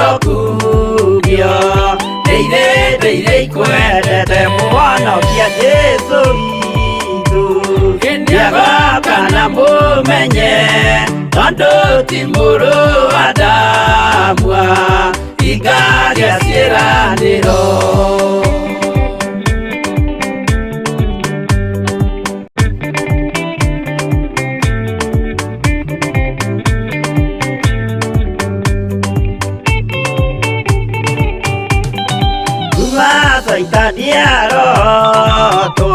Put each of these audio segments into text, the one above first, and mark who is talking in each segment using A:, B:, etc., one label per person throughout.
A: urokugio Deire kwendete mwonokia Jesu itu Ndiagoka na mumenye Tondu ti muru Adamwa Igaria ciĩranĩro Saitani arotwo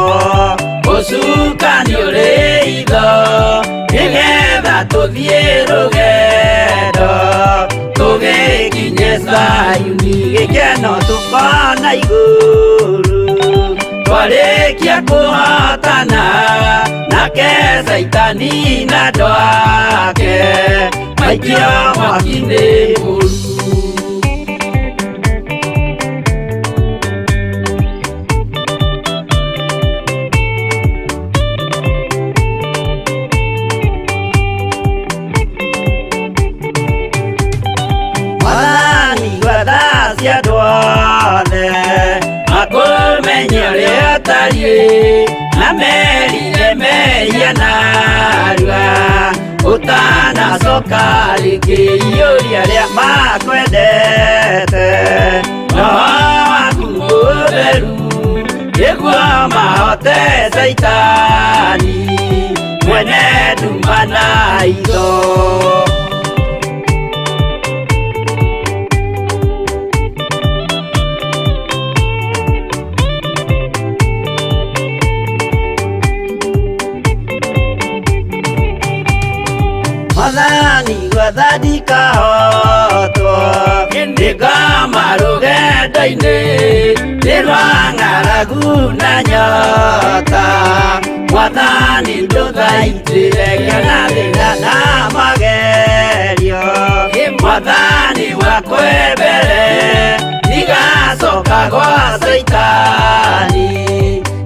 A: Gũcukani ũrĩ itho Nĩgetha tũthiĩ rũgendo Tũgĩkinye Zayuni Gĩkeno tũkona igũrũ Twarĩkia kũhotana Nake Saitani na andũ ake Maikio mwaki-inĩ mũru Na merire meia narua Utanacoka rĩngĩ iũria rĩa makwendete Roho waku mũtheru nĩguo mahote Saitani mwene nduma na itho Mwathani gwathani kahotwo Nĩngoma rũgendo-inĩ Nĩ rwa ng'aragu na nyota Mwathani ndũthaitĩre ng'ana thĩna na magerio Mwathani wakwe mbere Ndigacoka gwa Saitani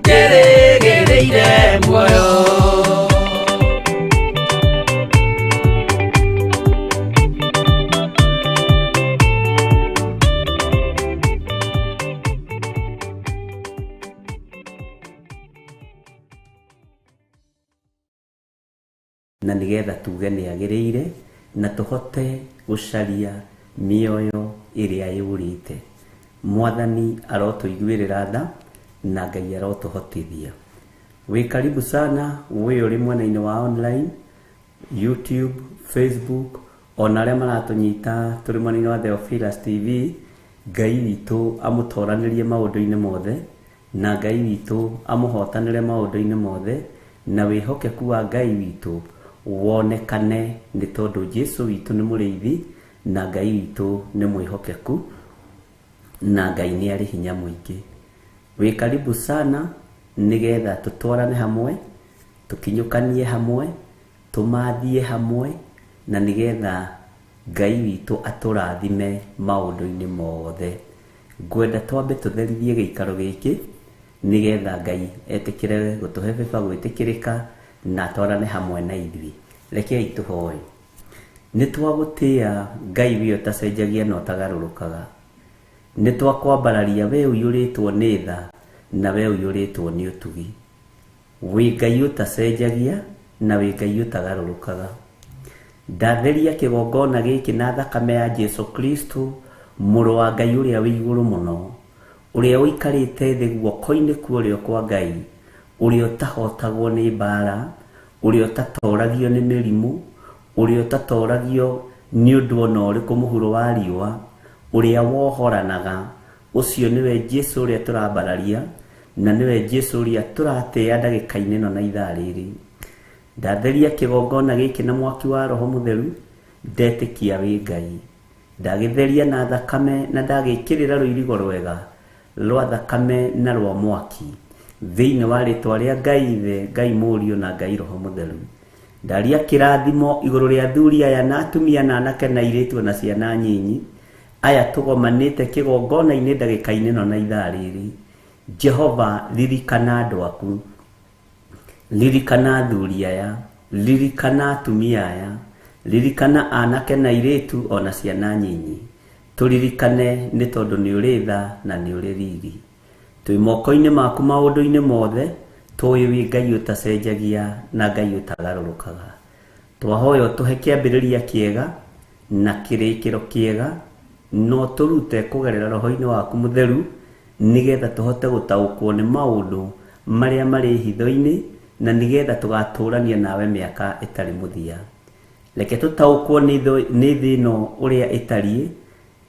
A: Ndĩrĩgĩrĩire muoyo na nigetha tuge nĩagĩrĩire na tũhote gũcaria mĩoyo ĩrĩa yũrĩte Mwathani arotũiguĩrĩra tha na Ngai arotũhotithia wĩ karibu sana wĩ ũrĩ mwena-inĩ wa online YouTube, Facebook ona arĩa maratũnyita tũrĩ mwena-inĩ wa Theophilus TV Ngai witũ amũtoranĩrie maũndũ-inĩ mothe na Ngai witũ amũhotanĩre maũndũ-inĩ mothe na wĩhokeku wa Ngai witũ wonekane nĩ tondũ Jesu witũ nĩ mũrĩithi na Ngai witũ nĩ mwĩhokeku na Ngai nĩ arĩ hinya mũingĩ wĩ karibu sana nĩgetha tũtwarane hamwe tũkinyũkanie hamwe tũmathie hamwe na nĩgetha Ngai witũ atũrathime maũndũ-inĩ mothe ngwenda twambe tũtherithie gĩikaro gĩkĩ nĩgetha Ngai etĩkĩre gũtũhe baba gwĩtĩkĩrĩka na twarane hamwe na ithuĩ rekei tũhoe nĩ twagũtĩĩa Ngai wĩ ũtacenjagia na ũtagarũrũkaga nĩ twakwambararia we ũiyũrĩtwo nĩ tha na we ũiyũrĩtwo nĩ ũtugi wĩ Ngai ũtacenjagia na wĩ Ngai ũtagarũrũkaga ndatheria kĩgongona gĩkĩ na thakame ya Jesu Kristo mũrũ wa Ngai ũrĩa wĩ igũrũ mũno ũrĩa ũikarĩte thĩ guoko-inĩ kwa ũrĩo kwa Ngai ũrĩa ũtahotagwo nĩ mbara ũrĩa ũtatoragio nĩ mĩrimũ ũrĩa ũtatoragio nĩ ũndũ ona ũrĩkũ mũhuro wa riũa ũrĩa wohoranaga ũcio nĩwe Jesu ũrĩa tũrambararia na nĩwe Jesu ũrĩa tũratĩĩa ndagĩka-inĩ ĩno na ithaa rĩrĩ ndatheria kĩgongona gĩkĩ na mwaki wa Roho Mũtheru ndetĩkia wĩ Ngai ndagĩtheria na thakame na ndagĩkĩrĩra rũirigo rwega rwa thakame na rwa mwaki thĩinĩ wa rĩtwa rĩa Ngai Ithe Ngai Mũriũ na Ngai Roho Mũtheru ndaria kĩrathimo igũrũ rĩa athuri aya na atumia na anake na airĩtu na ciana nyinyi aya tũgomanĩte kĩgongona-inĩ ndagĩka-inĩ ĩno na ithaa rĩrĩ Jehova ririkana andũ aku ririkana athuri aya ririkana atumia aya ririkana anake na airĩtu ona ciana nyinyi turirikane nĩ tondũ nĩ ũrĩ tha na nĩ ũrĩ riri. Twĩ moko-inĩ maku maũndũ-inĩ mothe, tũĩ wĩ Ngai ũtacenjagia na Ngai ũtagarũrũkaga. Twahoya ũtũhe kĩambĩrĩria kĩega na kĩrĩkĩro kĩega, no tũrute kũgerera Roho-inĩ waku Mũtheru, nĩgetha tũhote gũtaũkwo nĩ maũndũ marĩa marĩ hitho-inĩ, na nĩgetha tũgatũrania nawe mĩaka ĩtarĩ mũthia. Reke tũtaũkwo nĩ thĩ ĩno ũrĩa ĩtariĩ,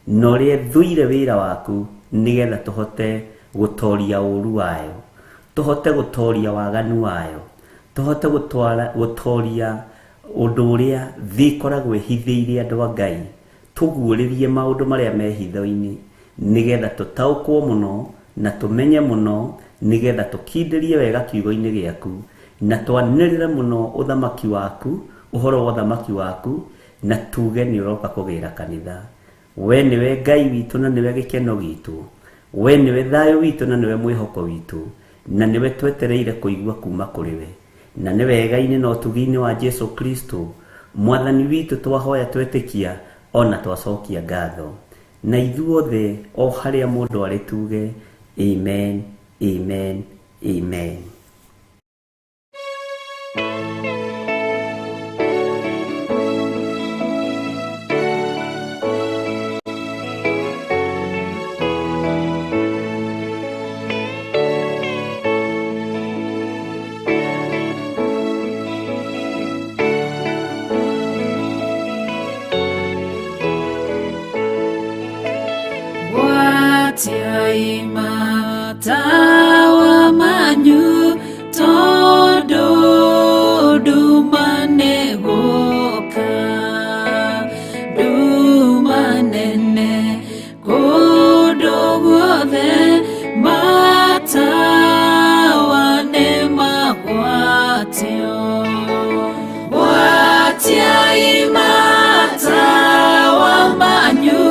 A: na ũrĩa thuire wĩra waku, nĩgetha tũhote gũtoria ũru wayo, tũhote gũtoria waganu wayo, tũhote gũtoria ũndũ ũrĩa thĩ ĩkoragwo ĩhithĩire andũ a Ngai, tũguũrĩrie maũndũ marĩa me hitho-inĩ, nĩgetha tũtaũkwo mũno na tũmenye mũno, nĩgetha tũkindĩrie wega kiugo-inĩ gĩaku, na twanĩrĩre mũno ũthamaki waku, ũhoro wa ũthamaki waku, na tuge nĩ ũroka kũgĩra kanitha. We nĩwe Ngai witũ na nĩwe gĩkeno gitũ, we nĩwe thayũ witũ na nĩwe mwĩhoko witũ, na nĩwe twetereire kũigua kuma kũrĩ we. Na nĩ wega-inĩ na ũtugi-inĩ wa Jesu Kristo, Mwathani witũ, twahoya twetĩkia ona twacokia ngatho. Na ithuothe o harĩa mũndũ arĩ tuge amen, amen, amen.
B: Tiaima tawa manyu todo dumane goka dumanene godo guothe matawa ne magwatio watiaima tawa manyu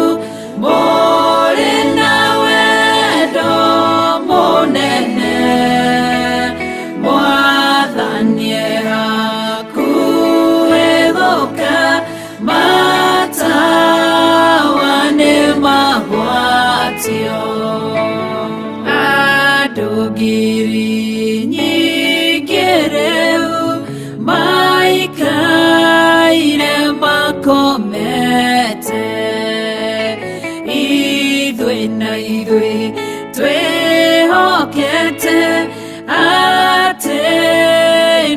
B: Adogiri nyigereu maikaire makomete idwe na idwe twehokete ate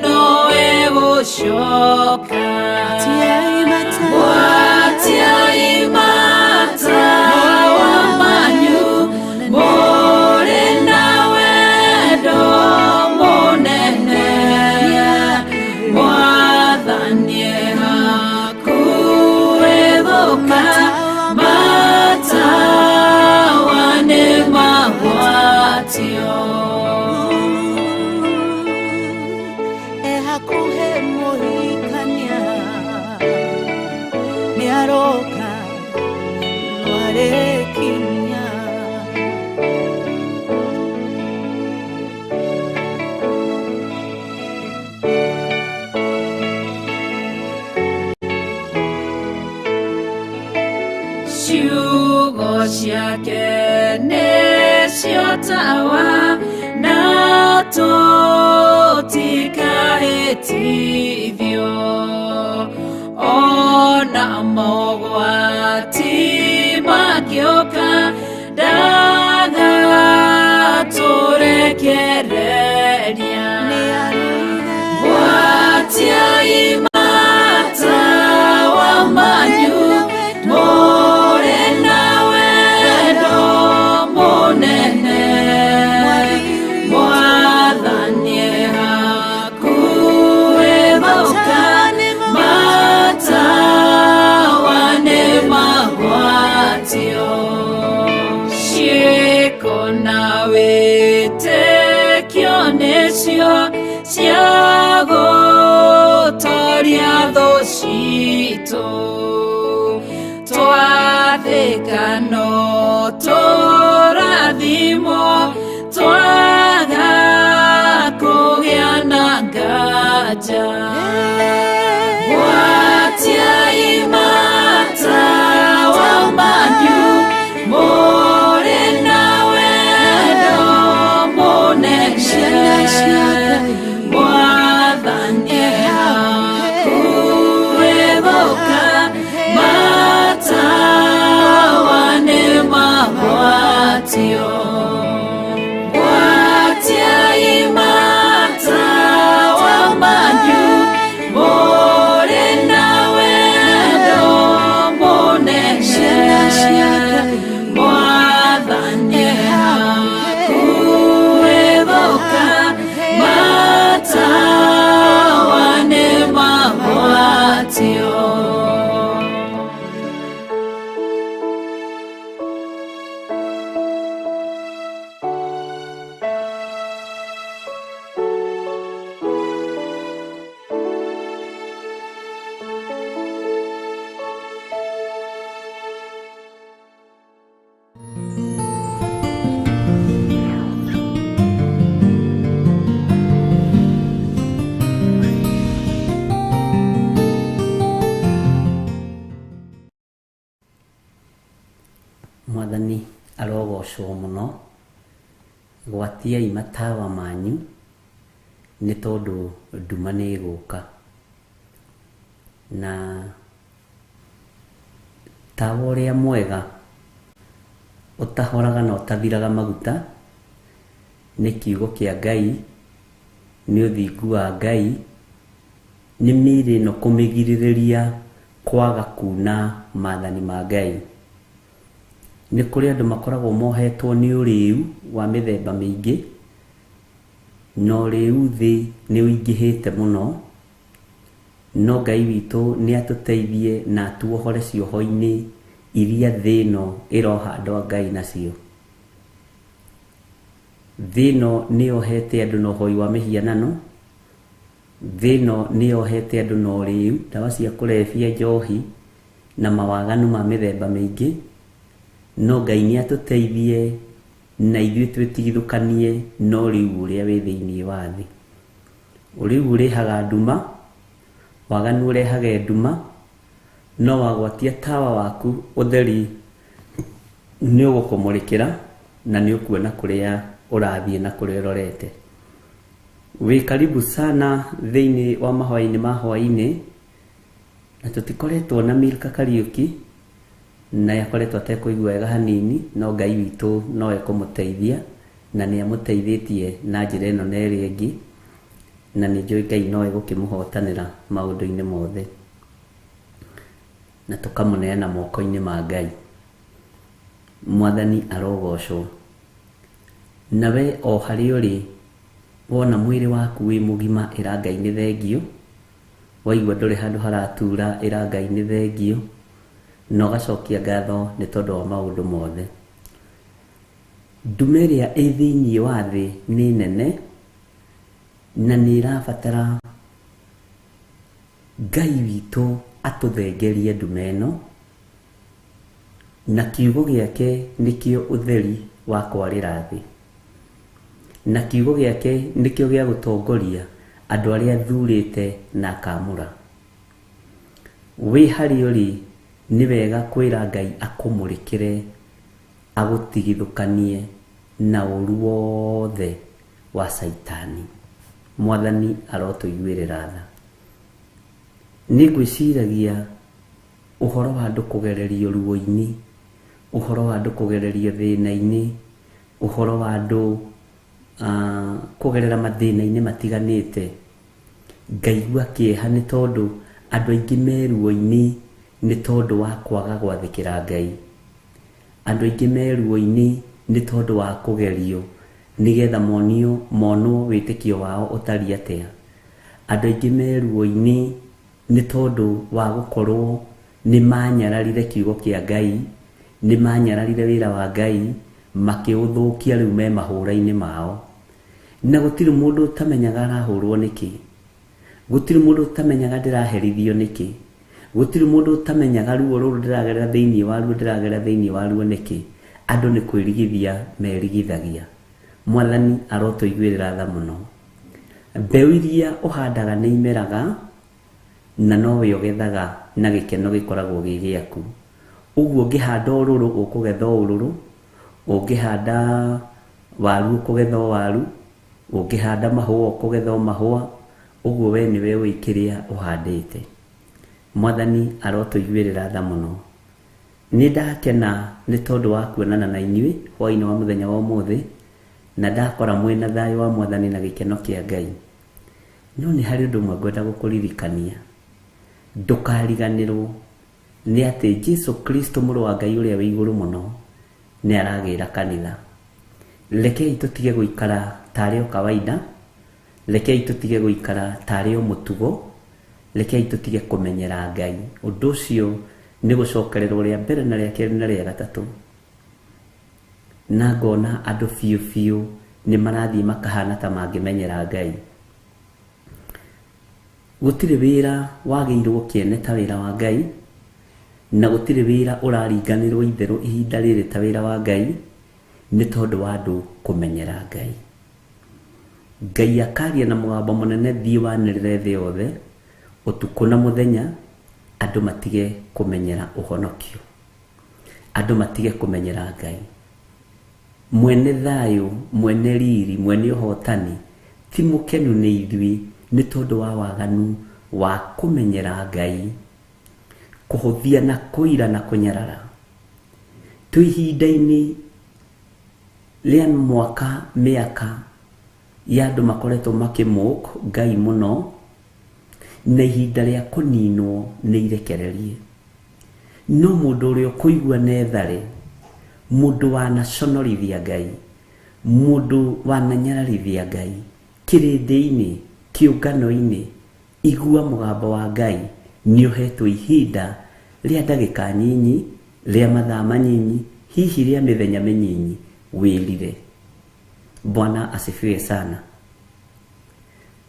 B: noe gũcoka watiaimata wamanyu mũrĩ na wendo mũnene Mwathani hakuhĩ gũka matawa nĩ magwatio
C: hakuhĩ mũhikania nĩaroka mwarĩkinya
B: ciugo ciake nĩcio tawa na tũtikahĩtithio ona mogwati mangĩũka ndagatũrekereria watiaimata wamanyu mũrĩ na wendo mũnene Mwathani hakuhĩ gũka matawa nĩ magwatio ciĩko na wĩtĩkio nĩcio cia gũtoria thũ citũ twathĩka no tũrathimo twaga kũgĩa na nganja watiaimata wamanyu
A: Mwathani arogocwo muno. Gwatiai matawa manyu nĩ tondũ nduma nĩ ĩgũka. Na tawa ũrĩa mwega ũtahoraga na ũtathiraga maguta nĩ kiugo kĩa Ngai, nĩ ũthingu wa Ngai, nĩ mĩĩrĩ ĩno kũmĩgirĩrĩria kwaga kuna maathani ma Ngai. Nĩ kũrĩ andũ makoragwo mohetwo nĩ ũrĩu wa mĩthemba mĩingĩ, na ũrĩu thĩ nĩ ũingĩhĩte mũno, no Ngai witũ nĩ atũteithie na atuohore cioho-inĩ iria thĩ ĩno ĩroha andũ a Ngai nacio. Thĩ ĩno nĩ yohete andũ na ũhoi wa mĩhianano, thĩ ĩno nĩ yohete andũ na ũrĩu, ndawa cia kũrebia, njohi na mawaganu ma mĩthemba mĩingĩ, no Ngai nĩ atũteithie na ithuĩ twĩtigithũkanie na ũrĩu ũrĩa wĩ thĩinĩ wa thĩ. Ũrĩu ũrehaga nduma, waganu ũrehaga nduma, no wagwatia tawa waku ũtheri nĩ ũgũkũmũrĩkĩra na nĩ ũkuona kũrĩa ũrathiĩ na kũrĩa ũrorete. Wĩ karibu sana thĩinĩ wa mahoya-inĩ ma hwaĩ-inĩ, na tũtikoretwo na Milka Kariuki, na yakoretwo atekũigua wega hanini, no Ngai witũ no ekũmũteithia na nĩ amũteithĩtie na njĩra ĩno na ĩrĩa ĩngĩ, na nĩ njũĩ Ngai no egũkĩmũhotanĩra maũndũ-inĩ mothe, na tũkamũneana moko-inĩ ma Ngai. Mwathani arogocwo. Nawe o harĩa ũrĩ, wona mwĩrĩ waku wĩ mũgima, ĩra Ngai nĩ thengio. Waigua ndũrĩ handũ haratura, ĩra Ngai nĩ thengio, na ũgacokia ngatho nĩ tondũ wa maũndũ mothe. Nduma ĩrĩa ĩ thĩinĩ wa thĩ nĩ nene, na nĩ ĩrabatara Ngai witũ atũthengerie nduma ĩno, na kiugo gĩake nĩkĩo ũtheri wa kwarĩra thĩ, na kiugo gĩake nĩkĩo gĩa gũtongoria andũ arĩa athurĩte na akamũra. Wĩ harĩa ũrĩ, nĩ wega kwĩra Ngai akũmũrĩkĩre, agũtigithũkanie na ũru wothe wa Saitani. Mwathani arotũiguĩrĩra tha. Nĩ ngwĩciragia ũhoro wa andũ kũgererio ruo-inĩ, ũhoro wa andũ kũgererio thĩna-inĩ, ũhoro wa andũ kũgerera mathĩna-inĩ matiganĩte. Ngaigua kĩeha nĩ tondũ andũ aingĩ me ruo-inĩ nĩ tondũ wa kwaga gwathĩkĩra Ngai. Andũ aingĩ me ruo-inĩ nĩ tondũ wa kũgerio nĩgetha monwo wĩtĩkio wao ũtariĩ atĩa. Andũ aingĩ me ruo-inĩ nĩ tondũ wa gũkorwo nĩ manyararire kiugo kĩa Ngai, nĩ manyararire wĩra wa Ngai, makĩũthũkia rĩu me mahũra-inĩ mao. Na gũtirĩ mũndũ ũtamenyaga arahũrwo nĩkĩ, gũtirĩ mũndũ ũtamenyaga ndĩraherithio nĩkĩ, gũtirĩ mũndũ ũtamenyaga ruo rũrũ ndĩragerera thĩinĩ waruo nĩkĩ. Andũ nĩ kwĩrigithia merigithagia. Mwathani arotũiguĩrĩra tha mũno. Mbeũ iria ũhandaga nĩ imeraga, na nowe ũgethaga na gĩkeno gĩkoragwo gĩ gĩaku. Ũguo ũngĩhanda ũrũrũ ũkũgetha ũrũrũ, ũngĩhanda waru ũkũgetha waru, ũngĩhanda mahũa ũkũgetha mahũa. Ũguo we nĩwe ũĩ kĩrĩa ũhandĩte. Mwathani arotũiguĩrĩra tha mũno. Nĩ ndakena nĩ tondũ wa kuonana na inyuĩ hwaĩ-inĩ wa mũthenya wa ũmũthĩ, na ndakora mwĩna thayũ wa Mwathani na gĩkeno kĩa Ngai. No nĩ harĩ ũndũ ũmwe ngwenda gũkũririkania. Ndũkariganĩrwo nĩ atĩ Jesũ Kristo mũrũ wa Ngai ũrĩa wĩ igũrũ mũno nĩ aragĩra kanitha. Rekei tũtige gũikara tarĩ o kawaida, rekei tũtige gũikara tarĩ o mũtugo, rekei tũtige kũmenyera Ngai. Ũndũ ũcio nĩ gũcokererwo rĩa mbere na rĩa kerĩ na rĩa gatatũ. Na ngona andũ biũ biũ nĩ marathiĩ makahana ta mangĩmenyera Ngai. Gũtirĩ wĩra wagĩirwo kĩene ta wĩra wa Ngai, na gũtirĩ wĩra ũraringanĩrwo itherũ ihinda rĩrĩ ta wĩra wa Ngai, nĩ tondũ wa andũ kũmenyera Ngai. Ngai akaria na mũgambo mũnene thiĩ wanĩrĩre thĩ yothe, ũtukũ na mũthenya, andũ matige kũmenyera ũhonokio. andu matige kumenyera Ngai. Mwene thayo, mwene riri, mwene uhotani ti mukenu ni ithui ni tondu wa waganu wa kumenyera Ngai, kuhuthia na kuira na kunyarara. Tuihinda-ini ria mwaka miaka ya andu makoretwo makimuk Ngai muno, na ihinda ria kuninwo ni irekererie. No mundu uria kuigua nethare, mundu wanaconorithia Ngai, mundu wananyararithia Ngai, kirindi-ini, kiungano-ini, igua mugambo wa Ngai, ni uhetwo ihinda ria ndagika nyinyi, ria mathaa manyinyi, hihi ria mithenya minyinyi, wirire. Bwana asifiwe sana.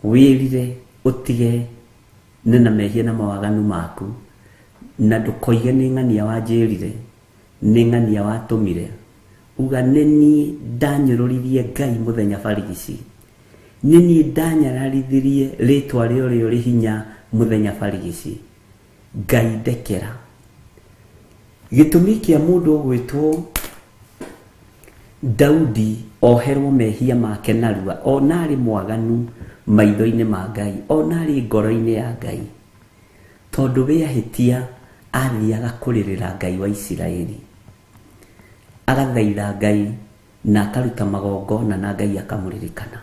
A: Wirire utige nina mehia na mawaganu maku, na ndukoige ni ng'ania wanjirire, ni ng'ania watumire. Uga nini ndanyururirie Ngai muthenya barigici, nini ndanyararithirie ritwa rio ri hinya muthenya barigici. Ngai ndekera. Gitumi kia mundu gwitwo Daudi oherwo mehia make narua, onari mwaganu maitho-ini ma Ngai, onari ngoro-ini ya Ngai, tondu wiahitia athiaga kuririra Ngai wa Isiraeli, agathaitha Ngai na akaruta magongona na Ngai akamuririkana.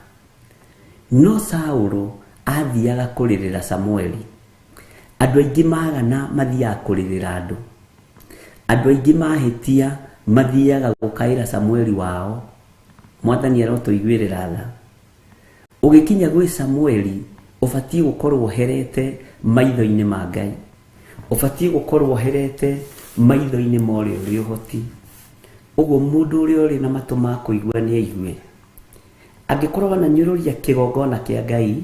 A: No Saulu athiaga kuririra Samueli. Andu aingi magana mathiaga kuririra andu, andu aingi mahitia mathiaga gukaira Samueli wao. Mwathani arotuiguirira tha. Ugikinya gwi Samueli, ubatie gukorwo herete maitho-ini ma Ngai, ubatie gukorwo herete maitho-ini ma uria uri uhoti. Uguo mundu uria uri na matu ma kuigua ni aigue. Angikorwo wana nyururia kigongona kia Ngai,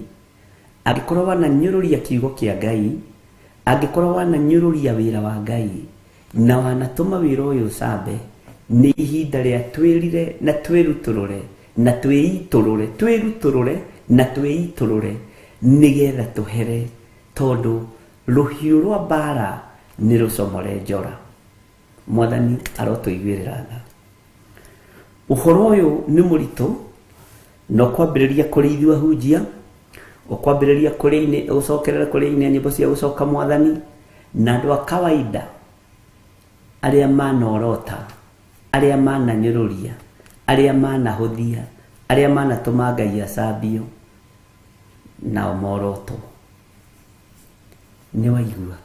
A: angikorwo wana nyururia kiugo kia Ngai, angikorwo wana nyururia wira wa Ngai, na wanatuma wira uyu ucambe, ni ihinda ria twirire na twiruturure na twiiturure, twiruturure na twiiturure, nigetha tuhere, tondu ruhiu rwa mbara ni rucomore njora. Mwathani arotuiguirira tha. Uhoro uyu ni muritu, no kwambiriria kuri ithu ahunjia, ukwambiriria kuri ucokerera kuri nyimbo cia gucoka Mwathani, na andu a kawaida aria manorota, aria mananyururia, aria manahuthia, aria manatuma Ngai acambio, nao moroto. Ni waigua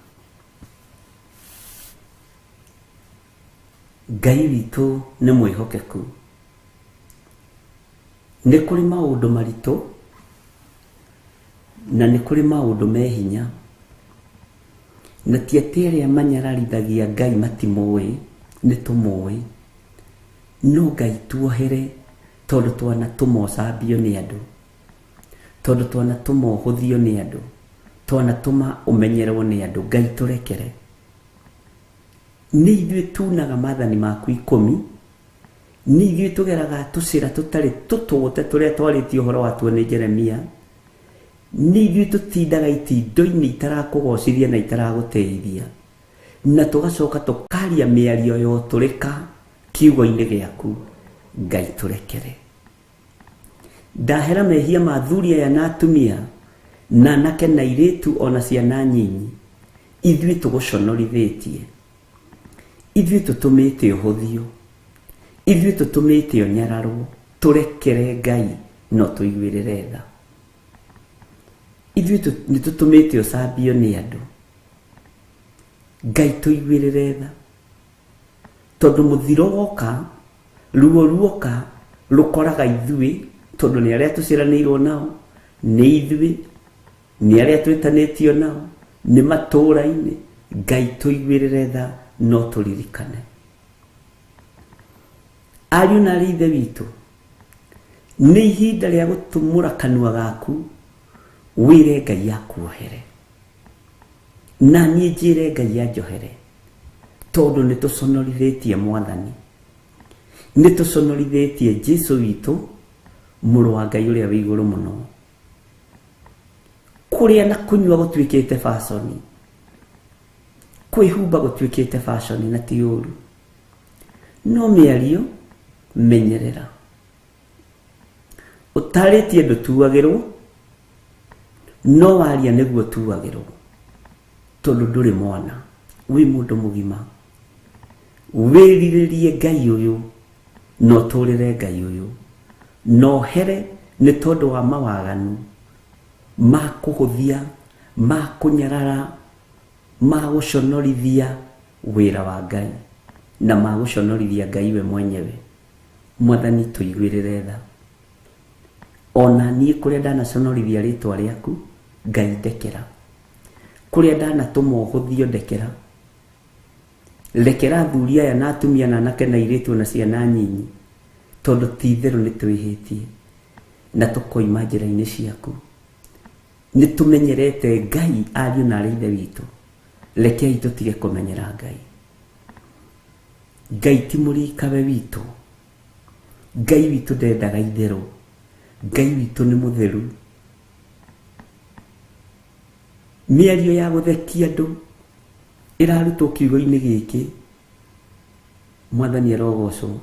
A: Ngai witu ni mwihokeku. Ni kuri maundu maritu na ni kuri maundu me hinya, na ti ati aria manyararithagia Ngai matimui, ni tumui. No Ngai tuohere, tondu twana tumocambio ni andu, tondu twana tumohuthio ni andu, twana tuma umenyerwo ni andu. Ngai turekere. Ni ithuĩ tunaga maathani maku 10, ni ithuĩ tugeraga tucira tutari tutũgũte turia twarĩtie ũhoro watuo nĩ Jeremia, ni ithuĩ tutindaga itindo-inĩ itarakũgocithia na itaragũteithia, na tugacoka tukaria mĩario ya ũtũrĩka kiugo-inĩ gĩaku. Ngai turekere. Ndahera mehia ma athuri aya na atumia, na anake na airĩtu ona ciana nyinyi, ithuĩ tũgũconorithĩtie, ithuĩ tũtũmĩte ũhũthio, ithuĩ tũtũmĩte ũnyararwo. Turekere Ngai, no tũiguĩrĩre tha. Ithuĩ nĩ tũtũmĩte ũcambio nĩ andũ. Ngai tũiguĩrĩre tha, tondu mũthiro woka, ruo ruoka rukoraga ithuĩ, tondu nĩ arĩa tũciranĩirwo nao, nĩ ithuĩ, nĩ arĩa twĩtanĩtio nao, nĩ matũũra-inĩ. Ngai tũiguĩrĩre tha, no tũririkane. Ariũ na aarĩ ithe witũ, nĩ ihinda rĩa gũtumũra kanua gaku, wĩre Ngai akuohere, na niĩ njĩre Ngai anjohere, tondu nĩ tũconorithĩtie Mwathani, nĩ tũconorithĩtie Jesũ witũ, mũrũ wa Ngai ũrĩa wĩ igũrũ mũno. Kũrĩa na kũnyua gũtuĩkĩte fashion, kwĩhumba gũtuĩkĩte fashion, na ti ũru. no mĩario menyerera. Ũtarĩtie ndũtuagĩrwo, no waria nĩguo tuagĩrwo, tondũ ndũrĩ mwana, wĩ mũndũ mũgima. Wĩrirĩrie Ngai ũyũ, no tũrĩre Ngai ũyũ, no here nĩ tondũ wa mawaganu ma kũhũthia, ma kũnyarara, ma gũconorithia wĩra wa Ngai, na ma gũconorithia Ngai we mwenyewe. Mwathani tũiguĩrĩre tha. Ona niĩ kũrĩa ndanaconorithia rĩtwa rĩaku, Ngai ndekera. Kũrĩa ndanatũma ũhũthio ndekera. Rekera athuri aya na atumia na anake na airĩtu na ciana nyinyi, tondũ ti itherũ nĩ twĩhĩtie na tũkoima njĩra-inĩ ciaku. Nĩ tũmenyerete Ngai ariũ na arĩ ithe witũ. Rekei tũtige kũmenyera Ngai. Ngai ti mũrikawe witũ. Ngai witũ ndendaga itherũ. Ngai witũ nĩ mũtheru. Mĩario ya gũthekia andũ ĩrarutwo kiugo-inĩ gĩkĩ, Mwathani arogocwo,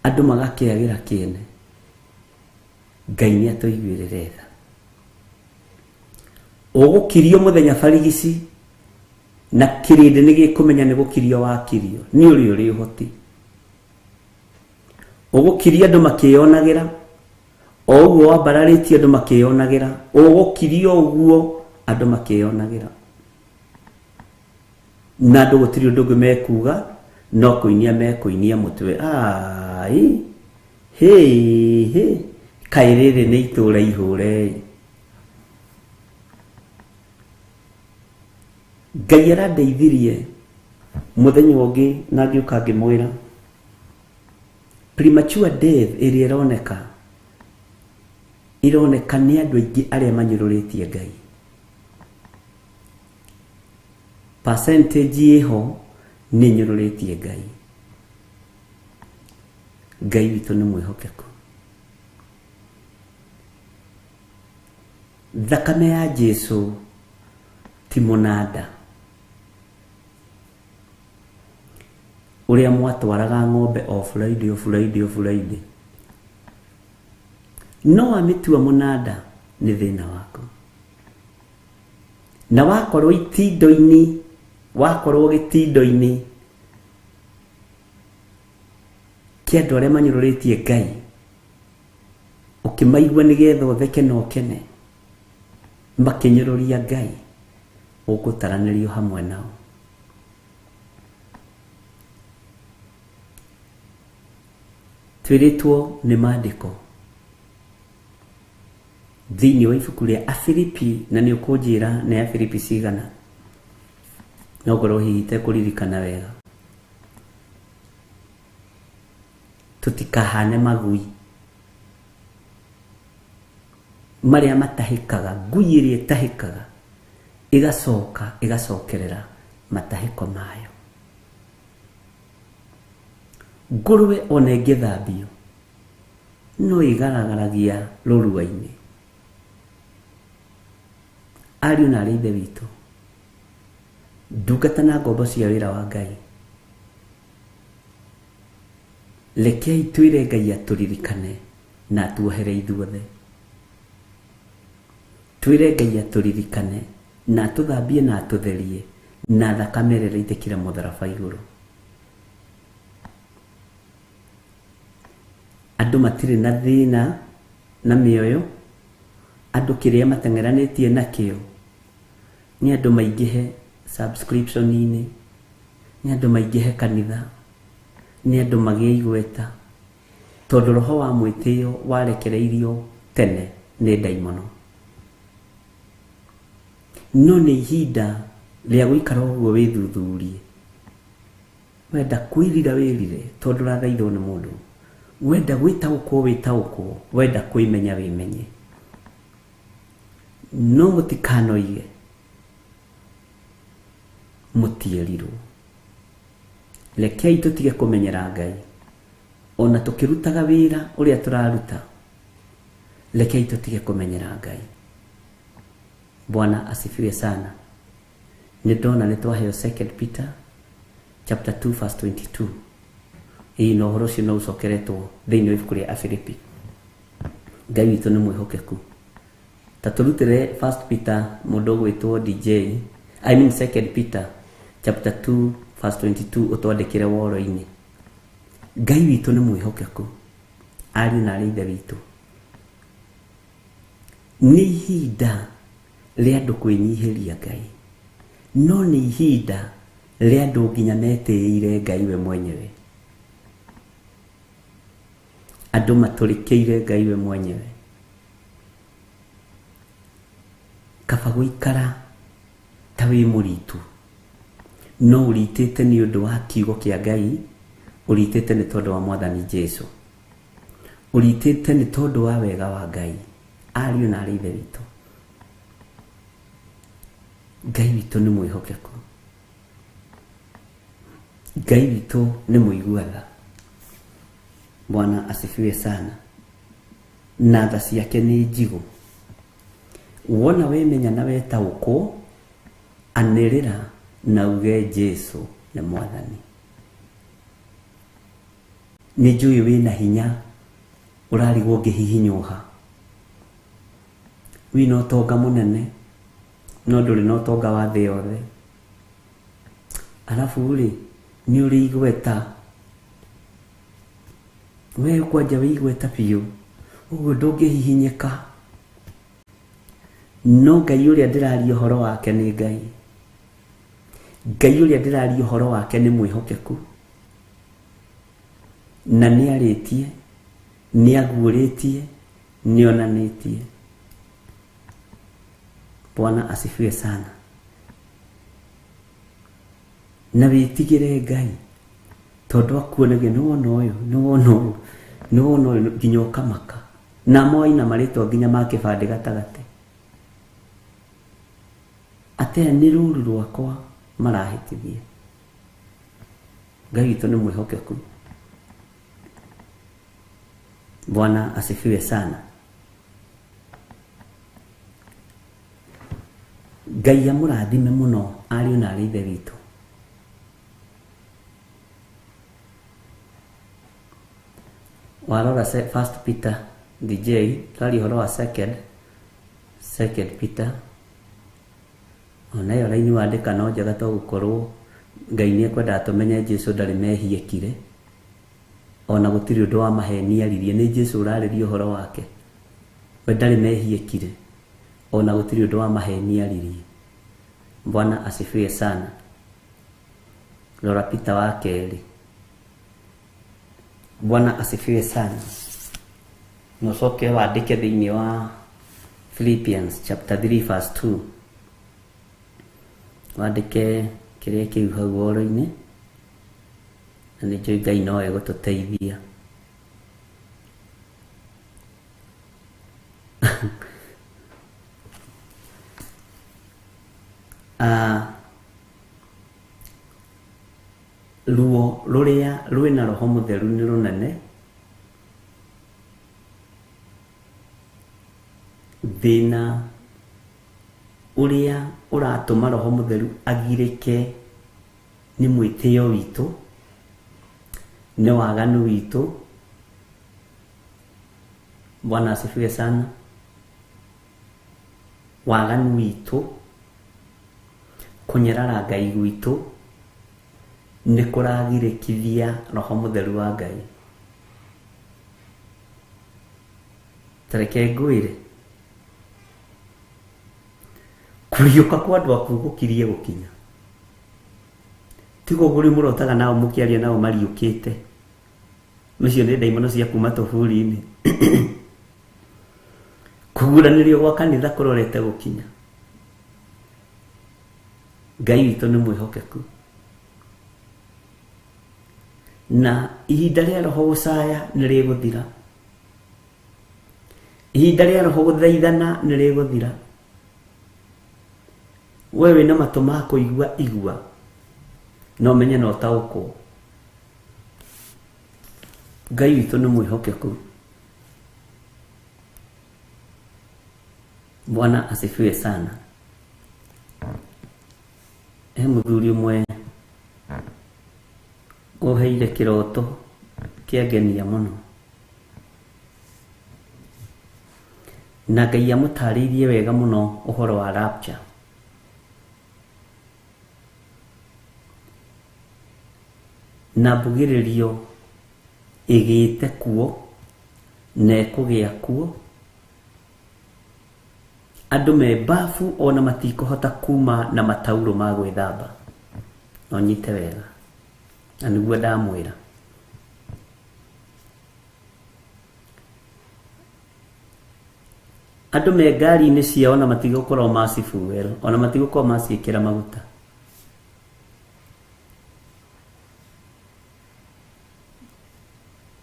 A: andũ magakĩagĩra kĩene. Ngai nĩ atũiguĩrĩre tha. Ũgũkirio mũthenya barigici, na kĩrĩndĩ nĩ gĩkũmenya nĩ gũkirio wakirio, nĩ ũrĩ ũrĩ ũhoti. Ũgũkirio andũ makĩonagĩra, o ũguo wambararĩtie andũ makĩonagĩra, ũgũkirio ũguo andũ makĩonagĩra. Na andũ gũtirĩ ũndũ ũngĩ mekuga, no kũinia mekũinia mũtwe. Kaĩ rĩrĩ nĩ itũũra ihũre. Ngai arandeithirie mũthenya ũngĩ na ngĩũka ngĩmwĩra, premature death ĩrĩa ironeka nĩ andũ aingĩ arĩa manyũrũrĩtie Ngai. Percentage ĩho nĩ nyũrũrĩtie Ngai. Ngai witũ nĩ mwĩhokeku. Thakame ya Jesũ ti mũnanda ũrĩa mwatwaraga ng'ombe o Friday. No wamĩtua mũnanda nĩ thĩna waku. Na wakorwo itindo-inĩ, wakorwo gĩtindo-inĩ kĩa andũ arĩa manyũrũrĩtie Ngai, ũkĩmaigua nĩgetha ũtheke na ũkene, makĩnyũrũria Ngai, ũgũtaranĩrio hamwe nao. Twĩrĩtwo nĩ maandĩko thĩinĩ wa ibuku rĩa Afilipi, na nĩ ũkũnjĩra nĩ Afilipi cigana, no ngorwo hihi itekũririkana wega. Tũtikahane magui marĩa matahĩkaga, ngui ĩrĩa ĩtahĩkaga ĩgacoka ĩgacokerera matahĩko mayo. Ngũrwe ona ĩngĩthambio no ĩgaragaragia rũrua-inĩ. Ariũ na arĩ ithe witũ, ndungata na ngombo cia wĩra wa Ngai, rekei twĩre Ngai atũririkane na atuohere ithuothe. Twĩre Ngai atũririkane na atũthambie na atũtherie na thakame ĩrĩa ĩitĩkire mũtharaba igũrũ. Andũ matirĩ na thĩna na mĩoyo, andũ kĩrĩa mateng'eranĩtie nakĩo nĩ andũ maingĩhe subscription-inĩ, nĩ andũ maingĩhe kanitha, nĩ andũ magĩe igweta, tondũ roho wa mwĩtĩo warekereirio tene nĩ ndaimono. No nĩ ihinda rĩa gũikara ũguo wĩthuthurie. Wenda kwĩrira wĩrire tondũ ũrathaithwo nĩ mũndũ, wenda gwĩtaũkwo wĩtaũkwo, wenda kwĩmenya wĩmenye. No mũtikanoige, mũtierirwo. Rekei tũtige kũmenyera Ngai, ona tũkĩrutaga wĩra ũrĩa tũraruta. Rekei tũtige kũmenyera Ngai. Bwana asifiwe sana. Nĩ ndona nĩ twaheo 2 Peter chapter 2 verse 22. ĩ no horo cio no ucokeretwo thĩinĩ wa ibuku rĩa Afilipi. Ngai witũ nĩ mwĩhokeku. Ta tũrutĩre 1 Peter mũndũ ũgwĩtwo DJ, I mean 2 Peter chapter 2 verse 22 ũtwandĩkĩre woro-inĩ. Ngai witũ nĩ mwĩhokeku. Ariũ na aarĩ a Ithe witũ, nĩ ihinda rĩa andũ kwĩnyihĩria Ngai, no nĩ ihinda rĩa andũ nginya metĩĩire Ngai we mwenyewe. Andũ matũrĩkĩire Ngai we mwenyewe. Kaba gũikara ta wĩ mũritu, no ũritĩte nĩ ũndũ wa kiugo kĩa Ngai, ũritĩte nĩ tondũ wa Mwathani Jesũ, ũritĩte nĩ tondũ wa wega wa Ngai. Ariũ na aarĩ a Ithe witũ, Ngai witũ nĩ mwĩhokeku. Ngai witũ nĩ mũiguaga. Bwana asifiwe sana. Na tha ciake nĩ njigũ. Wona wemenya na wetaũkwo, anĩrĩra na uge Jesũ nĩ Mwathani. Nĩ njũĩ wĩna hinya, ũrarigwo ũngĩhihinyũha. Wĩna ũtonga mũnene, no ndũrĩ na ũtonga wa thĩ yothe. Alafu rĩ, nĩ ũrĩ igweta. We kwanja wĩ igweta biũ, ũguo ndũngĩhihinyĩka. No Ngai ũrĩa ndĩraria ũhoro wake nĩ Ngai. Ngai ũrĩa ndĩraria ũhoro wake nĩ mwĩhokeku. Na nĩ arĩtie, nĩ aguũrĩtie, nĩ onanĩtie. Bwana asifiwe sana. Na wĩtigĩre Ngai, tondũ akuonagia nĩ wona ũyũ, nĩ wona ũyũ, nĩ wona ũyũ nginya ũkamaka. Na moina marĩtwa nginya ma kĩbandĩ gatagatĩ. Atĩa nĩ rũũru rwakwa marahĩtithia. Ngai witũ nĩ mwĩhokeku. Bwana asifiwe sana. Ngai amũrathime mũno ariũ na aarĩ a Ithe witũ. Warora 1 Peter DJ, tari horo wa 2 Peter. Ona yo raini wandĩka no njega to gũkorwo Ngai nĩ ekwenda tũmenye Jesũ ndarĩ mehiĩkire. Ona gũtirĩ ũndũ wa maheni aririe, nĩ Jesũ ũrarĩria ũhoro wake. We ndarĩ mehiĩkire. Ona gũtirĩ ũndũ wa maheni aririe. Bwana asifiwe sana. Rora Peter wa 2. Bwana asifiwe sana. Nocoke wandĩke thĩinĩ wa Philippians chapter 3 verse 2. Wandĩke kĩrĩa kĩu hau woro-inĩ. Na nĩ njũĩ Ngai no egũtũteithia. Ruo rũrĩa rwĩna Roho Mũtheru nĩ rũnene. Thĩna ũrĩa ũratũma Roho Mũtheru agirĩke nĩ mwĩtĩo witũ, nĩ waganu witũ. Bwana asifiwe sana. Waganu witũ, kũnyarara Ngai gwitũ nĩ kũragirĩkithia Roho Mũtheru wa Ngai. Tareke ngwĩre, kũriũka kwa andũ aku gũkirie gũkinya. Tigo gũrĩ mũrotaga nao mũkĩaria nao mariũkĩte. Mũcio nĩ ndaimono cia kuma tũburi-inĩ. Kũguranĩrio gwa kanitha kũrorete gũkinya. Ngai witũ nĩ mwĩhokeku. Na ihinda rĩa Roho gũcaya nĩ rĩgũthira. Ihinda rĩa Roho gũthaithana nĩ rĩgũthira. Wewe na matũ ma kũigua igua, no menye no taũkwo. Ngai witũ nĩ mwĩhokeku. Bwana asifiwe sana. Mũthuri ũmwe ũheire kĩroto kĩangenia mũno. Na Ngai amũtarĩirie wega mũno ũhoro wa rapture. Na mbugĩrĩrio ĩgĩte kuo na ĩkũgĩa kuo. Andũ me bafu ona matikũhota kuma na matauro ma gwĩthamba. No nyite wega. Na nĩguo ndamwĩra. Andũ me ngari-inĩ ciao na matigũkorwo macifuel, ona matigũkorwo maciĩkĩra maguta.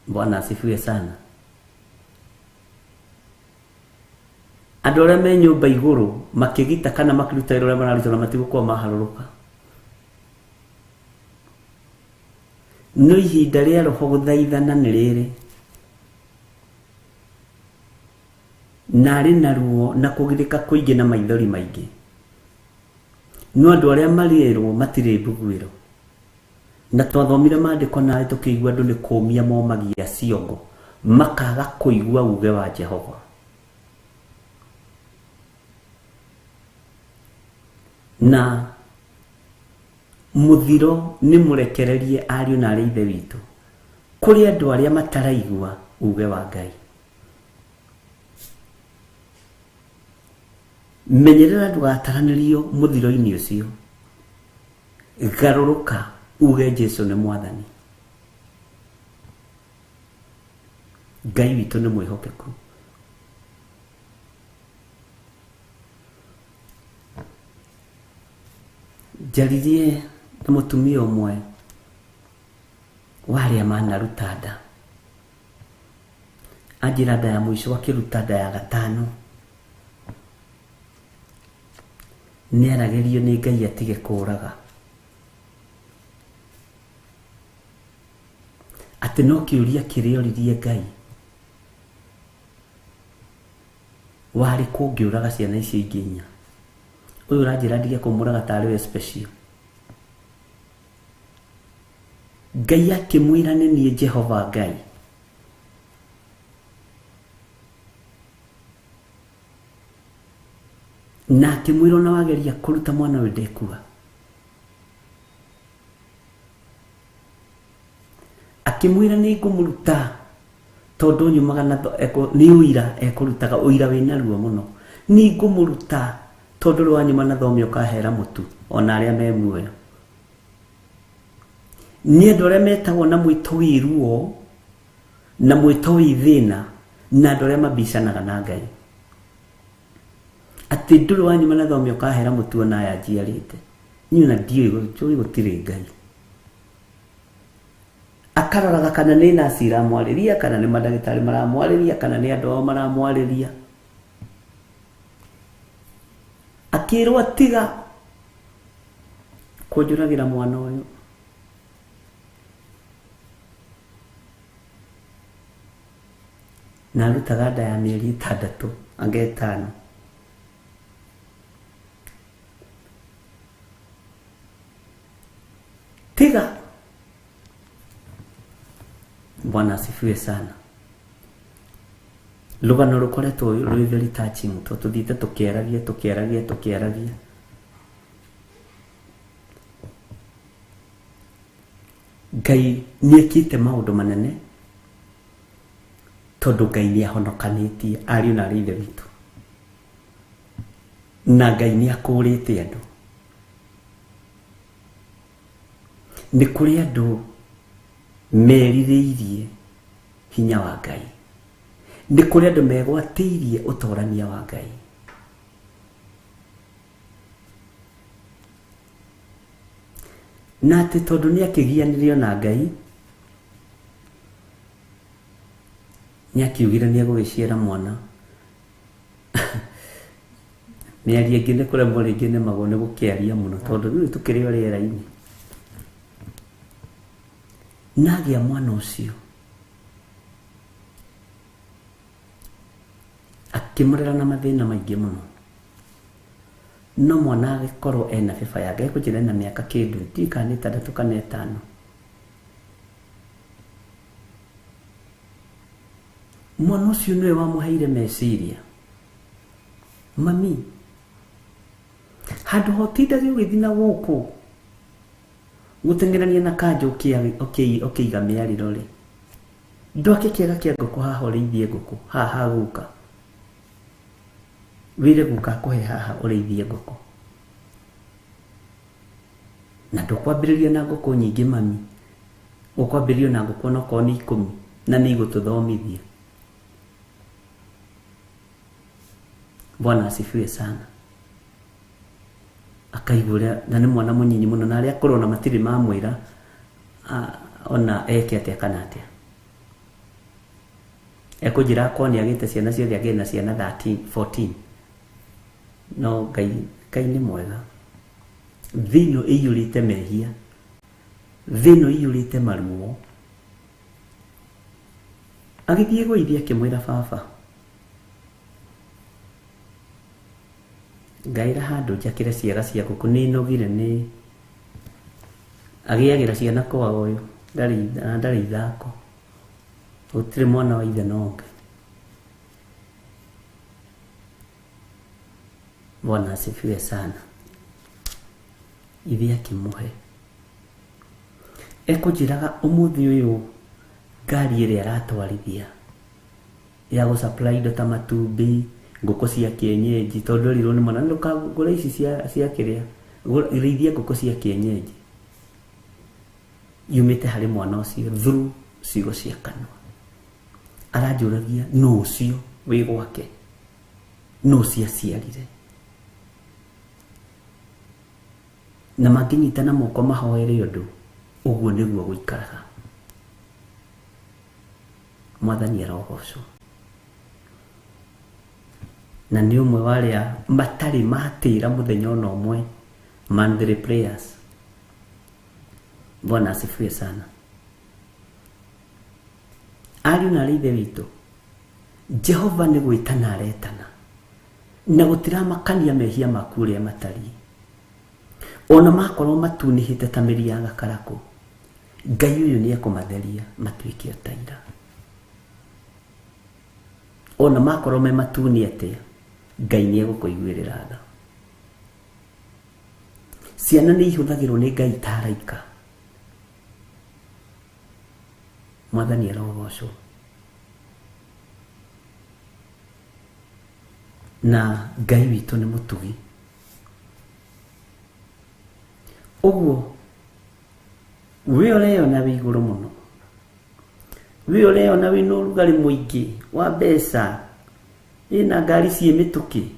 A: Bwana asifiwe sana. Andũ arĩa me nyũmba igũrũ makĩgita kana makĩruta wĩra ũrĩa mararuta na matigũkorwo maharũrũka. No ihinda rĩa roho gũthaithana nĩ rĩrĩ. Na arĩ na ruo na kũgirĩka kũingĩ na maithori maingĩ. No andũ arĩa marĩrwo matirĩ mbuguĩro. Na twathomire maandĩko nawe tũkĩigua andũ nĩ kũũmia momagia ciongo makaga kũigua uge wa Jehova. Na muthiro nĩ mũrekererie ariũ na arĩ ithe witũ kũrĩ andũ arĩa mataraigua uge wa Ngai. Menyerera ndũgataranĩrio mũthiro-inĩ ũcio. Garũrũka uge Jesũ nĩ Mwathani. Ngai witũ nĩ mwĩhokeku. Njaririe na mũtumia ũmwe warĩa manaruta nda. Anjĩra nda ya mũico akĩruta nda ya gatano. Nĩaragĩrio nĩ Ngai atige kũũraga. Atĩ no kĩũria kĩrĩa oririe Ngai. Warĩ kũngĩũraga ciana icio ingĩ inya. Ũyũ ũranjĩra ndige kũmũraga tarĩ we special. Ngai akĩmwĩra nĩ niĩ Jehova Ngai. Na akĩmwĩra ona wageria kũruta mwana ũyũ ndekua. Akĩmwĩra nĩ ngũmũruta tondũ nyumaga na nĩ ũira ekũrutaga ũira wĩna ruo mũno. Nĩ ngũmũruta tondũ rwanyuma na thomio kahera mũtu ona arĩa me muoyo. Nĩ andũ arĩa metagwo na mwĩto wĩruo na mwĩto wĩthĩna na andũ arĩa mabicanaga na Ngai. Atĩ ndũrĩ wanyuma na thomio kahera mũtu ona aya njiarĩte. Niĩ ona ndiũĩ gũtirĩ Ngai. Akaroraga kana nĩ nasi iramwarĩria kana nĩ mandagĩtarĩ maramwarĩria kana nĩ andũ ao maramwarĩria. Akĩrwo atiga kũnjũragĩra mwana ũyũ. Na arutaga nda ya mĩeri 6 anga 5. Tiga. Bwana asifiwe sana. Rũgano rũkoretwo rwĩ very touching. Tũthiĩte tũkĩaragia. Ngai nĩekĩte maũndũ manene tondũ Ngai nĩahonokanĩtie ariũ na arĩ ithe witũ. Na Ngai nĩakũrĩte andũ. Nĩ kũrĩ andũ merirĩirie hinya wa Ngai. Nĩ kũrĩ andũ megwatĩirie ũtorania wa Ngai. Na atĩ tondũ nĩakĩgianirio na Ngai nĩakiugire nĩegũgĩciara mwana. Mĩario ĩngĩ nĩ kũremwo rĩngĩ nĩmagwo nĩ gũkĩaria mũno tondũ rĩu tũkĩrĩ o rĩera-inĩ. Nagĩa mwana ũcio akĩmũrera na mathĩna maingĩ mũno. No mwana agĩkorwo ena beba yake ekũnjĩra na mĩaka kĩndũ ndika nĩ 3 kana 5. mwana ucio niwe wamuheire meciria. Mami, handu hotindagi ugithi na guku gutengerania na kanjo ukiiga miariro ri ndoke kiega kia nguku haha urithie nguku haha guka wire guka kuhe haha urithie nguku na ndukwambiriria na nguku nyingi mami, ukwambiririo na nguku no koni 10 na ni gututhomithia. Bwana asifiwe sana. Akaigura na ni mwana munyinyi muno na aria korona matiri mamwira ona eke atia kana atia. Ekujira koni agite ciana ciothe agire na ciana 13 14. No Ngai ni mwega. Thino iyurite mehia, thino iyurite maruo. Agithie gũithia kimwira baba, ngaira handu njakire ciaga cia nguku ni nogire ni agiagira ciana kwa uyu ndari ithako utire mwana wa ithe nonge. Bwana asifiwe sana. Ithia kimuhe ekujiraga umuthi uyu ngari iri aratwarithia ya go supply indo ta matumbi, nguku cia kienyeji, tondu riro ni mwana ndukagura ici cia kiria irithia nguku cia kienyeji yumite hari mwana ucio through cigo cia kanwa. Aranjuragia no ucio wi gwake no cia ciarire na manginyitana moko mahoere undu uguo niguo guikaraga. Mwathani arogocwo na ni umwe waria matari matira muthenya ona umwe Monday prayers. Bwana asifiwe sana. Ariu na ithe witu Jehova ni gwitana aretana na gutiramakania mehia maku uria matari ona makorwo matunihite ta miri ya gakaraku. Ngai uyu ni akumatheria matuike otaira ona makorwo me matuni atia. Ngai ni egukuiguirira tha. Ciana ni ihuthagirwo ni Ngai taraika. Mwathani arogocwo na Ngai witu ni mutugi. Uguo wio na wiguru muno, wio na wino rugari muingi wa mbeca ina ngari cie mituki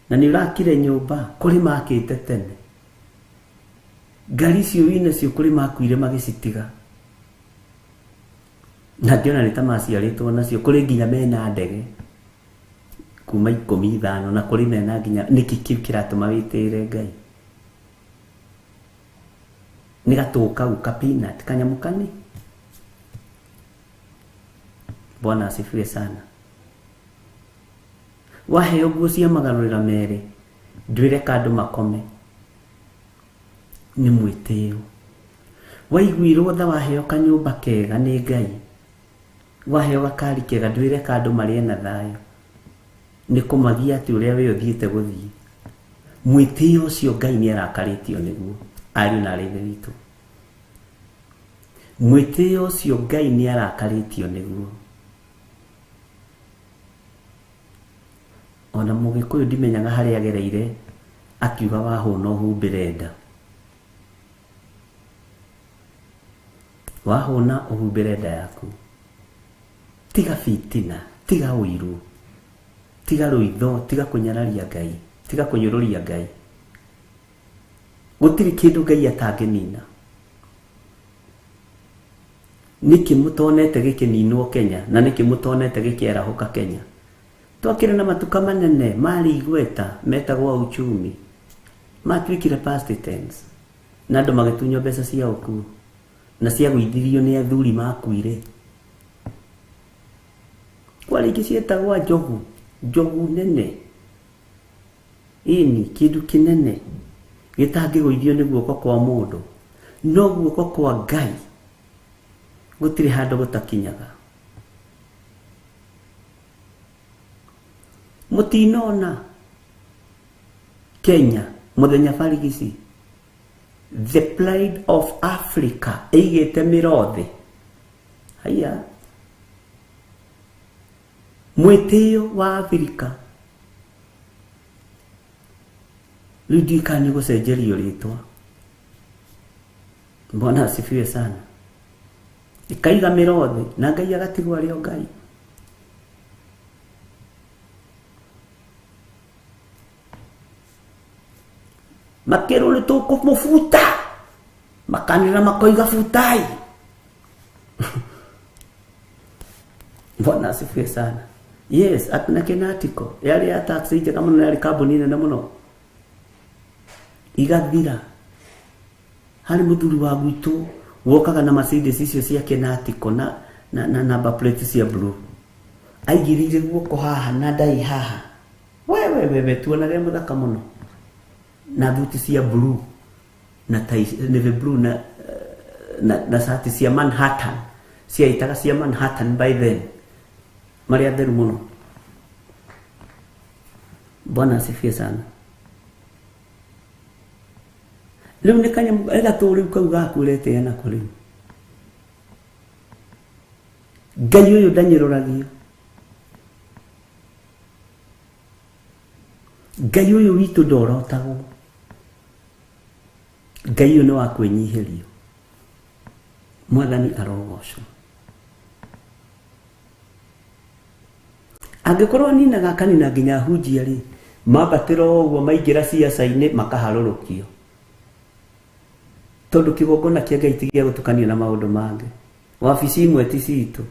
A: na ni urakire nyumba kuri makite tene. Ngari cio ina cio kuri makuire magicitiga na ndiona ni tamaciaritwo nacio kuri nginya mena ndege kuma 15 na kuri mena nginya niki kiratuma witire Ngai ni gatuka ukapinat kanyamukani. Bwana asifiwe sana. Wahe oguo cia magarurira mere ndwire kandu makome ni mwitio. Waiguirwo tha waheo kanyumba kega ni Ngai, waheo gakari kega ndwire kandu marie na thayo ni kumagia ati uria we uthiite guthii. Mwitio ucio Ngai ni arakaritio niguo. Ariu na ithe witu mwitio ucio Ngai ni arakaritio niguo. Ona Mugikuyu ndimenyaga hari agereire akiuga wahuna uhumbire nda. Wahuna uhumbire nda yaku. Tiga fitina, tiga uiru, tiga ruitho, tiga kunyararia Ngai, tiga kunyururia Ngai. Gutiri kindu Ngai atangenina. Niki mutonete gikininwo Kenya na niki mutonete gikierahuka Kenya. Twakire na matuka manene mari igweta metagwo uchumi matwikire past tense na ndo magitunyo mbeca cia uku na cia gwithirio ni athuri makuire. Kwali kicietagwo njogu nene ini kindu kinene gitangi gwithio ni guoko kwa mundu no guoko kwa Ngai gutire handu gutakinyaga. mutinona Kenya muthenya barigisi the pride of Africa eigete mirothe haya mwitio wa Afrika lidikani gucenjerio ritwa Bwana asifiwe sana ikaiga mirothe na Ngai agatigwa rio Ngai makero le toko mufuta makanira makoiga futai Bwana asifiwe sana yes atuna kenatiko yale ya taxi je kama yale carbon ine na muno igathira hari muthuri wa gwitu wokaga na Mercedes icio cia kenatiko na number plate cia blue aigirire guoko haha na dai haha wewe tuonaga muthaka muno na buti cia blue na navy blue na sati cia Manhattan cia itaga cia Manhattan by then Maria del muno Bwana asifiwe sana leo nikanya ega tori ukauga kurete yana kuri Ngai uyu ndanyiroragio Ngai uyu witu ndorotagwo Ngai uyu no akwenyiherio Mwathani arogocwo angikorwo nina gakanina nginya hunjia ri mabatiro uguo maingira ciaca-ini makaharurukio tondu kigongona kia Ngai tigia gutukanio na maundu mangi wabici imwe ti citu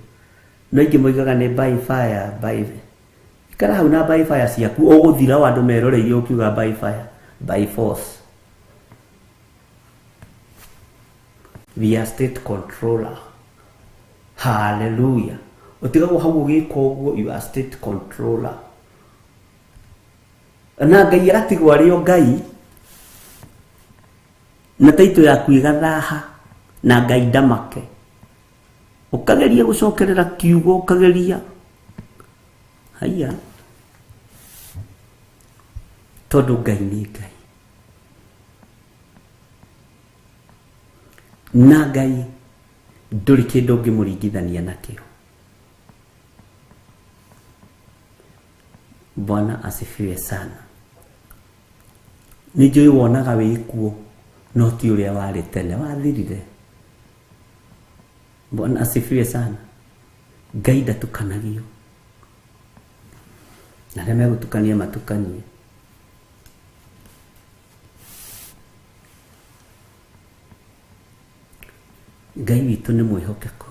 A: no ingi moigaga ni by fire by ikara hau na by fire ciaku uguthira wandu meroreire ukiuga by fire by force we are state controller hallelujah utigagwo hau ugiko uguo you are state controller na Ngai aratigwo ario Ngai na taito yaku igathaha na Ngai ndamake ukageria gucokerera kiugo ukageria haya tondu Ngai ni Ngai na Ngai nduri kindu ngimuringithania nakio Bwana asifiwe sana nijui wonaga wikuo no ti uria wari tene wathirire Bwana asifiwe sana Ngai ndatukanagio na rĩrĩa megũtukania matukanie Ngai witũ nĩ mwĩhokeku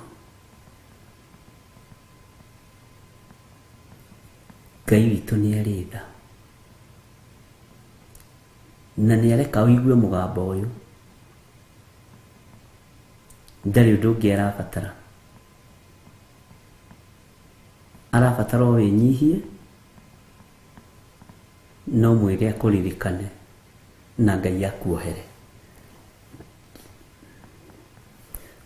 A: Ngai witũ nĩ arĩ tha na nĩ areka ũigue mũgambo ũyũ ndarĩ ũndũ ũngĩ arabatara arabatara o wĩnyihie no mwĩre akũririkane na Ngai akuohere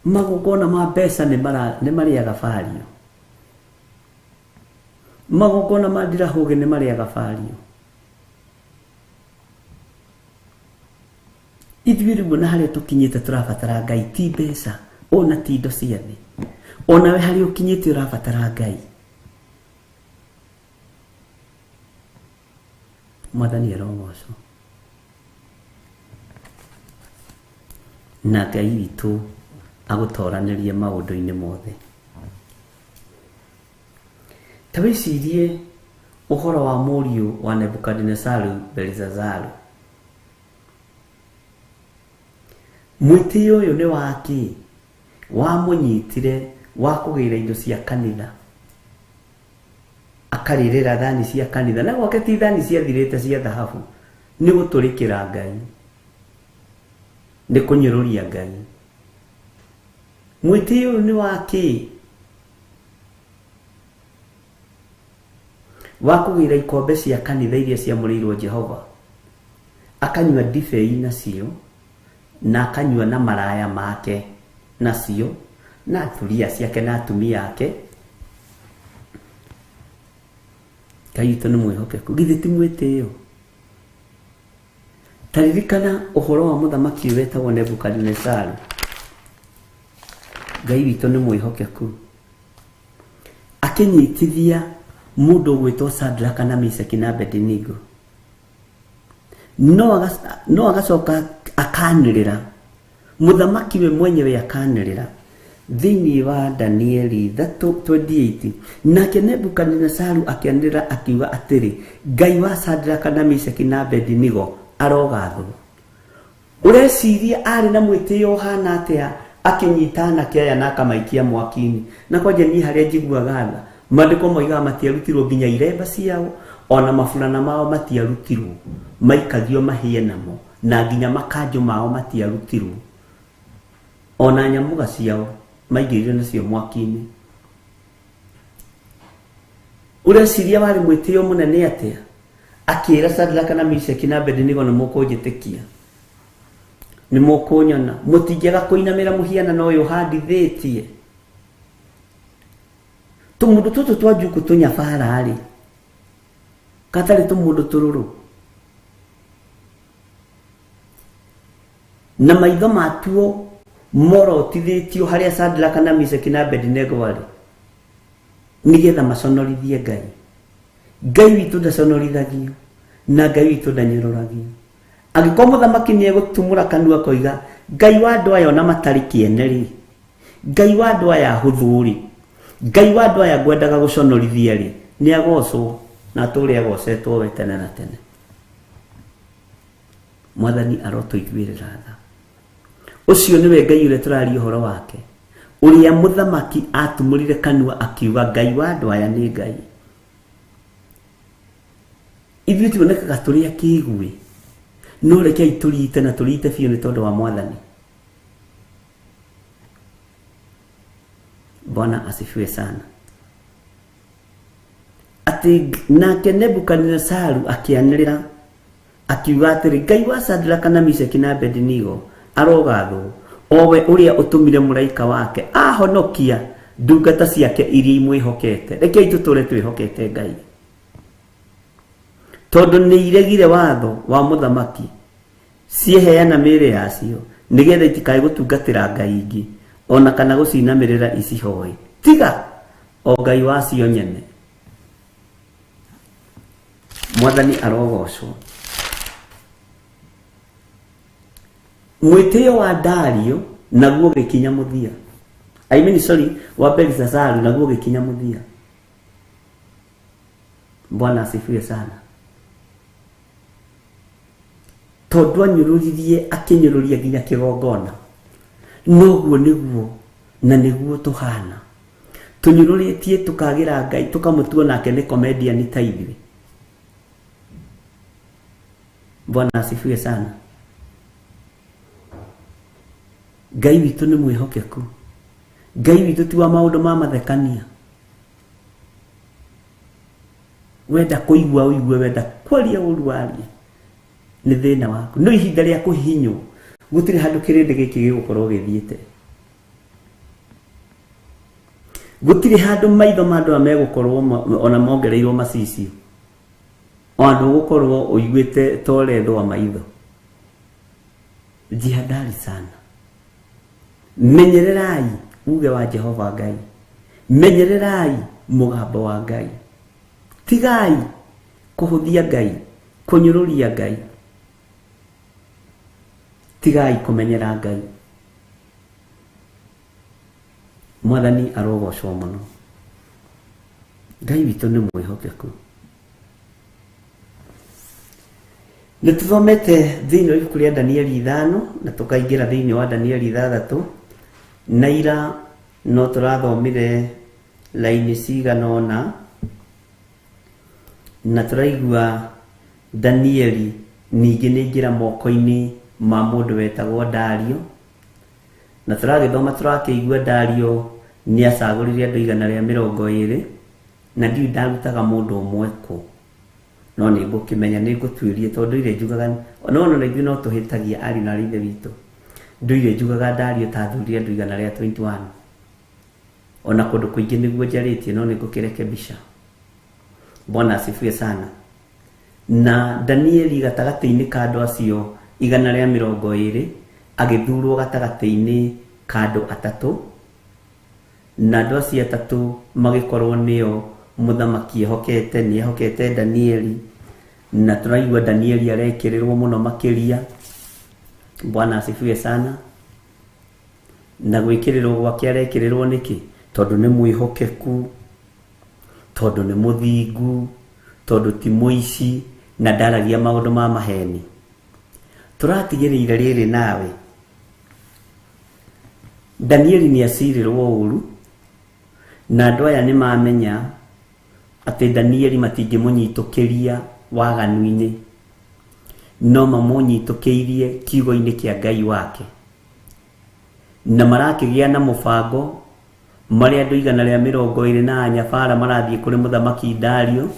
A: magongona ma mbeca nĩ marĩaga bario magongona ma ndirahũgĩ nĩ marĩaga bario ithuĩ rĩmwe na harĩa tũkinyĩte tũrabatara Ngai ti mbeca ona ti indo cia thĩ ona we harĩa ũkinyĩte ũrabatara Ngai Mwathani arogocwo na Ngai witũ agũtoranĩrie maũndũ-inĩ mothe ta wĩcirie ũhoro wa mũriũ wa Nebukadnezaru Belshazaru mwĩtĩo ũyũ nĩ waki wamũnyitire wa kũgĩra indo cia kanitha akarĩrĩra thani cia kanitha na gwake ti thani ciathirĩte cia thahabu nĩ gũtũrĩkĩra Ngai nĩ kũnyũrũria Ngai mwĩtĩo ũyũ nĩ waki wa kũgĩra ikombe cia kanitha iria ciamũrĩirwo Jehova akanyua ndibei nacio na akanyua na maraya make nacio na thuria ciake na atumia ake Ngai witũ nĩ mwĩhokeku, githĩ ti mwĩtĩo? Taririkana ũhoro wa mũthamaki wetagwo Nebukadnezaru. Ngai witũ nĩ mwĩhokeku, akĩnyitithia mũndũ gwĩtwo Shadraka na Meshaki na Abednego, no agacoka akanĩrĩra, mũthamaki we mwenyewe akanĩrĩra thĩinĩ wa Danieli 3:28. Nake Nebukadnezaru akĩanĩrĩra akiuga atĩrĩ, Ngai wa Shadraka na Meshaki na Abednego arogathwo. Ũreciria arĩ na mwĩtĩo hana atĩa akĩnyita anake aya na akamaikia mwaki-inĩ? Na kwanja niĩ harĩa njiguaga tha, maandĩko moigaga matiarutirwo nginya iremba ciao, ona maburana mao matiarutirwo, maikagio mahĩe namo, na nginya makanjũ mao matiarutirwo, ona nyamũga ciao maigĩrĩire nacio mwaki-inĩ. Ũreciria warĩ mwĩtĩo mũnene atĩa akĩra Shadraka na Meshaki na Abednego nĩ mũkũnjĩtĩkia, nĩ mũkũnyona, mũtingĩaga kũinamĩra mũhianano ũyũ handithĩtie? Tũmũndũ tũtũ twa njuku tũnyabara-rĩ, katarĩ tũmũndũ tũrũrũ, na maitho matuo morotithĩtio harĩa Shadraka na Meshaki na Abednego warĩ, nĩgetha maconorithie Ngai. Ngai witũ ndaconorithagio, na Ngai witũ ndanyũrũragio. Angĩkorwo mũthamaki nĩ egũtumũra kanua koiga, Ngai wa andũ aya ona matarĩ kĩene-rĩ, Ngai wa andũ aya hũthũ-rĩ, Ngai wa andũ aya ngwendaga gũconorithia-rĩ, nĩ agocwo na atũre agocetwo we tene na tene. Mwathani arotũiguĩrĩra tha. Ũcio nĩwe Ngai ũrĩa tũraria ũhoro wake, ũrĩa mũthamaki atumũrire kanua akiuga, Ngai wa andũ aya nĩ Ngai. Ithuĩ tuonekaga tũrĩ akĩiguĩ, no rekei tũrite na tũrite biũ nĩ tondũ wa Mwathani. Bwana asifiwe sana. Ati nake Nebukadnezaru akĩanĩrĩra akiuga atĩrĩ, Ngai wa Shadraka na Meshaki na Abednego arogathwo, owe ũrĩa ũtũmire mũraika wake ahonokia ndungata ciake iria imwĩhokete. Rekei tũtũre twĩhokete Ngai, tondũ nĩ iregire watho wa mũthamaki, cieheana mĩĩrĩ yacio nĩgetha itikae gũtungatĩra ngai ingĩ, ona kana gũcinamĩrĩra icihoe, tiga o Ngai wacio nyene. Mwathani arogocwo. Mwĩtĩo wa Dario naguo gĩkinya mũthia, wa Belshazaru naguo gĩkinya mũthia. Bwana asifiwe sana. Tondũ anyũrũririe akĩnyũrũria nginya kĩgongona, noguo nĩguo na nĩguo tũhana. Tũnyũrũrĩtie tũkagĩra Ngai, tũkamũtua nake nĩ comedian ta ithuĩ. Bwana asifiwe sana. Ngai witũ nĩ mwĩhokeku. Ngai witũ ti wa maũndũ ma mathekania. Wenda kũigua ũigue, wenda kwaria ũru warie, nĩ thĩna waku. No ihinda rĩa kũhihinywo, gũtirĩ handũ kĩrĩndĩ gĩkĩ gĩgũkorwo gĩthiĩte. Gũtirĩ handũ maitho ma andũ megũkorwo ona mongereirwo macicio, o andũ gũkorwo ũiguĩte torethwo maitho. Jihadari sana. Menyererai uge wa Jehova Ngai, menyererai mũgambo wa Ngai, tigai kũhũthia Ngai, kũnyũrũria Ngai, tigai kũmenyera Ngai. Mwathani arogocwo mũno. Ngai witũ nĩ mwĩhokeku. Nĩtũthomete thĩinĩ wa ibuku rĩa Danieli 5 na tũkaingĩra thĩinĩ wa Danieli 6, na ira no tũrathomire laini cigana ũna, na tũraigua Danieli ningĩ nĩ njĩra moko-inĩ ma mũndũ wetagwo Dario, na tũragĩthoma tũrakĩigua Dario nĩ acagũrire andũ 120, na ndiũ ndarutaga mũndũ ũmwe kũ, no nĩ ngũkĩmenya, nĩ ngũtuĩrie, tondũ ile njugaga no ithuĩ no tũhĩtagia ari na ithe witũ. Ndũire njugaga Dario ta thurire andũ 121, ona kũndũ kũingĩ nĩguo njarĩtie, no nĩ ngũkĩrekebisha. Bwana asifiwe sana. Na Danieli gatagati-inĩ ka andũ acio 120 agĩthurwo gatagati-inĩ ka andũ atatũ, na andũ acio atatũ magĩkorwo nĩo mũthamaki ehokete, nĩehokete Danieli, na tũraigua Danieli arekĩrĩrwo mũno makĩria. Bwana asifiwe sana. Na gwĩkĩrĩrwo gwake arekĩrĩrwo nĩkĩ? Tondũ nĩ mwĩhokeku, tondũ nĩ mũthingu, tondũ ti mũici, na ndaragia maũndũ ma maheni. Tũratigĩrĩire rĩrĩ nawe, Danieli nĩ acirirwo ũru, na andũ aya nĩ mamenya atĩ Danieli matingĩmũnyitũkĩria waganu-inĩ, no mamũnyitũkĩirie kiugo-inĩ kĩa Ngai wake, na marakĩgĩa na mũbango marĩa andũ 120 na nyabara marathiĩ kũrĩ mũthamaki Dario,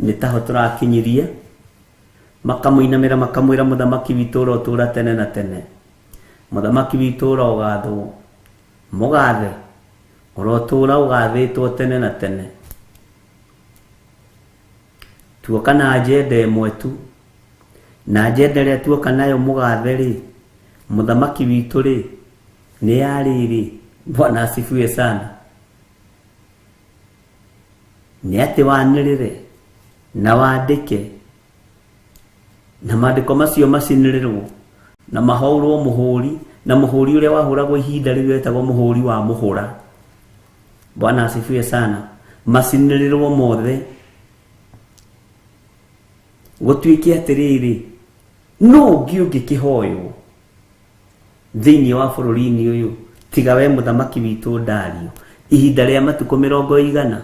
A: nĩ taho tũrakinyirie, makamũinamĩra makamwĩra mũthamaki witũ ũrotũra tene na tene, mũthamaki witũ ũrogathwo, mũgathe ũrotũra ũgathĩtwo tene na tene. Tuoka na agenda ĩmwe tu, na agenda ĩrĩa tuoka nayo mũgathe rĩ, mũthamaki witũ rĩ, nĩ yarĩrĩ. Bwana asifiwe sana. Nĩ atĩ wanĩrĩre na wandĩke, na maandĩko macio macinĩrĩrwo na mahũrwo mũhũri, na mũhũri ũrĩa wahũragwo ihinda rĩu wetagwo mũhũri wa mũhũra. Bwana asifiwe sana. Macinĩrĩrwo mothe, gũtuĩke atĩrĩrĩ, no ũngĩ ũngĩkĩhoywo thĩinĩ wa bũrũri-inĩ ũyũ tiga we mũthamaki witũ Dario, ihinda rĩa matukũ 100.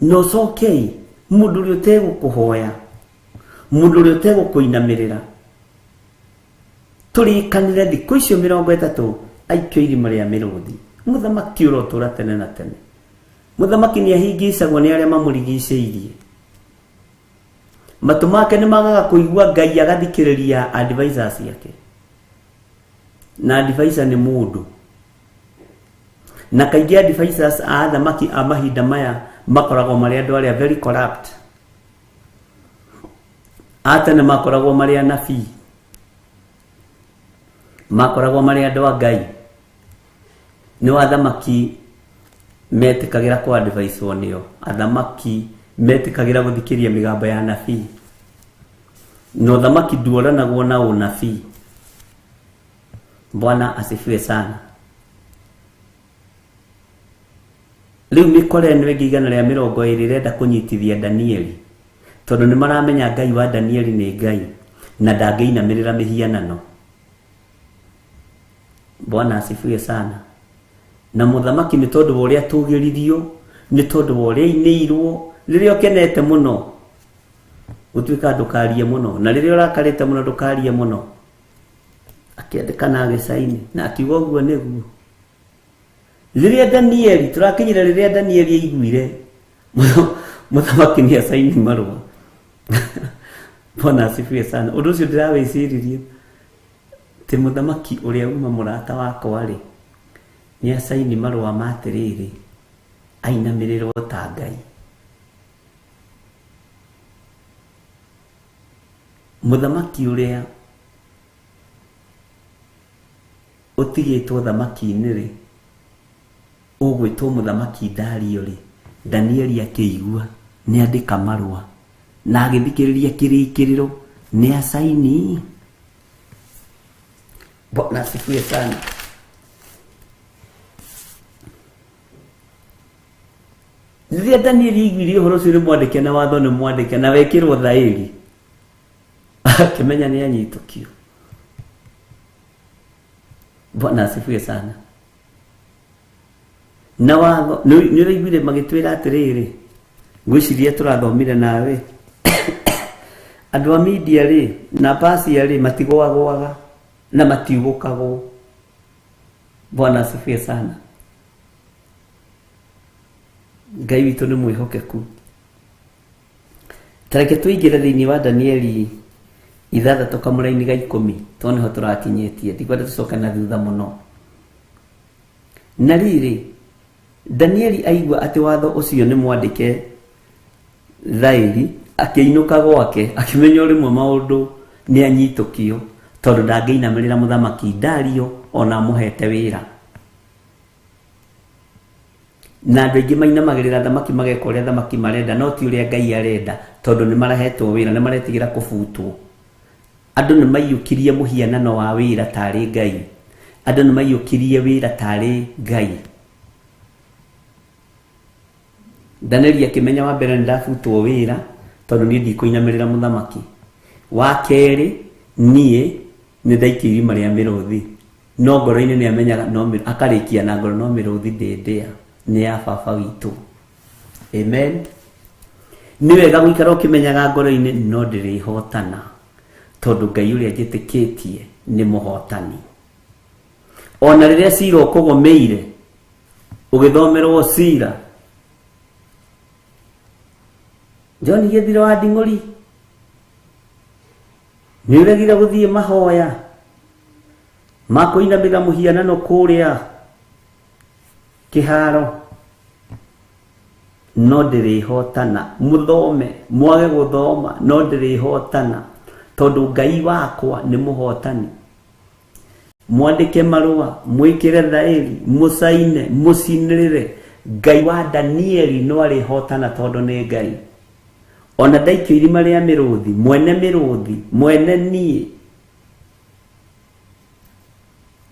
A: No cokei mũndũ ũrĩa ũtegũkũhoya, mũndũ ũrĩa ũtegũkũinamĩrĩra, tũrĩkanĩre thikũ icio 30 aikio irima rĩa mĩrũthi. Mũthamaki ũrotũra tene na tene, mũthamaki nĩ ahingicagwo nĩ arĩa mamũrigicĩirie, matũ make nĩ magaga kũigua Ngai, agathikĩrĩria advisors yake. Na advisor nĩ mũndũ, na kaingĩ advisors a athamaki a mahinda maya makoragwo marĩ andũ arĩa very corrupt. Atene makoragwo marĩ anabii, makoragwo marĩ andũ a Ngai. Nĩ athamaki metĩkagĩra kwa advisor nĩo, athamaki metĩkagĩra gũthikĩria mĩgambo ya anabii, no thamaki nduoranagwo na ũnabii. Bwana asifiwe sana. Rĩu mĩkore ĩno ĩngĩ 120 ĩrenda kũnyitithia Danieli, tondũ nĩ maramenya Ngai wa Danieli nĩ Ngai, na ndangĩinamĩrĩra mĩhianano. Bwana asifiwe sana. Na mũthamaki nĩ tondũ wa ũrĩa tũgĩririo, nĩ tondũ wa ũrĩa inĩirwo, rĩrĩa ũkenete mũno gũtuĩka ndũkarie mũno, na rĩrĩa ũrakarĩte mũno ndũkarie mũno, akĩandĩka na agĩcaini na akiuga ũguo nĩguo. Rĩrĩa Danieli, tũrakinyira rĩrĩa Danieli aiguire mũthamaki nĩ acaini marũa. Bwana asifiwe sana. Ũndũ ũcio ndĩrawĩciririe, tĩ mũthamaki ũrĩa uma mũrata wakwa rĩ, nĩ acaini marũa ma atĩrĩrĩ, ainamĩrĩrwo ta Ngai. Mũthamaki ũrĩa ũtigĩtwo thamaki-inĩ rĩ, ũgwĩtwo mũthamaki Dario rĩ, Danieli akĩigua nĩ andĩka marũa na agĩthikĩrĩria kĩrĩkĩrĩro, nĩ acaini. Bwana asifiwe sana. Rĩrĩa Danieli aiguire ũhoro ũcio nĩ mwandĩke na watho nĩ mwandĩke na wekĩrwo thaĩri, akĩmenya nĩ anyitũkio. Bwana asifiwe sana. Na watho nĩ ũraiguire magĩtwĩra atĩrĩrĩ, ngwĩciria tũrathomire nawe, andũ a media rĩ na Persia rĩ matigwagwaga na matiugũkagwo. Bwana asifiwe sana. Ngai witũ nĩ mwĩhokeku. Tareke tũingĩre thĩinĩ wa Danieli 6 kamũra-inĩ ga 10, tondũ nĩho tũrakinyĩtie, ndikwenda tũcoke na thutha mũno. Na rĩrĩ, Danieli aigua atĩ watho ũcio nĩ mwandĩke Thairi akiinuka gwake akimenya rimwe maundu ni anyitukio tondu ndangĩinamirĩra mũthamaki Dario ona muhete wĩra. Na andũ aingĩ mainamagĩrĩra thamaki mageka ũrĩa thamaki marenda no ti ũrĩa Ngai arenda tondu nĩ marahetwo wĩra, nĩ maretigĩra kũbutwo. Andũ nĩ maiyũkirie mũhianano wa wĩra tarĩ Ngai. Andũ nĩ maiyũkirie wĩra tarĩ Ngai. Danieli akimenya wa mbere ndafutwo wĩra tondu niĩ ndikũinamirĩra mũthamaki. Wa kerĩ niĩ nĩ ndaikĩrie marĩa mĩrũthi no ngoro-inĩ nĩ amenyaga no akarĩkia na ngoro no mĩrũthi ndĩndĩa nĩ ya baba witũ. Amen. Nĩ wega gũikara ũkĩmenyaga ngoro-inĩ no ndĩrĩhotana tondu Ngai ũrĩa njĩtĩkĩtie nĩ mũhotani. Ona rĩrĩa cira ũkũgomeire ũgĩthomerwo cira, John Gĩthiro wa Nding'ũri nĩ ũregire gũthiĩ mahoya ma kũinamĩrĩra mũhianano kũrĩa kĩharo? No ndĩrĩhotana. Mũthome mwage gũthoma no ndĩrĩhotana tondu Ngai wakwa nĩ mũhotani. Mwandĩke marũa, mwĩkĩre thaĩri, mũcaine, mũcinĩrĩre. Ngai wa Danieli no arĩhotana tondu nĩ Ngai. Ona ndaikio irima rĩa mĩrũthi, mwene niĩ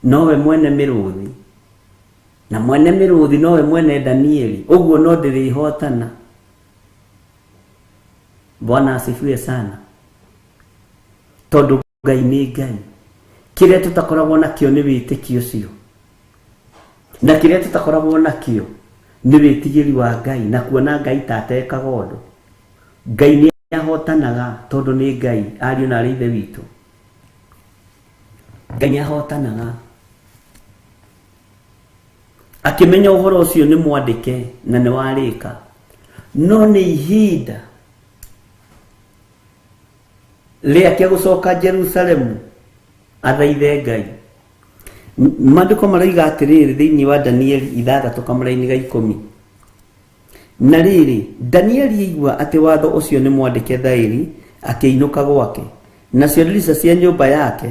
A: nowe mwene mĩrũthi na mwene mĩrũthi nowe mwene Danieli, ũguo no ndĩrĩhotana. Bwana asifiwe sana. Tondu Ngai nĩ Ngai. Kĩrĩa tũtakoragwo nakĩo nĩ wĩtĩkio ũcio, na kĩrĩa tũtakoragwo nakĩo nĩ wĩtigĩri wa Ngai na kuona Ngai tatekaga ũndũ. Ngai nĩ ahotanaga tondu nĩ Ngai. Ariũ na ithe witũ, Ngai nĩ ahotanaga. Akimenya ũhoro ũcio nĩ mwandĩke na nĩ warĩka, no nĩ ihinda rĩake gũcoka Jerusalemu athaithe Ngai. Maandĩko maroiga atĩrĩrĩ thĩinĩ wa Danieli 6 kamũra-inĩ ga 10. Na rĩrĩ Danieli aigua atĩ watho ũcio nĩ mwandĩke thaĩri, akĩinũka gwake, nacio ndirica cia nyũmba yake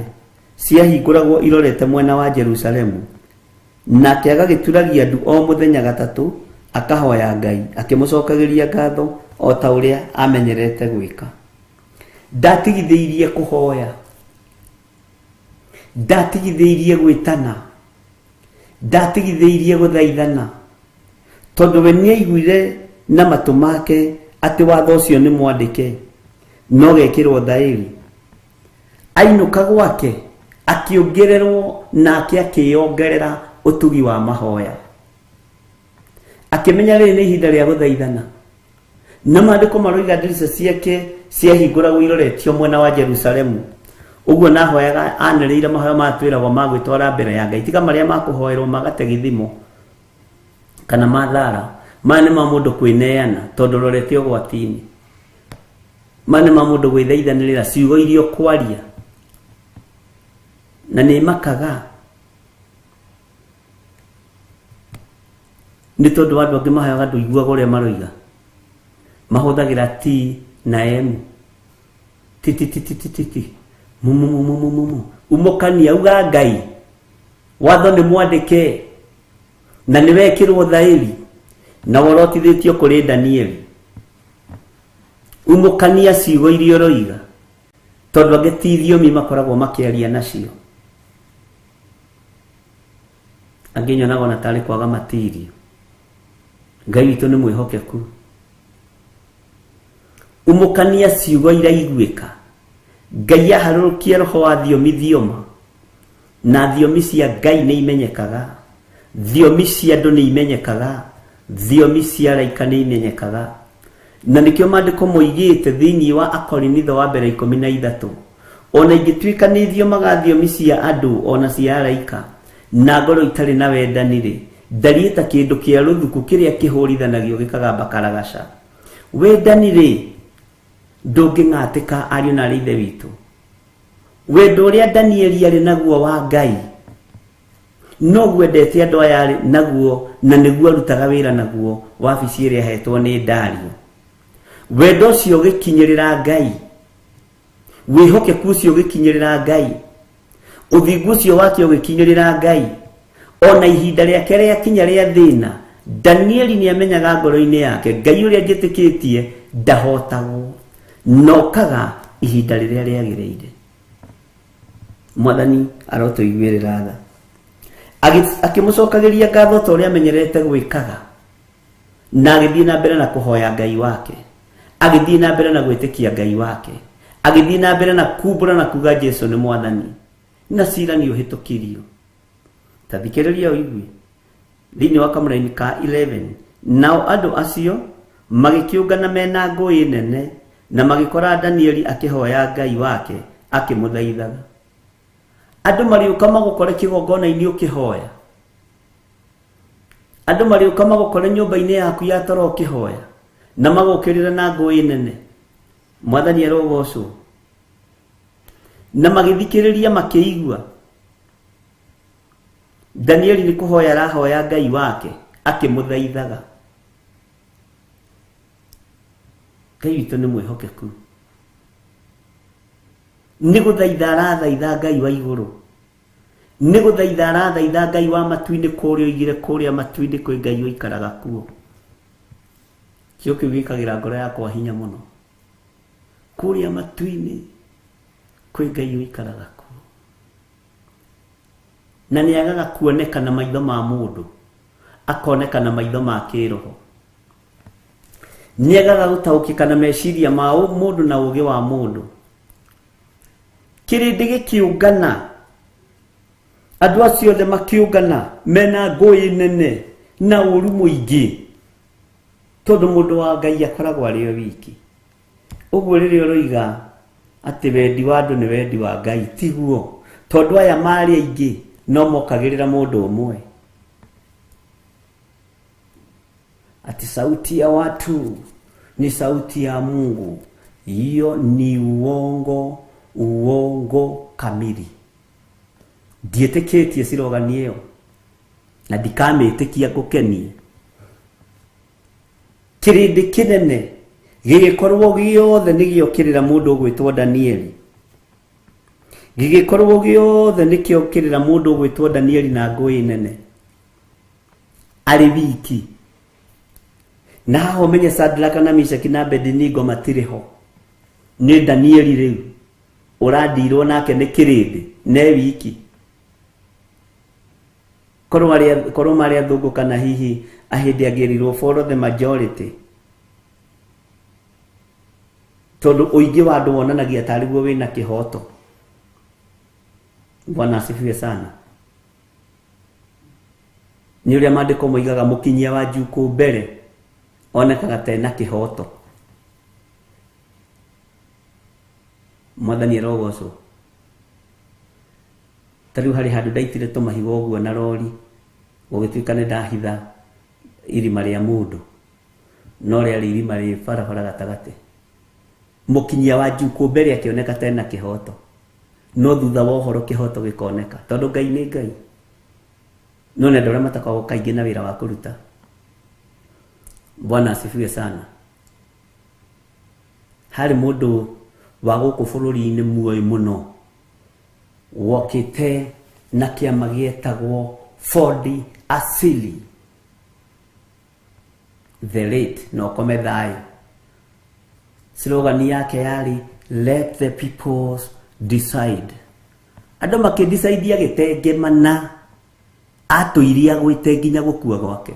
A: ciahingũragwo irorete mwena wa Jerusalemu. Nake agagĩturagia ndu o mũthenya gatatũ akahoya Ngai akĩmũcokagĩria ngatho o ta ũrĩa amenyerete gwĩka. Ndatigithĩirie kũhoya, ndatigithĩirie gwĩtana, ndatigithĩirie gũthaithana tondu we nĩaiguire na matũ make atĩ watho ũcio nĩ mwandĩke no gekĩrwo thaĩri. Ainũka gwake akĩongererwo nake akĩongerera ũtugi wa mahoya. Akĩmenya rĩrĩ nĩ ihinda rĩa gũthaithana, na maandĩko maroiga ndirica ciake ciahingũragwo iroretio mwena wa Jerusalemu. Ũguo nahoyaga anĩrĩire mahoya matwĩragwo ma gwĩtwara mbere ya Ngai, tiga marĩa makũhoerwo magate gĩthimo kana mathara. Maya nĩ ma mũndũ kwĩneana tondu rorete ũgwati-inĩ. Maya nĩ ma mũndũ gwĩthaithanĩrĩra ciugo irio kwaria na nĩ makaga nĩ tondu andũ angĩ mahoyaga ndũiguaga ũrĩa maroiga, mahũthagĩra T na M, titititititi mumumumumumu. Umũkania uga Ngai watho nĩ mwandĩke na nĩ wekĩrwo thaĩri na worotithĩtio kũrĩ Danieli. Umũkania ciugo iria ũroiga tondu angĩ ti thiomi makoragwo makĩaria nacio. Angĩ nyonaga ona tarĩ kwaga matirio. Ngai witũ nĩ mwĩhokeku. Umũkania ciugo iraiguĩka. Ngai aharũrũkia roho wa thiomi thioma, na thiomi cia Ngai nĩ imenyekaga, thiomi cia andũ nĩ imenyekaga, thiomi cia araika nĩ imenyekaga. Na nĩkĩo maandĩko moigĩte thĩinĩ wa Akorinitho wa mbere 13, ona ingĩtuĩka nĩ thiomaga thiomi cia andũ ona cia araika, na ngoro itarĩ na wendani-rĩ, ndariĩ ta kĩndũ kĩa rũthuku kĩrĩa kĩhũrithanagio gĩkagamba karagaca. Wendani-rĩ ndũngĩng'atĩka ariũ na ithe witũ. Wendo ũrĩa Danieli arĩ naguo wa Ngai noguo endete andũ aya arĩ naguo, na nĩguo arutaga wĩra naguo wabici ĩrĩa ahetwo nĩ Dario. wendo ũcio ũgĩkinyĩrĩra Ngai, wĩhokeku ũcio ũgĩkinyĩrĩra Ngai, ũthingu ũcio wake ũgĩkinyĩrĩra Ngai, ona ihinda rĩake rĩakinya rĩa thĩna, Danieli nĩamenyaga ngoro-inĩ yake Ngai ũrĩa njĩtĩkĩtie ndahotagwo, nokaga ihinda rĩrĩa rĩagĩrĩire. Mwathani arotũiguĩrĩra tha, akĩmũcokagĩria ngatho ta ũrĩa amenyerete gwĩkaga, na agĩthiĩ na mbere na kũhoya Ngai wake, agĩthiĩ na mbere na gwĩtĩkia Ngai wake, agĩthiĩ na mbere na kumbũra na kuga Jesũ nĩ Mwathani, na cira nĩũhĩtũkirio. Ta thikĩrĩria ũigue thĩinĩ wa kamũra-inĩ ka 11, nao andũ acio magĩkĩũngana mena ngũĩ nene, na magĩkora Danieli akĩhoya Ngai wake akĩmũthaithaga. Andũ marĩũka magũkore kĩgongona-inĩ ũkĩhoya, andũ marĩũka magũkore nyũmba-inĩ yaku ya toro ũkĩhoya, na magũkĩrĩra na ngũĩ nene. Mwathani arogocwo. Na magĩthikĩrĩria makĩigua Danieli nĩ kũhoya arahoya Ngai wake akĩmũthaithaga. Ngai witũ nĩ mwĩhokeku, nĩ gũthaitha arathaitha Ngai wa igũrũ, nĩ gũthaitha arathaitha Ngai wa matu-inĩ kũrĩa oigire kũrĩa matu-inĩ kwĩ Ngai ũikaraga kuo. Kĩo kĩu gĩkagĩra ngoro yakwa hinya mũno, kũrĩa matu-inĩ kwĩ Ngai ũikaraga kuo. Na nĩagaga kuoneka na maitho ma mũndũ, akoneka na maitho ma kĩroho. Nĩagaga gũtaũkĩka na meciria ma mũndũ na ũgĩ wa mũndũ. Kĩrĩndĩ gĩkĩũngana, andũ acio othe makĩũngana mena ngũĩ nene na ũru mũingĩ, tondũ mũndũ wa Ngai akoragwo arĩ o wiki. Ũguo rĩrĩa ũroiga atĩ wendi wa andũ nĩ wendi wa Ngai, tiguo, tondũ aya marĩ aingĩ no mokagĩrĩra mũndũ ũmwe. Ati sauti ya watu ni sauti ya Mungu, hiyo ni uongo kamili. Ndiĩtĩkĩtie slogan ĩyo na ndikamĩtĩkia gũkenie. Kĩrĩndĩ kĩnene gĩgĩkorwo gĩothe nĩgĩokĩrĩra mũndũ ũgwĩtwo Danieli, gĩgĩkorwo gĩothe nĩkĩokĩrĩra mũndũ ũgwĩtwo Danieli na ngũĩ nene, arĩ wiki. Na haha ũmenye Shadraka na Meshaki na Abedinego matirĩ ho, nĩ Danieli rĩu ũrandirwo nake nĩ kĩrĩndĩ ne wiki. Korwo marĩ athũngũ kana hihi ahĩndĩ angĩrirwo follow the majority, tondũ ũingĩ wa andũ wonanagia tarĩguo wĩna kĩhoto. Bwana asifiwe sana. Nĩ ũrĩa maandĩko moigaga mũkinyia wa njukũ mbere onekaga ta ena kĩhoto. Mwathani arogocwo. Tarĩu harĩ handũ ndaitire tũmahiga ũguo na rori, gũgĩtuĩka nĩ ndahitha irima rĩa mũndũ, no rĩarĩ irima rĩ barabara gatagatĩ. Mũkinyia wa njukũ mbere akĩoneka ta ena kĩhoto, no thutha wa ũhoro kĩhoto gĩkoneka, tondũ Ngai nĩ Ngai. No nĩ andũ arĩa matakoragwo kaingĩ na wĩra wa kũruta. Bwana asifiwe sana. Harĩ mũndũ wa gũkũ bũrũri-inĩ muoyo mũno wokĩte na kĩama gĩetagwo Ford Asili, the late no kome thayũ. Slogan yake yarĩ let the people decide. Andũ makĩdecidia gĩtengemana, atũiria gwĩte nginya gũkua gwake.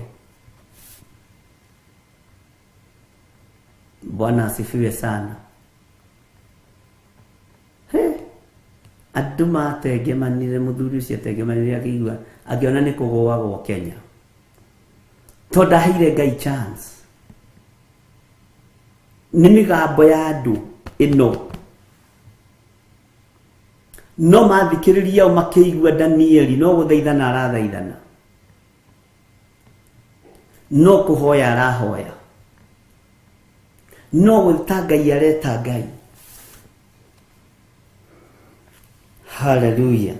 A: Bwana asifiwe sana. Andũ mategemanire, mũthuri ũcio ategemanire akĩigua akĩona nĩ kũgũagwo Kenya, tondũ ndaheire Ngai chance. Nĩ mĩgambo ya andũ ĩno, no mathikĩrĩria o makĩigua Danieli no gũthaithana arathaithana, no kũhoya arahoya, no gwĩta Ngai areta Ngai. Hallelujah.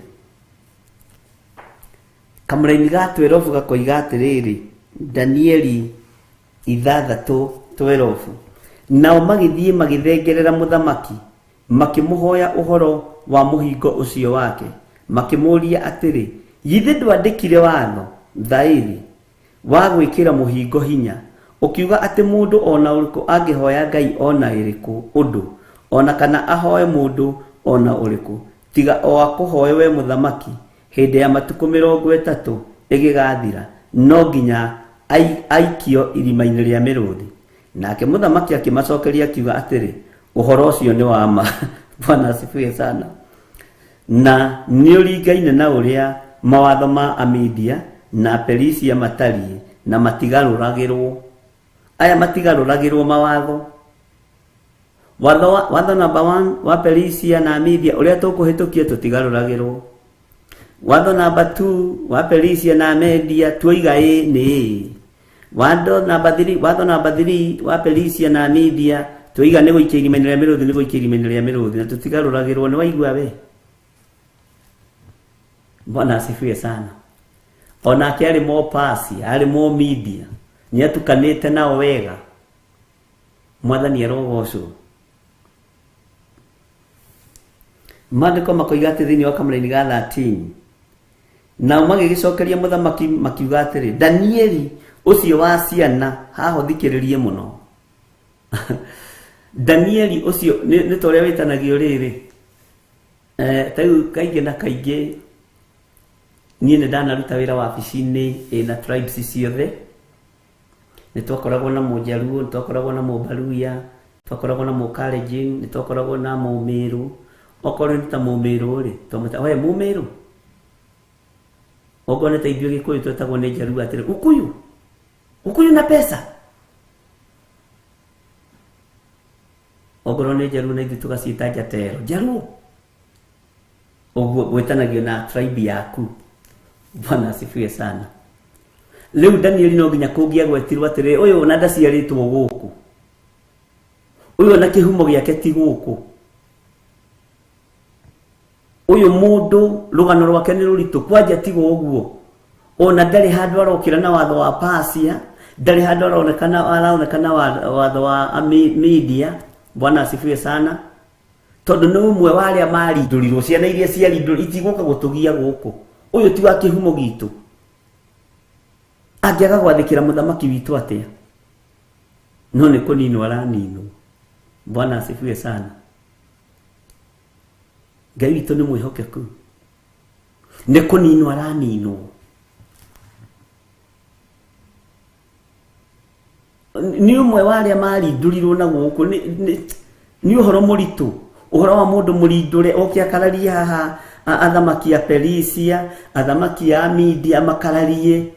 A: Kamũra-inĩ ga 12 gakoiga atĩrĩrĩ, Danieli 6:12, nao magithie magithengerera muthamaki makimuhoya uhoro wa muhingo ucio wake makimuria atiri githe ndwandikire watho thairi wa gwikira muhingo hinya ukiuga ati mundu ona uriku angihoya ngai ona iriku undu ona kana ahoe mundu ona uriku tiga o akuhoe we muthamaki hindi ya matuku 30 igigathira no nginya aikio irima-ini ria miruthi nake muthamaki akimacokeria akiuga atiri uhoro ucio ni wa ma. Bwana asifiwe sana. Na niuringaine na uria mawatho ma Amedia na Perisia matariĩ na matigarũragĩrwo. Aya matigarũragĩrwo mawatho. Watho number 1 wa Perisia na Amedia uria tũkũhĩtũkia tũtigarũragĩrwo. Watho number 2 wa Perisia na Amedia tuiga ni. Watho number 3 wa Perisia na Amedia tuiga nĩ gũikia irima-inĩ rĩa mĩrũthi nĩ gũikia irima-inĩ rĩa mĩrũthi na tũtigarũragĩrwo. Nĩ waigua we? Bwana asifiwe sana. Onake arĩ mo pasi arĩ mo Media nĩatukanĩte nao wega. Mwathani arogocwo. Maandĩko makoiga atĩ thĩinĩ wa kamũra-inĩ ga 13 nao magĩgĩcokeria mũthamaki makiuga atĩrĩ Danieli ucio wa ciana haho thikĩrĩrie mũno. Danieli ucio nĩ ta ũrĩa wĩtanagio rĩrĩ kaingĩ na kaingĩ niĩ nĩ ndanaruta wĩra wabici-inĩ na tribes ciothe. Nĩ twakoragwo na Mũjaluo, nĩ twakoragwo na Mũbaluya, twakoragwo na Mũkalenjin, nĩ twakoragwo na Mũmĩrũ. Okorwo nĩ ta Mũmĩrũ rĩ twamwĩta we Mũmĩrũ. Okorwo nĩ ta ithuĩ Gĩkũyũ twĩtagwo nĩ Jaluo atĩrĩ Ũkũyũ na pesa. Okorwo nĩ Jaluo na ithuĩ tũgaciĩta Jatero Jaluo. Ũguo gwĩtanagio na tribe yaku. Bwana asifiwe sana. Leo Danieli no nginya kũngia gwetirwo atĩrĩ ũyũ na ndaciarĩtwo gũkũ. Ũyũ na kĩhumo gĩake ti gũkũ. Ũyũ mũndũ rũgano rwake nĩ rũritũ kwanja tiga ũguo. Ona ndarĩ handũ arokĩra na watho wa Persia, ndarĩ handũ aronekana watho wa Media. Bwana asifiwe sana. Tondũ nĩ ũmwe wa arĩa marindũrirwo ciana iria ciarindũrirwo itigũka gũtũgia gũkũ. Ũyũ ti wa kĩhumo gitu. Angĩaga gwathĩkĩra mũthamaki witũ atĩa? No nĩ kũninwo araninwo. Bwana asifiwe sana. Ngai witũ nĩ mwĩhokeku. Nĩ kũninwo araninwo. Nĩ ũmwe wa arĩa marindũrirwo na gũkũ nĩ ũhoro mũritũ. Ũhoro wa mũndũ mũrindũre oke akararie haha athamaki a Perisia, athamaki a Media makararie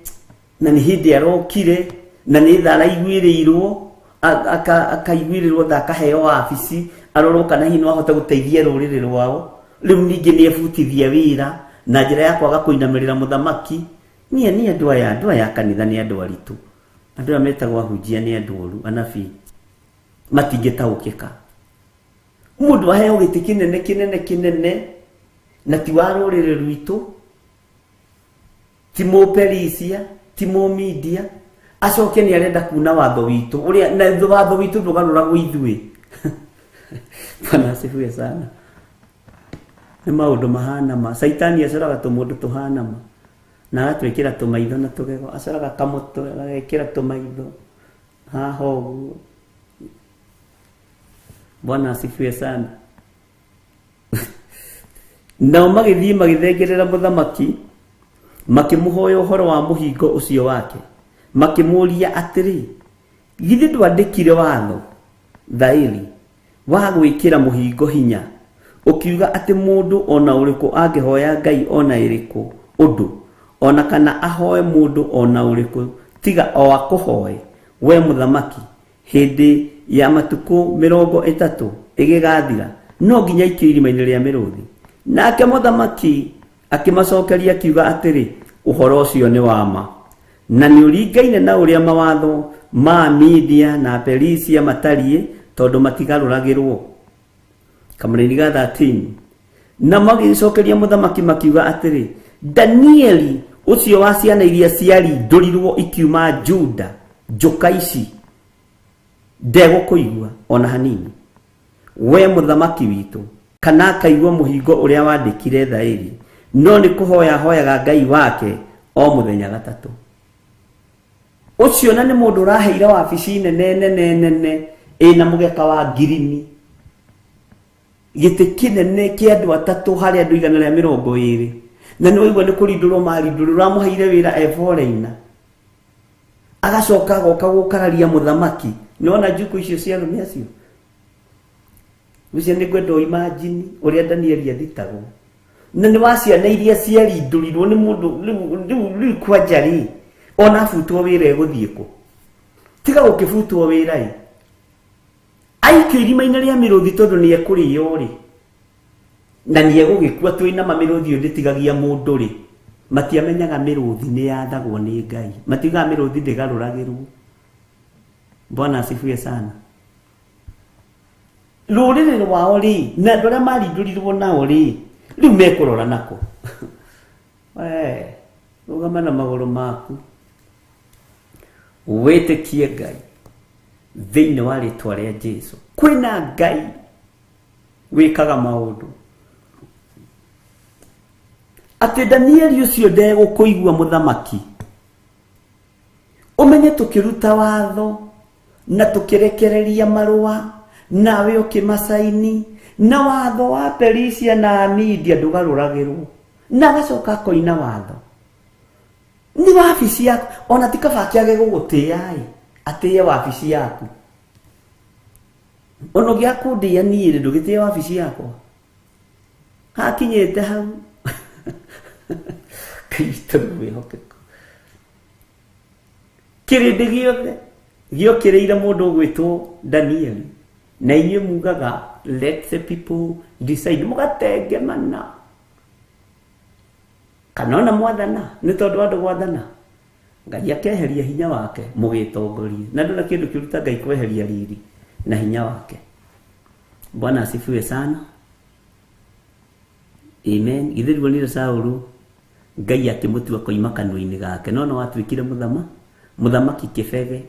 A: na nĩ hĩndĩ arokire na nĩ thara iguĩrĩirwo akaiguĩrĩrwo tha akaheo wabici arorwo kana hihi no ahote gũteithia rũrĩrĩ rwao. Rĩu ningĩ nĩ ebutithia wĩra na njĩra ya kwaga kũinamĩrĩra mũthamaki. Niĩ andũ aya kanitha nĩ andũ aritũ. Andũ aya metagwo ahunjia nĩ andũ oru anabii matingĩtaũkĩka. Mũndũ aheo gĩtĩ kĩnene na ti wa rũrĩrĩ rwitũ, ti Mũperisia, ti Mũmedia, acoke nĩ arenda kuna watho witũ ũrĩa na watho witũ ndũgarũragwo ithuĩ. Bwana asifiwe sana. Nĩ maũndũ mahana ma Saitani acoraga tũmũndũ tũhana ma na agatwĩkĩra tũmaitho na tũgego, acoraga kamũtwe agekĩra tũmaitho haha ũguo. Bwana asifiwe sana. Nao magĩthiĩ magĩthengerera mũthamaki makĩmũhoya ũhoro wa mũhingo ũcio wake makĩmũria atĩrĩ githĩ ndwandĩkire watho thaĩri wa gwĩkĩra mũhingo hinya ukiuga atĩ mũndũ ona ũrĩkũ angĩhoya ngai ona ĩrĩkũ ũndũ ona kana ahoe mũndũ ona ũrĩkũ tiga o akũhoe we mũthamaki hĩndĩ ya matuko 30 ĩgĩgathira no nginya ikio irima-inĩ rĩa mĩrũthi. Nake mũthamaki akimacokeria akiuga atĩrĩ ũhoro ũcio nĩ wa ma na nĩ ũringaine na ũrĩa mawatho ma Media na Perisia matariĩ tondũ matigarũragĩrwo. Kamũra-inĩ ga 13 na magĩcokeria mũthamaki makiuga atĩrĩ Danieli ucio wa ciana iria ciarindũrirwo ikiuma Juda njũka ici ndegũkũigua ona hanini we mũthamaki witũ kana akaigua mũhingo ũrĩa wandĩkire thaĩri no nĩ kũhoya hoyaga Ngai wake o mũthenya gatatũ. Ũcio na nĩ mũndũ ũraheire wabici nene ĩna mũgeka wa ngirini, gĩtĩ kĩnene kĩa andũ atatũ harĩ andũ 120, na nĩ waigua nĩ kũrindũrwo marindũrwo ramũheire wĩra eforeina, agacoka agoka gũkararia mũthamaki. Nĩona njuku icio cia arũme acio wicio nĩ gwenda imagine ũrĩa Danieli athitagwo, na nĩ wa ciana iria ciarindũrirwo nĩ mũndũ rĩu kwanja rĩ ona futwo wĩra egũthiĩ kũ, tiga gũkĩbutwo wĩra ĩ aikio irima-inĩ rĩa mĩrũthi tondũ nĩ ekũrĩo rĩ na nĩ egũgĩkua twĩna mĩrũthi ndĩtigagia mũndũ rĩ. Matiamenyaga mĩrũthi nĩ yathagwo nĩ Ngai, matigaga mĩrũthi ndĩgarũragĩrwo. Bwana asifiwe sana. Rũrĩrĩ rwao rĩ na andũ arĩa marindũrirwo nao rĩ rĩu mekũrora nako rũgama na magũrũ maku wĩtĩkie Ngai thĩinĩ wa rĩtwa rĩa Jesũ. Kwĩna Ngai wĩkaga maũndũ. Atĩ Danieli ũcio ndegũkũigua mũthamaki. Ũmenye tũkĩruta watho na tũkĩrekereria marũa nawe ũkĩmasaini na watho wa Perisia na Media ndũgarũragĩrwo na agacoka koina watho. Ni wabici yaku ona tikaba kĩage gũgũtĩya atĩye wabici yaku. Ono gĩa kũndĩya niĩ ndũgĩtĩye wabici yakwa. Hakinyĩte hau. Kristo wĩhokeka. Kĩrĩndĩ gĩothe gĩokĩrĩire mũndũ ũgwĩtwo Danieli na inyuĩ mugaga let the people decide, mũgatengemana kana ona mwathana nĩ tondũ andũ gwathana Ngai akeheria hinya wake mũgĩtongorie, na ndona kĩndũ kĩruta Ngai kweheria riri na hinya wake. Bwana asifiwe sana. Amen. Githirwo nĩ Saũlũ Ngai akĩmũtua koima kanua-inĩ gake, no watuĩkire mũthamaki kĩbebe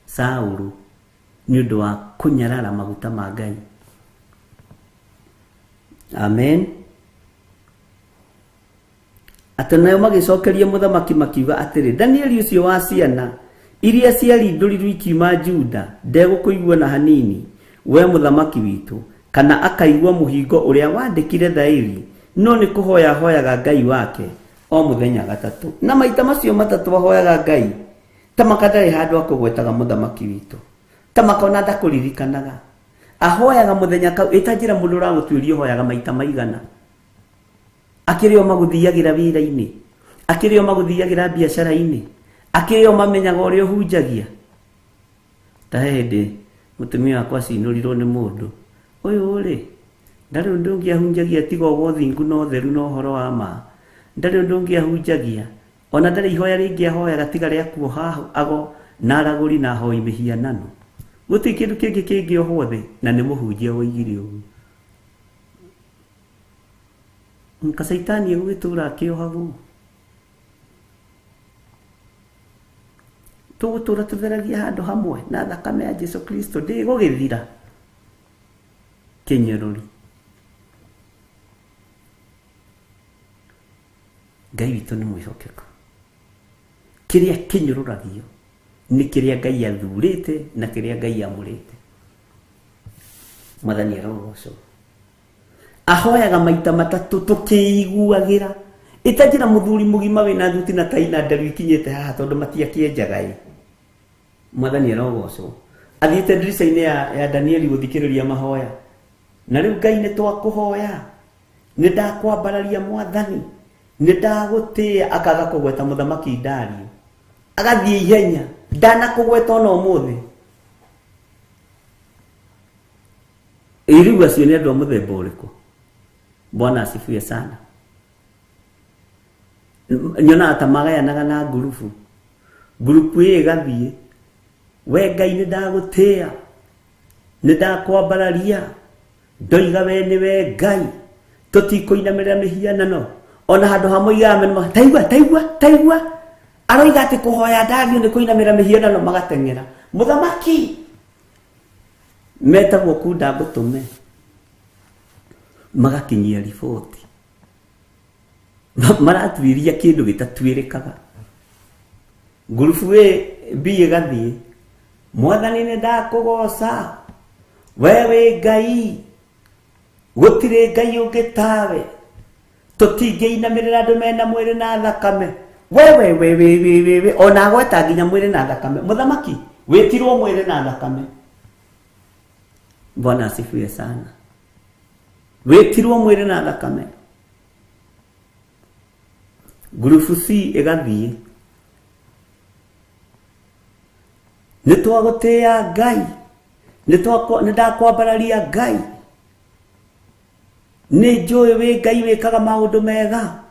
A: Saũlũ nĩ ũndũ wa kũnyarara maguta ma Ngai. Amen. Atanayo magĩcokeria mũthamaki makiuga atĩrĩ, Danieli ũcio wa ciana iria ciarindũrirwo ikiuma Juda ndegũkũigua na hanini we mũthamaki witũ, kana akaigua mũhingo ũrĩa wandĩkire thaĩri, no nĩ kũhoya hoyaga Ngai wake o mũthenya gatatũ. Na maita macio matatũ ahoyaga Ngai ta makandarĩ handũ akũgwetaga mũthamaki witũ, ta makona ndakũririkanaga. Ahoyaga mũthenya kau ĩtanjĩra mũndũ ũragũtuĩria hoyaga maita maigana. Akĩrĩ o magũthiagĩra wĩra-inĩ, akĩrĩ o magũthiagĩra biacara-inĩ, akĩrĩ o mamenyaga ũrĩa ũhunjagia. Ta hĩndĩ mũtumia wakwa acinũrirwo nĩ mũndũ ũyũ rĩ ndarĩ ũndũ ũngĩahunjagia tiga ũgothingu na ũtheru na ũhoro wa ma. Ndarĩ ũndũ ũngĩahunjagia ona ndarĩ ihoya rĩngĩ ahoyaga tiga rĩa kuoha ago na aragũri na ahoi mĩhianano. Gũtirĩ kĩndũ kĩngĩ kĩngĩohwo thĩ na nĩ mũhunjia woigire ũguo. Nkasaitani egũgĩtũra akĩohagwo. Tũgũtũra tũtheragia handũ hamwe na thakame ya Jesũ Kristo ndĩgũgĩthira. Kĩnyũrũri. Ngai witũ nĩ mwĩhokeku. Kĩrĩa kĩnyũrũragio nĩ kĩrĩa Ngai athurĩte na kĩrĩa Ngai amũrĩte. Mwathani arogocwo. Ahoyaga maita matatũ tũkĩiguagĩra. Itanjĩra mũthuri mũgima wĩna thuti na tai na nderu ikinyĩte haha tondũ matiakĩenjaga ĩ. Mwathani arogocwo. Athiĩte ndirica-inĩ ya Danieli gũthikĩrĩria mahoya. Na rĩu Ngai nĩ twakũhoya. Nĩ ndakwambararia Mwathani. Nĩ ndagũtĩĩa akaga kũgweta mũthamaki Dario. Agathiĩ ihenya. Ndanakũgweta ona ũmũthĩ. Irigu acio nĩ andũ a mũthemba ũrĩkũ? Bwana asifiwe sana. Nyona ta magayanaga na ngurubu. Ngurubu ĩyo ĩgathiĩ. We Ngai nĩ ndagũtĩĩa. Nĩ ndakwambararia. Ndoiga we nĩwe Ngai. Tũtikũinamĩrĩra mĩhianano. Ona handũ hamwe igamenwa taigua. Aroiga atĩ kũhoya Dario nĩ kũinamĩrĩra mĩhianano magateng'era. Mũthamaki metagwo kunda ngũtũme magakinyia riboti maratuĩria kĩndũ gĩtatuĩrĩkaga. Ngurubu B ĩgathiĩ, Mwathani nĩ ndakũgoca, wewe Ngai, gũtirĩ Ngai ũngĩ tawe, tũtingĩinamĩrĩra andũ mena mwĩrĩ na thakame. Wewe ona gweta nginya mwĩrĩ na thakame. Mũthamaki wĩtirwo mwĩrĩ na thakame. Bwana asifiwe sana. Wĩtirwo mwĩrĩ na thakame. Ngurubu C ĩgathiĩ, nĩtwagũtĩĩa Ngai, nĩndakwambararia Ngai, nĩnjũĩ wĩ Ngai wĩkaga maũndũ mega,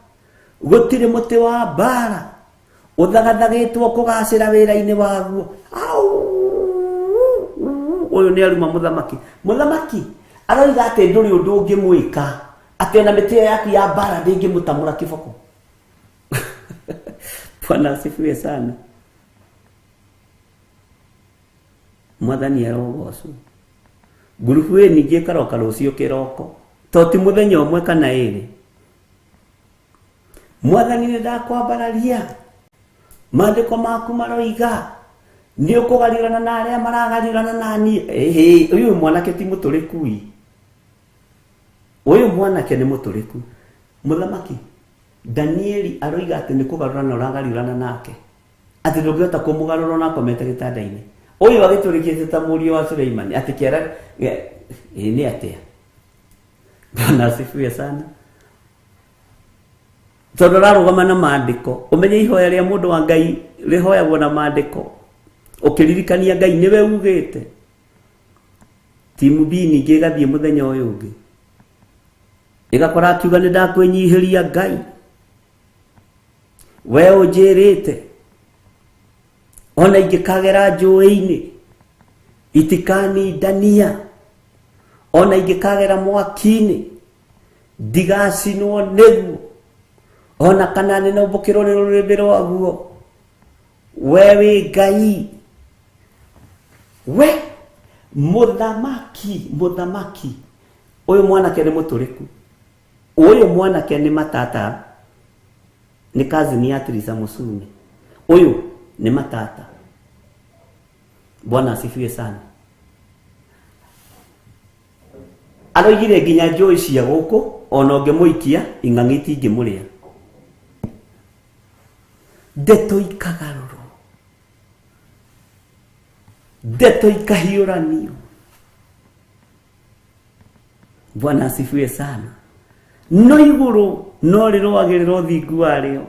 A: gũtirĩ mũtĩ wa mbara ũthagathagĩtwo kũgacĩra wĩra-inĩ waguo. Ũyũ nĩ aruma mũthamaki. Mũthamaki aroiga atĩ ndũrĩ ũndũ ũngĩmwĩka, atĩ na mĩtĩ yaku ya mbara ndĩngĩmũtamũra kĩboko. Bwana asifiwe sana. Mwathani arogocwo. Ngurubu ĩ ningĩ ĩkaroka rũciũ kĩroko, to ti mũthenya ũmwe kana ĩrĩ. Mwathani nĩ ndakwambararia, maandĩko maku maroiga nĩ ũkũgarirana na arĩa maragarirana naniĩ. Ũyũ mwanake ti mũtũrĩku. Ũyũ mwanake nĩ mũtũrĩku. Mũthamaki Danieli aroiga atĩ nĩ kũgarũrana ũragarirana nake, atĩ ndũngĩhota kũmũgarũra na akomete gĩtanda-inĩ. Ũyũ agĩtũrĩkĩte ta mũriũ wa Suleimani atĩ kĩara nĩ atĩa. Bwana asifiwe sana. Tondũ rarũgama na maandĩko, ũmenye ihoya rĩa mũndũ wa Ngai rĩhoyagwo na maandĩko, ũkĩririkania Ngai nĩwe ugĩte. Timu B ningĩ ĩgathiĩ mũthenya ũyũ ũngĩ, ĩgakora akiuga nĩ ndakwĩnyihĩria Ngai, we ũnjĩrĩte ona ingĩkagera njũĩ-inĩ itikanindania, ona ingĩkagera mwaki-inĩ ndigacinwo nĩguo, ona kana nĩnombũkĩrwo nĩ rũrĩrĩmbĩ rwaguo. We wĩ Ngai, we mũthamaki. Ũyũ mwanake nĩ mũtũrĩku. Ũyũ mwanake nĩ matata, nĩ kazini ya Teresa Musuni. Ũyũ nĩ matata. Bwana asifiwe sana. Aroigire nginya njũĩ cia gũkũ ona ũngĩmũikia ing'ang'iti ingĩmũrĩa. Ndeto ikagarũrwo, ndeto ikahiũranio. Bwana asifiwe sana. No igũrũ no rĩrũagĩrĩra ũthingu warĩo,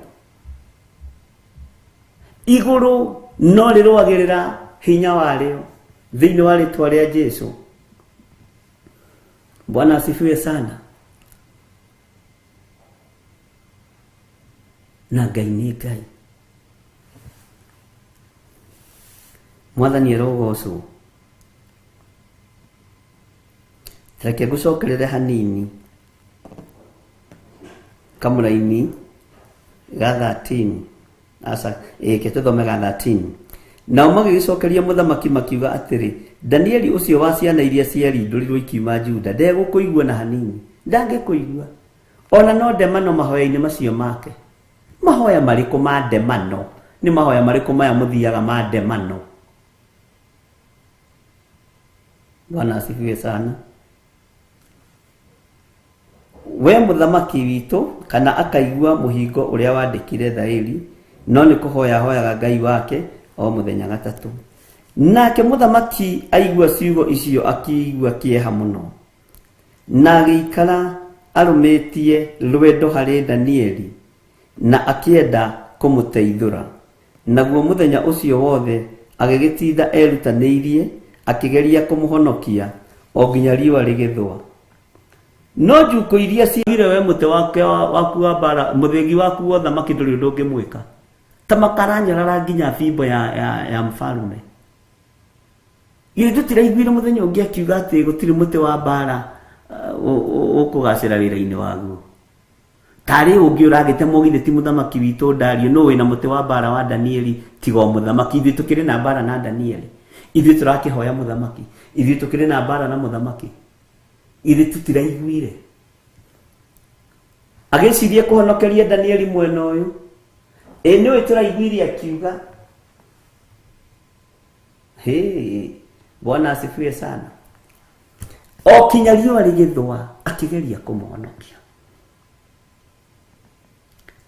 A: igũrũ no rĩrũagĩrĩra hinya warĩo thĩinĩ wa rĩtwa rĩa Jesũ. Bwana asifiwe sana. Na Ngai nĩ Ngai. Mwathani arogocwo. Reke ngũcokerere hanini kamũra-inĩ ga 13. Ke tũthome ga 13. Nao magĩgĩcokeria mũthamaki makiuga atĩrĩ, Danieli ũcio wa ciana iria ciarindũrirwo ikiuma Juda ndegũkũigua na hanini, ndangĩkũigua. Ona no ndemano mahoya-inĩ macio make. Mahoya marĩkũ ma ndemano? Nĩ mahoya marĩkũ maya mũthiaga ma ndemano? Bwana asifiwe sana. We mũthamaki witũ kana akaigua mũhingo ũrĩa wandĩkire thaĩri, no nĩ kũhoya hoyaga Ngai wake o mũthenya gatatũ. Nake mũthamaki aigua ciugo icio akĩigua kĩeha mũno, na agĩikara arũmĩtie rwendo harĩ Danieli na akĩenda kũmũteithũra. Naguo mũthenya ũcio wothe agĩgĩtinda erutanĩirie akĩgeria kũmũhonokia o nginya riũa rĩgĩthũa. No njukũ iria ciire we mũtĩ wake waku wa mbara, mũthĩgi waku wa thamaki ndũrĩ ũndũ ũngĩmwĩka, ta makaranyarara nginya fimbo ya mfarume. Githĩ tũtiraiguire mũthenya ũngĩ akiuga atĩ gũtirĩ mũtĩ wa mbara ũkũgacĩra wĩra-inĩ waguo? Tarĩ ũngĩ ũragĩtemwo githĩ ti mũthamaki witũ Dario? No wĩna mũtĩ wa mbara wa Danieli tiga mũthamaki. Ithuĩ tũkĩrĩ na mbara na Danieli, ithuĩ tũrakĩhoya mũthamaki. Ithuĩ tũkĩrĩ na mbara na mũthamaki, ithuĩ tutiraiguire. Agĩcirie kũhonokeria Danieli mwena ũyũ, nĩwe tũraiguire akiuga. Bwana asifiwe sana. O kinya riũa rĩgĩthũa akĩgeria kũmũhonokia.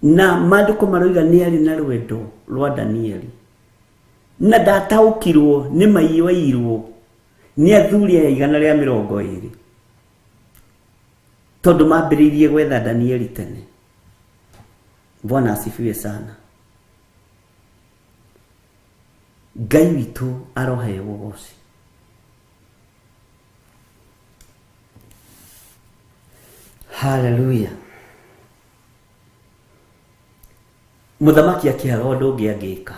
A: Na maandĩko maroiga nĩ arĩ na rwendo rwa Danieli, na ndataũkirwo nĩ maiyũirwo nĩ athuri aya 120 tondũ mambĩrĩirie gwetha Danieli tene. Bwana asifiwe sana. Ngai witũ aroheo ũgooci. Hallelujah. Mũthamaki akĩaga ũndũ ũngĩ angĩka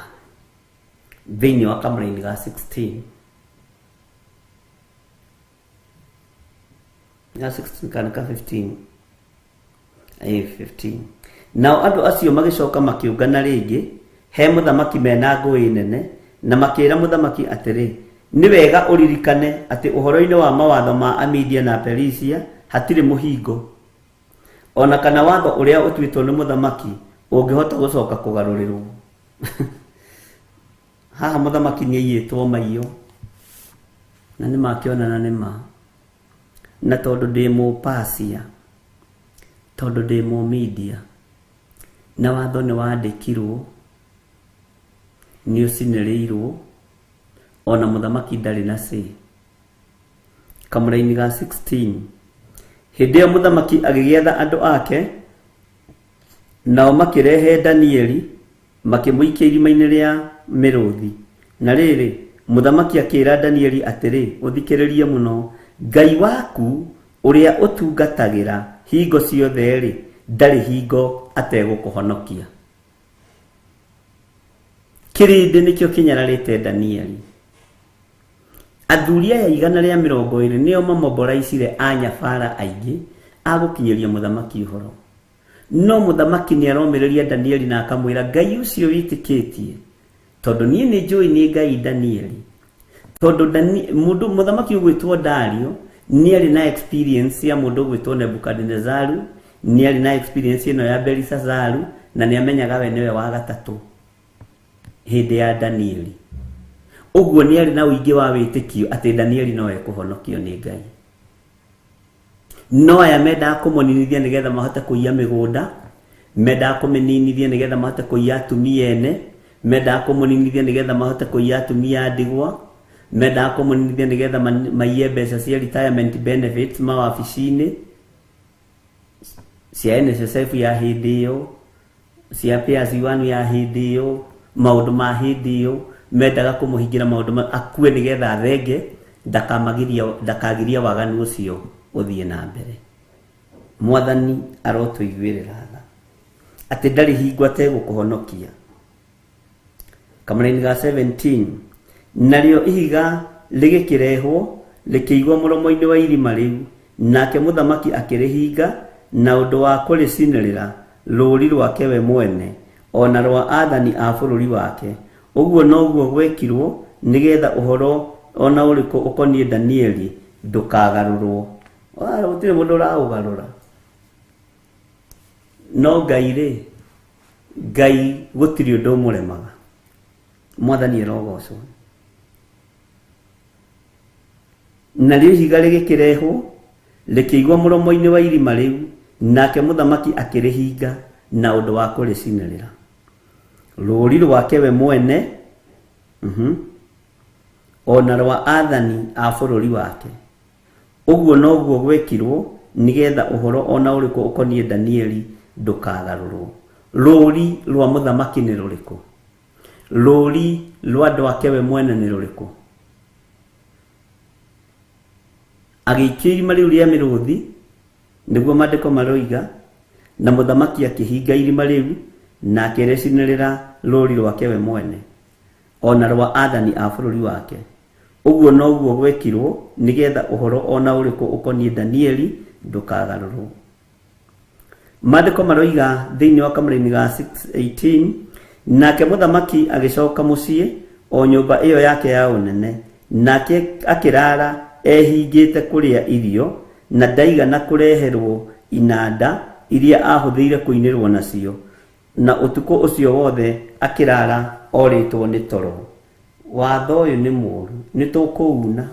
A: thĩinĩ wa kamũra-inĩ ga 16 kana 15. Nao andũ acio magĩcoka makĩũngana rĩngĩ he mũthamaki mena ngũĩ nene, na makĩĩra mũthamaki atĩrĩ, nĩ wega ũririkane atĩ ũhoro-inĩ wa mawatho ma Amedia na Perisia hatirĩ mũhingo, ona kana watho ũrĩa ũtuĩtwo nĩ mũthamaki ũngĩhota gũcoka kũgarũrĩrwo. Haha mũthamaki nĩ aiyĩtwo maiyũ, na nĩ makĩonana nĩ ma. Na tondũ ndĩ Mũpasia, tondũ ndĩ Mũmedia, na watho nĩ wandĩkirwo, nĩ ũcinĩrĩirwo, ona mũthamaki ndarĩ na say. Kamũra-inĩ ga 16, hĩndĩ ĩyo mũthamaki agĩgĩetha andũ ake, nao makĩrehe Danieli makĩmũikia irima-inĩ rĩa mĩrũthi. Na rĩrĩ, mũthamaki akĩĩra Danieli atĩrĩ, ũthikĩrĩrie mũno, Ngai waku ũrĩa ũtungatagĩra hingo ciothe-rĩ, ndarĩ hingo ategũkũhonokia. Kĩrĩndĩ nĩkĩo kĩnyararĩte Danieli. Athuri aya 120 nĩo mamoboraicire anyabara aingĩ agũkinyĩria mũthamaki ũhoro. No mũthamaki nĩ aromĩrĩria Danieli na akamwĩra, Ngai ũcio wĩtĩkĩtie, tondũ niĩ nĩ njũĩ nĩ Ngai Danieli. Tondũ mũthamaki ũgwĩtwo Dario nĩ arĩ na experience ya mũndũ ũgwĩtwo Nebukadnezaru, nĩ arĩ na experience ĩno ya Belshazaru, na nĩ amenyaga we nĩwe wa gatatũ hĩndĩ ya Danieli. Ũguo nĩ arĩ na ũingĩ wa wĩtĩkio atĩ Danieli no ekũhonokio nĩ Ngai. No aya mendaga kũmũninithia nĩgetha mahote kũiya mĩgũnda, mendaga kũmĩninithia nĩgetha mahote kũiya atumia ene, mendaga kũmũninithia nĩgetha mahote kũiya atumia a ndigwa, mendaga kũmũninithia nĩgetha maiye mbeca cia retirement benefits mawabici-inĩ cia NSSF ya hĩndĩ ĩyo, cia Peers One ya hĩndĩ ĩyo, maũndũ ma hĩndĩ ĩyo. Mendaga kũmũhingĩra maũndũ akue nĩgetha athenge ndakagiria waganu ũcio ũthiĩ na mbere. Mwathani arotũiguĩrĩra tha atĩ ndarĩ hingo ategũkũhonokia. Kamũra-inĩ ga 17, narĩo ihiga rĩgĩkĩrehwo rĩkĩigwo mũromo-inĩ wa irima rĩu, nake mũthamaki akĩrĩhinga na ũndũ wa kũrĩcinĩrĩra rũũri rwake we mwene, ona rwa athani a bũrũri wake. Ũguo noguo gwekirwo nĩgetha ũhoro ona ũrĩkũ ũkoniĩ Danieli ndũkagarũrwo. Gũtirĩ mũndũ ũraũgarũra. No Ngai-rĩ, Ngai gũtirĩ ũndũ ũmũremaga. Mwathani arogocwo. Narĩo ihiga rĩgĩkĩrehwo rĩkĩigwo mũromo-inĩ wa irima rĩu, nake mũthamaki akĩrĩhinga na ũndũ wa kũrĩcinĩrĩra rũũri rwake we mwene, ona rwa athani a bũrũri wake. Ũguo noguo gwekirwo nĩgetha ũhoro ona ũrĩkũ ũkoniĩ Danieli ndũkagarũrwo. Rũũri rwa mũthamaki nĩ rũrĩkũ? Rũũri rwa andũ ake we mwene nĩ rũrĩkũ? Agĩikio irima rĩu rĩa mĩrũthi, nĩguo maandĩko maroiga, na mũthamaki akĩhinga irima rĩu na akĩrĩcinĩrĩra rũũri rwake we mwene, ona rwa athani a bũrũri wake. Ũguo noguo gwekirwo nĩgetha ũhoro ona ũrĩkũ ũkoniĩ Danieli ndũkagarũrwo. Maandĩko maroiga thĩinĩ wa kamũra-inĩ ga 6:18, nake mũthamaki agĩcoka mũciĩ o nyũmba ĩyo yake ya ũnene, nake akirara ehingite kuria irio na ndaigana kureherwo inanda iria ahuthiire kuinirwo nacio, na utuko ucio wothe akirara oritwo ni toro. Watho uyu ni muru, ni tukuuna.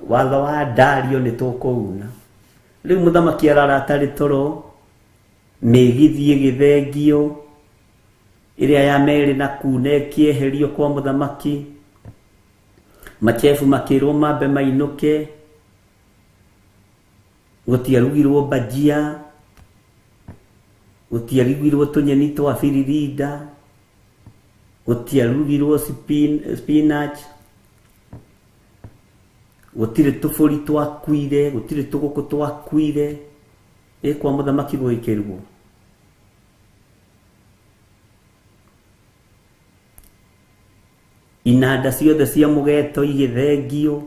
A: Watho wa Dario ni tukuuna. Riu muthamaki arara atari toro, migithie githengio iria ya meri na kune kieherio kwa muthamaki, machefu makirwo mambe mainuke, gutiarugirwo bajia, gutiarugirwo tunyeni twa firirida, gutiarugirwo spinach, gutire tufuri twakuire, gutire tuguku twakuire, kwa muthamaki gwikirwo. Inanda ciothe cia mugeto igithengio.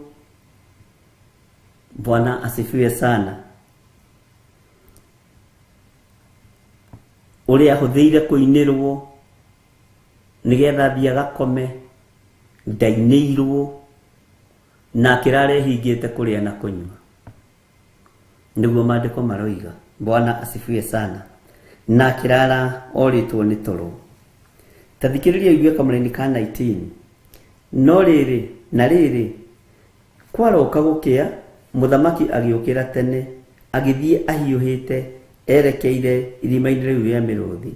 A: Bwana asifiwe sana. Uria huthiire kuinirwo nigetha thia gakome, ndainirwo na kirare hingite kuria na kunywa. Niguo maandiko maroiga. Bwana asifiwe sana. Na kirara oritwo ni toro. Tathikiriria igwe kamureni ka 19. No riri na riri kwaroka gukia, muthamaki agiukira tene, agithie ahiuhite erekeire irima-ini riu ria miruthi.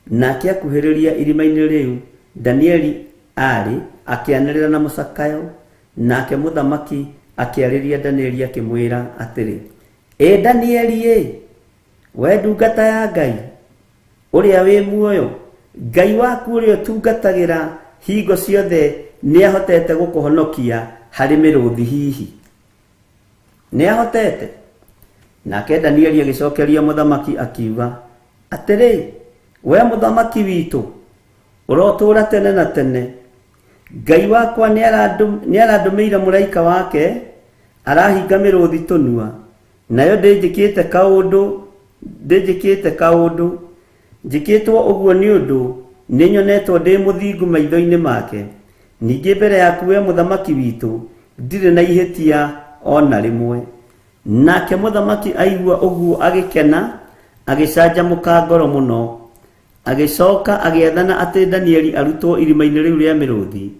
A: Nake akuhiriria irima-ini riu, Danieli ari akianirira na musakayo, nake muthamaki akiariria Danieli akimwira atiri, Danieli we ndungata ya Ngai uria wi muoyo, Ngai waku uria tungatagira hingo ciothe ni ahotete gukuhonokia hari miruthi hihi? Ni ahotete? Nake Danieli agicokeria muthamaki akiuga atiri, we muthamaki witu urotura tene na tene, Ngai wakwa ni arandumiire muraika wake arahinga miruthi tunua, nayo ndinjikite kaundu njikitwo uguo ni undu ninyonetwo ndi muthingu maitho-ini make. Ningi mbere yaku we muthamaki witu ndire na ihitia ona rimwe. Nake muthamaki aigua uguo agikena, agicanjamuka ngoro muno, agicoka agiathana ati Danieli arutwo irima-ini riu ria miruthi.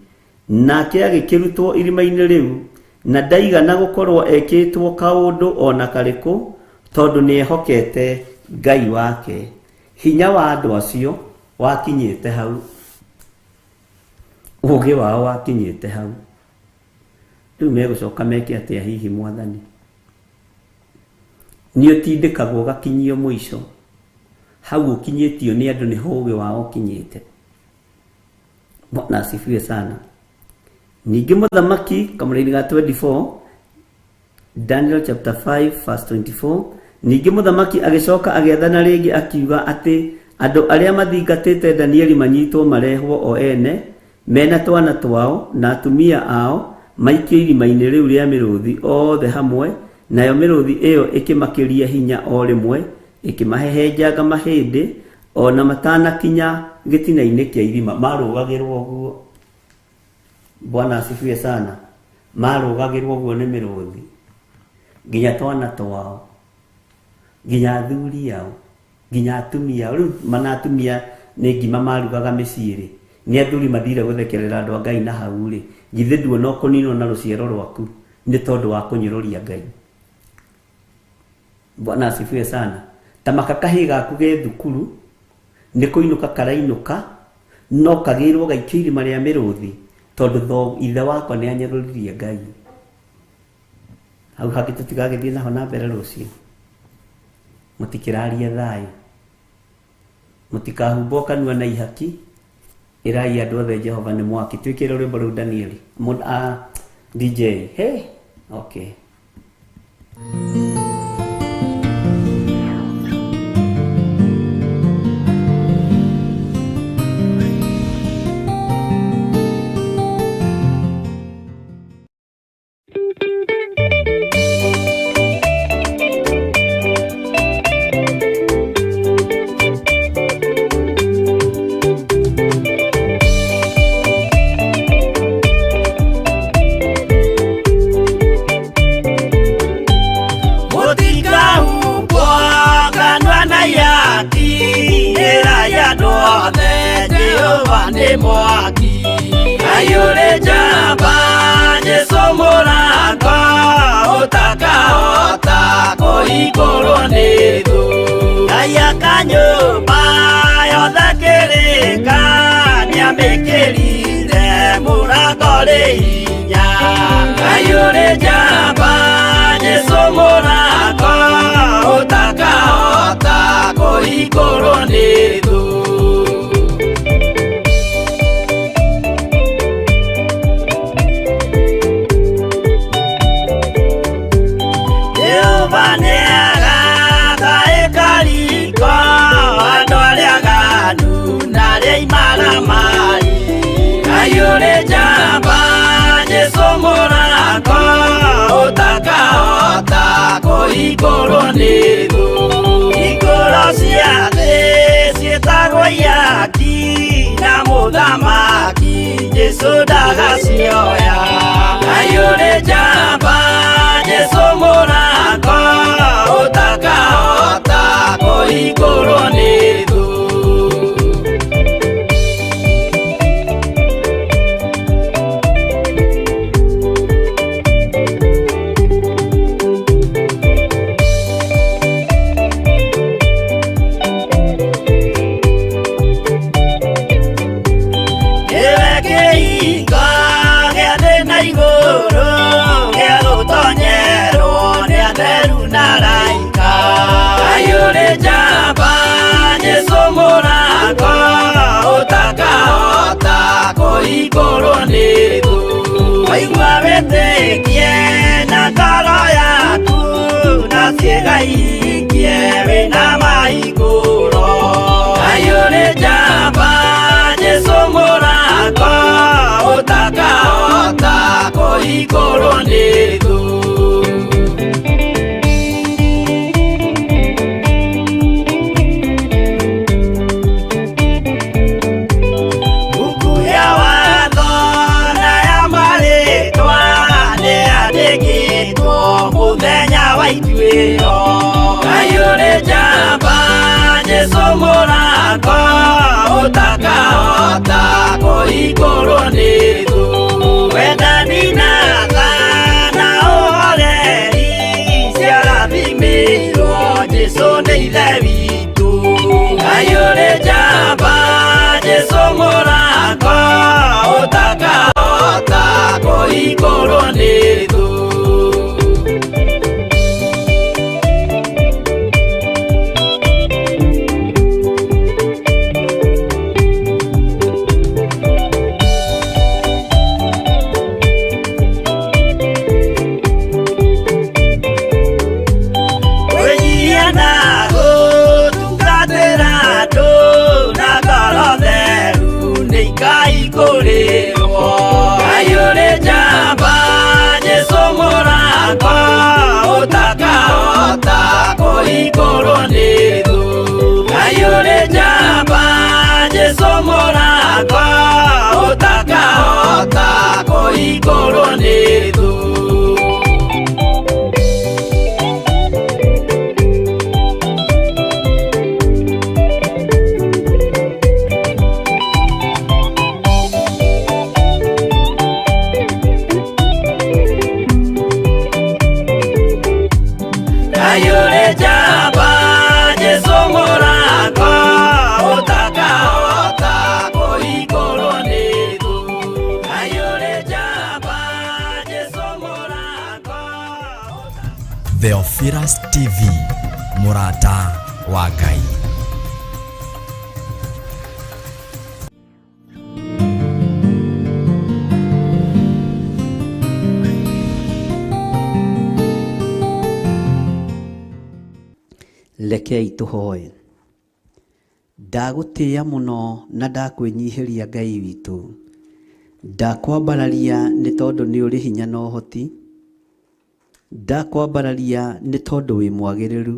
A: Nake agikirutwo irima-ini riu, na ndaigana gukorwo ekitwo kaundu ona kariku, tondu ni ehokete Ngai wake. Hinya wa andu acio wakinyite hau, ugi wao wakinyite hau. Riu megucoka meke atia hihi Mwathani? Ni utindikagwo gakinyio muico, hau ukinyitio ni andu ni hugi wao kinyite. Bwana asifiwe sana. Ningi muthamaki kamureni ga 24, Daniel chapter 5 verse 24. Ningi muthamaki agicoka agiathana ringi akiuga ati andu aria mathingatite Danieli manyitwo marehwo o ene, mena twana twao na atumia ao, maikio irima-ini riu ria miruthi othe hamwe, nayo miruthi iyo ikimakiria hinya o rimwe, ikimahehenjanga mahindi ona matanakinya gitina-ini kia irima. Marugagirwo guo. Bwana asifiwe sana. Marugagirwo guo ni miruthi, nginya twana twao, nginya athuri ao, nginya atumia. Riu mana atumia ni ngima marugaga miciiri, ni athuri mathire guthekerera andu a Ngai na hau ri, githe nduona ukunino na ruciaro rwaku ni tondu wa kunyururia Ngai. Bwana asifiwe sana. Tamaka kahi gaku ge thukuru ni kuinuka karainuka, no kagirwo gaikio irima ria miruthi tondu ithe wakwa ni anyururirie Ngai. Hau haki tutigagithie naho na mbere rucio. Mutikiraria thai, mutikahumbo kanua na ihaki, irai andu othe Jehova ni mwaki. Twikire rwimbo ruu Danieli. DJ, hey, okay. jamba Jesu mũrango ũtakahota kũhingũrwo nĩ thũ. Ngai akanyũmba yothe kĩrĩka nĩamĩkĩrire mũrango rĩ hinya. Ngai ũrĩ jamba Jesu mũrango ũtakahota kũhingũrwo nĩ thũ. Ngai ũrĩ jamba Jesu mũrango ũtakahota kũhingũrwo nĩ thũ. Hingũro cia thĩ ciĩtagwo ihaki na mũthamaki Jesu ndagacioya. Ngai ũrĩ jamba Jesu mũrango ũtakahota kũhingũrwo nĩ thũ. Kũhingũrwo nĩ thũ. Waigua wĩtĩkie na ngoro yaku na ciĩga ihingie wĩna mahingũro. Ngai ũrĩ jamba Jesu mũrango ũtakahota kũhingũrwo nĩ thũ. Ngai ũrĩ jamba Jesu mũrango ũtakahota kũhingũrwo nĩ thũ. Wendani na tha na ũhoreri ciarathimĩirwo Jesu nĩ ithe witũ. Ngai ũrĩ jamba Jesu mũrango ũtakahota kũhingũrwo nĩ thũ. Ngai ũrĩ jamba Jesu mũrango ũtakahota kũhingũrwo nĩ thũ. Ngai ũrĩ jamba Jesu mũrango ũtakahota kũhingũrwo nĩ thũ. Ngai ũrĩ jamba Jesu mũrango ũtakahota kũhingũrwo nĩ thũ. Ngai ũrĩ jamba Jesu mũrango.
D: Theophilus TV, mũrata wa Ngai.
A: Rekei tũhoe. Ndagũtĩĩa mũno na ndakwĩnyihĩria Ngai witũ. Ndakwambararia nĩ tondũ nĩ ũrĩ hinya na ũhoti. Ndakwambararia nĩ tondũ wĩ mwagĩrĩru.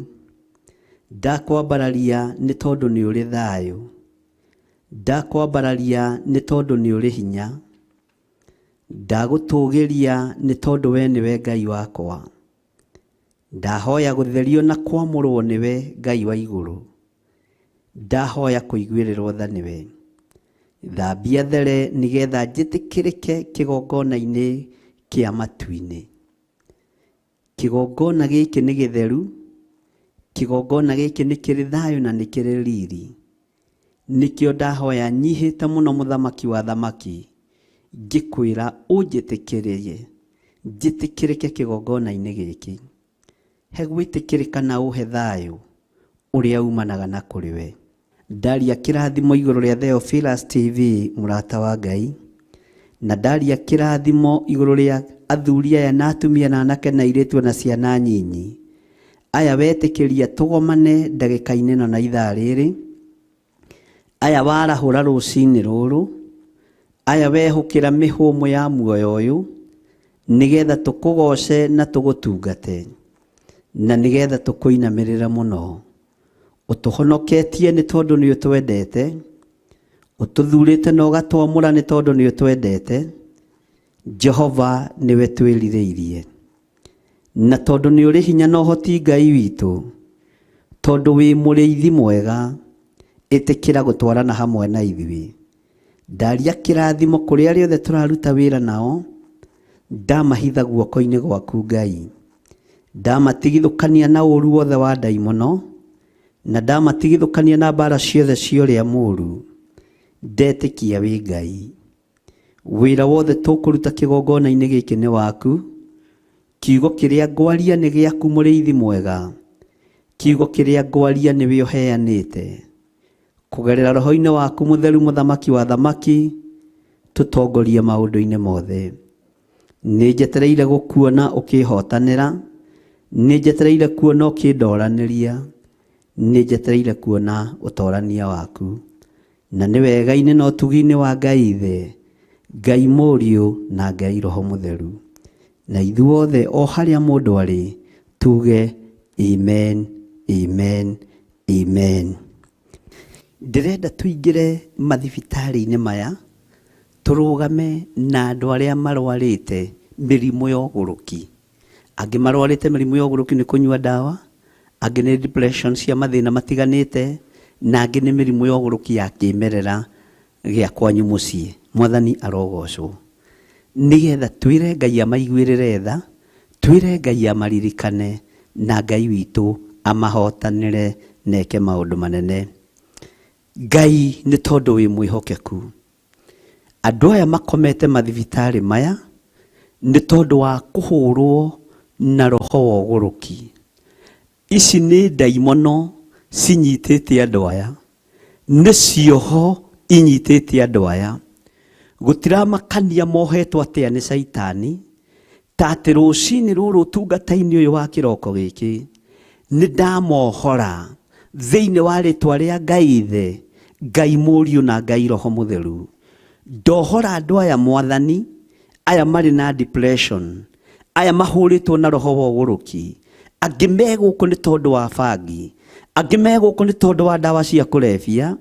A: Ndakwambararia nĩ tondũ nĩ ũrĩ thayũ. Ndakwambararia nĩ tondũ nĩ ũrĩ hinya. Ndagũtũũgĩria nĩ tondũ we nĩwe Ngai wakwa. Ndahoya gũtherio na kwamũrwo nĩwe Ngai wa igũrũ. Ndahoya kũiguĩrĩrwo tha nĩwe.
E: thambia there nigetha njitikirike kigongona-ini kia matu-ini. Kigongona giki ni githeru, kigongona giki ni kiri thayo na ni kiri riri. Nikio ndahoya nyihite muno muthamaki wa thamaki, ngikwira unjitikiririe njitikirike kigongona-ini giki. He gwitikirika na uhe thayo uria umanaga na kuri we. Ndaria kirathimo iguru ria Theophilus TV murata wa Ngai, na ndaria kirathimo iguru ria athuri aya na atumia na anake na airitu na ciana nyinyi aya wetikiria tugomane ndagika-ini no na ithaa riri, aya warahura rucini ruru, aya wehukira mihumo ya muoyo uyu nigetha tukugoce na tugutungate, na nigetha tukuinamirira muno. Utuhonoketie ni tondu ni utwendete, ututhurite na ugatwamura ni tondu ni utwendete. Jehova niwe twiririirie, na tondu ni uri hinya na uhoti Ngai witu, tondu wi muriithi mwega, itikira gutwarana hamwe na ithui. Ndaria kirathimo kuri aria othe turaruta wira nao, ndamahitha guoko-ini gwaku Ngai, ndamatigithukania na uru wothe wa ndaimono, na ndamatigithukania na mbara ciothe cia uria muru. Ndetikia wi Ngai, wira wothe tukuruta kigongona-ini giki ni waku. Kiugo kiria ngwaria ni giaku muriithi mwega, kiugo kiria ngwaria ni we uheanite. Kugerera roho-ini waku mutheru muthamaki wa thamaki, tutongorie maundu-ini mothe. Ni njetereire gukuona ukihotanira, ni njetereire kuona ukindoraniria, ni njetereire kuona utorania waku. Na ni wega-ini na utugi-ini wa Ngai Ithe, Ngai Muriu na Ngai Roho Mutheru. Na ithuothe o haria mundu ari tuge amen, amen, amen. Ndirenda tuingire mathibitari-ini maya turugame na andu aria marwarite mirimu ya uguruki. Angi marwarite mirimu ya uguruki ni kunyua dawa, angi ni depression cia mathina matiganite, na angi ni mirimu ya uguruki ya kimerera gia kwanyu mucii. Mwathani arogocwo. Nigetha twire Ngai amaiguirire tha, twire Ngai amaririkane, na Ngai witu amahotanire neke maundu manene. Ngai ni tondu wi mwihokeku. Andu aya makomete mathibitari maya ni tondu wa kuhurwo na roho wa uguruki. Ici ni ndaimono cinyitite andu aya, ni cioho inyitite andu aya. Gutiramakania mohetwo atia ni Saitani, ta ati rucini ruru utungata-ini uyu wa kiroko giki ni ndamohora thiini wa ritwa ria Ngai Ithe, Ngai Muriu na Ngai Roho Mutheru. Ndohora andu aya Mwathani, aya mari na depression, aya mahuritwo na roho wa uguruki, angi meguku ni tondu wa bangi, angi meguku ni tondu wa dawa cia kulevya,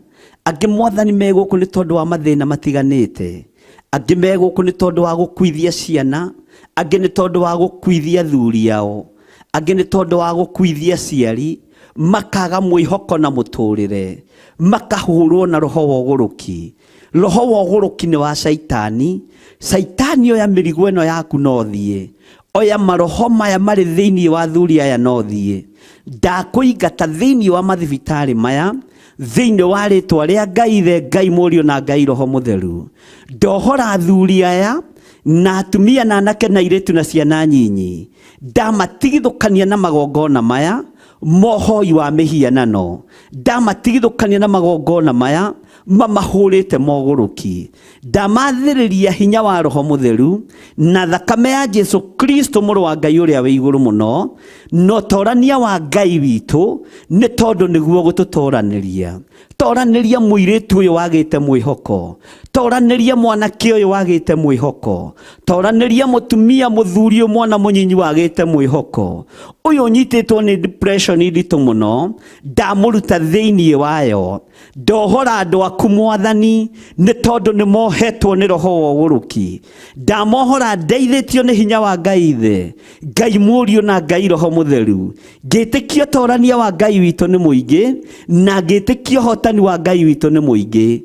E: angi Mwathani meguku ni tondu wa mathina matiganite, angi meguku ni tondu wa gukuithia ciana, angi ni tondu wa gukuithia athuri ao, angi ni tondu wa gukuithia ciari, makaga mwihoko na muturire, makahurwo na roho wa uguruki. Roho wa uguruki ni wa Saitani. Saitani oya mirigo ino yaku no thie, oya maroho maya mari thiini wa athuri aya no thie. Ndakuingata thiini wa mathibitari maya, thiini wa ritwa ria Ngai Ithe, Ngai Muriu na Ngai Roho Mutheru. Ndohora athuri aya na atumia na anake na airitu na ciana nyinyi, ndamatigithukania na magongona maya mohoi wa mihianano, ndamatigithukania na magongona maya mamahurite moguruki. Ndamathiriria hinya wa Roho Mutheru na thakame ya Jesu Kristo muru wa Ngai uria wi iguru muno, no torania wa Ngai witu ni tondu niguo gututoraniria. Toraniria muiritu uyu wagite mwihoko, toraniria mwanake uyu wagite mwihoko, toraniria mutumia muthuri mwana munyinyi wagite mwihoko. Uyu nyititwo ni depression nditu muno, ndamuruta thiini wayo. Ndohora andu aku Mwathani ni tondu ni mohetwo ni roho wa uguruki. Ndamohora ndeithitio ni hinya wa Ngai Ithe, Ngai Muriu na Ngai Roho Mutheru. Ngitikio torania wa Ngai witu ni muingi, na ngitikio hota ũrigitani wa Ngai witũ nĩ mũingĩ.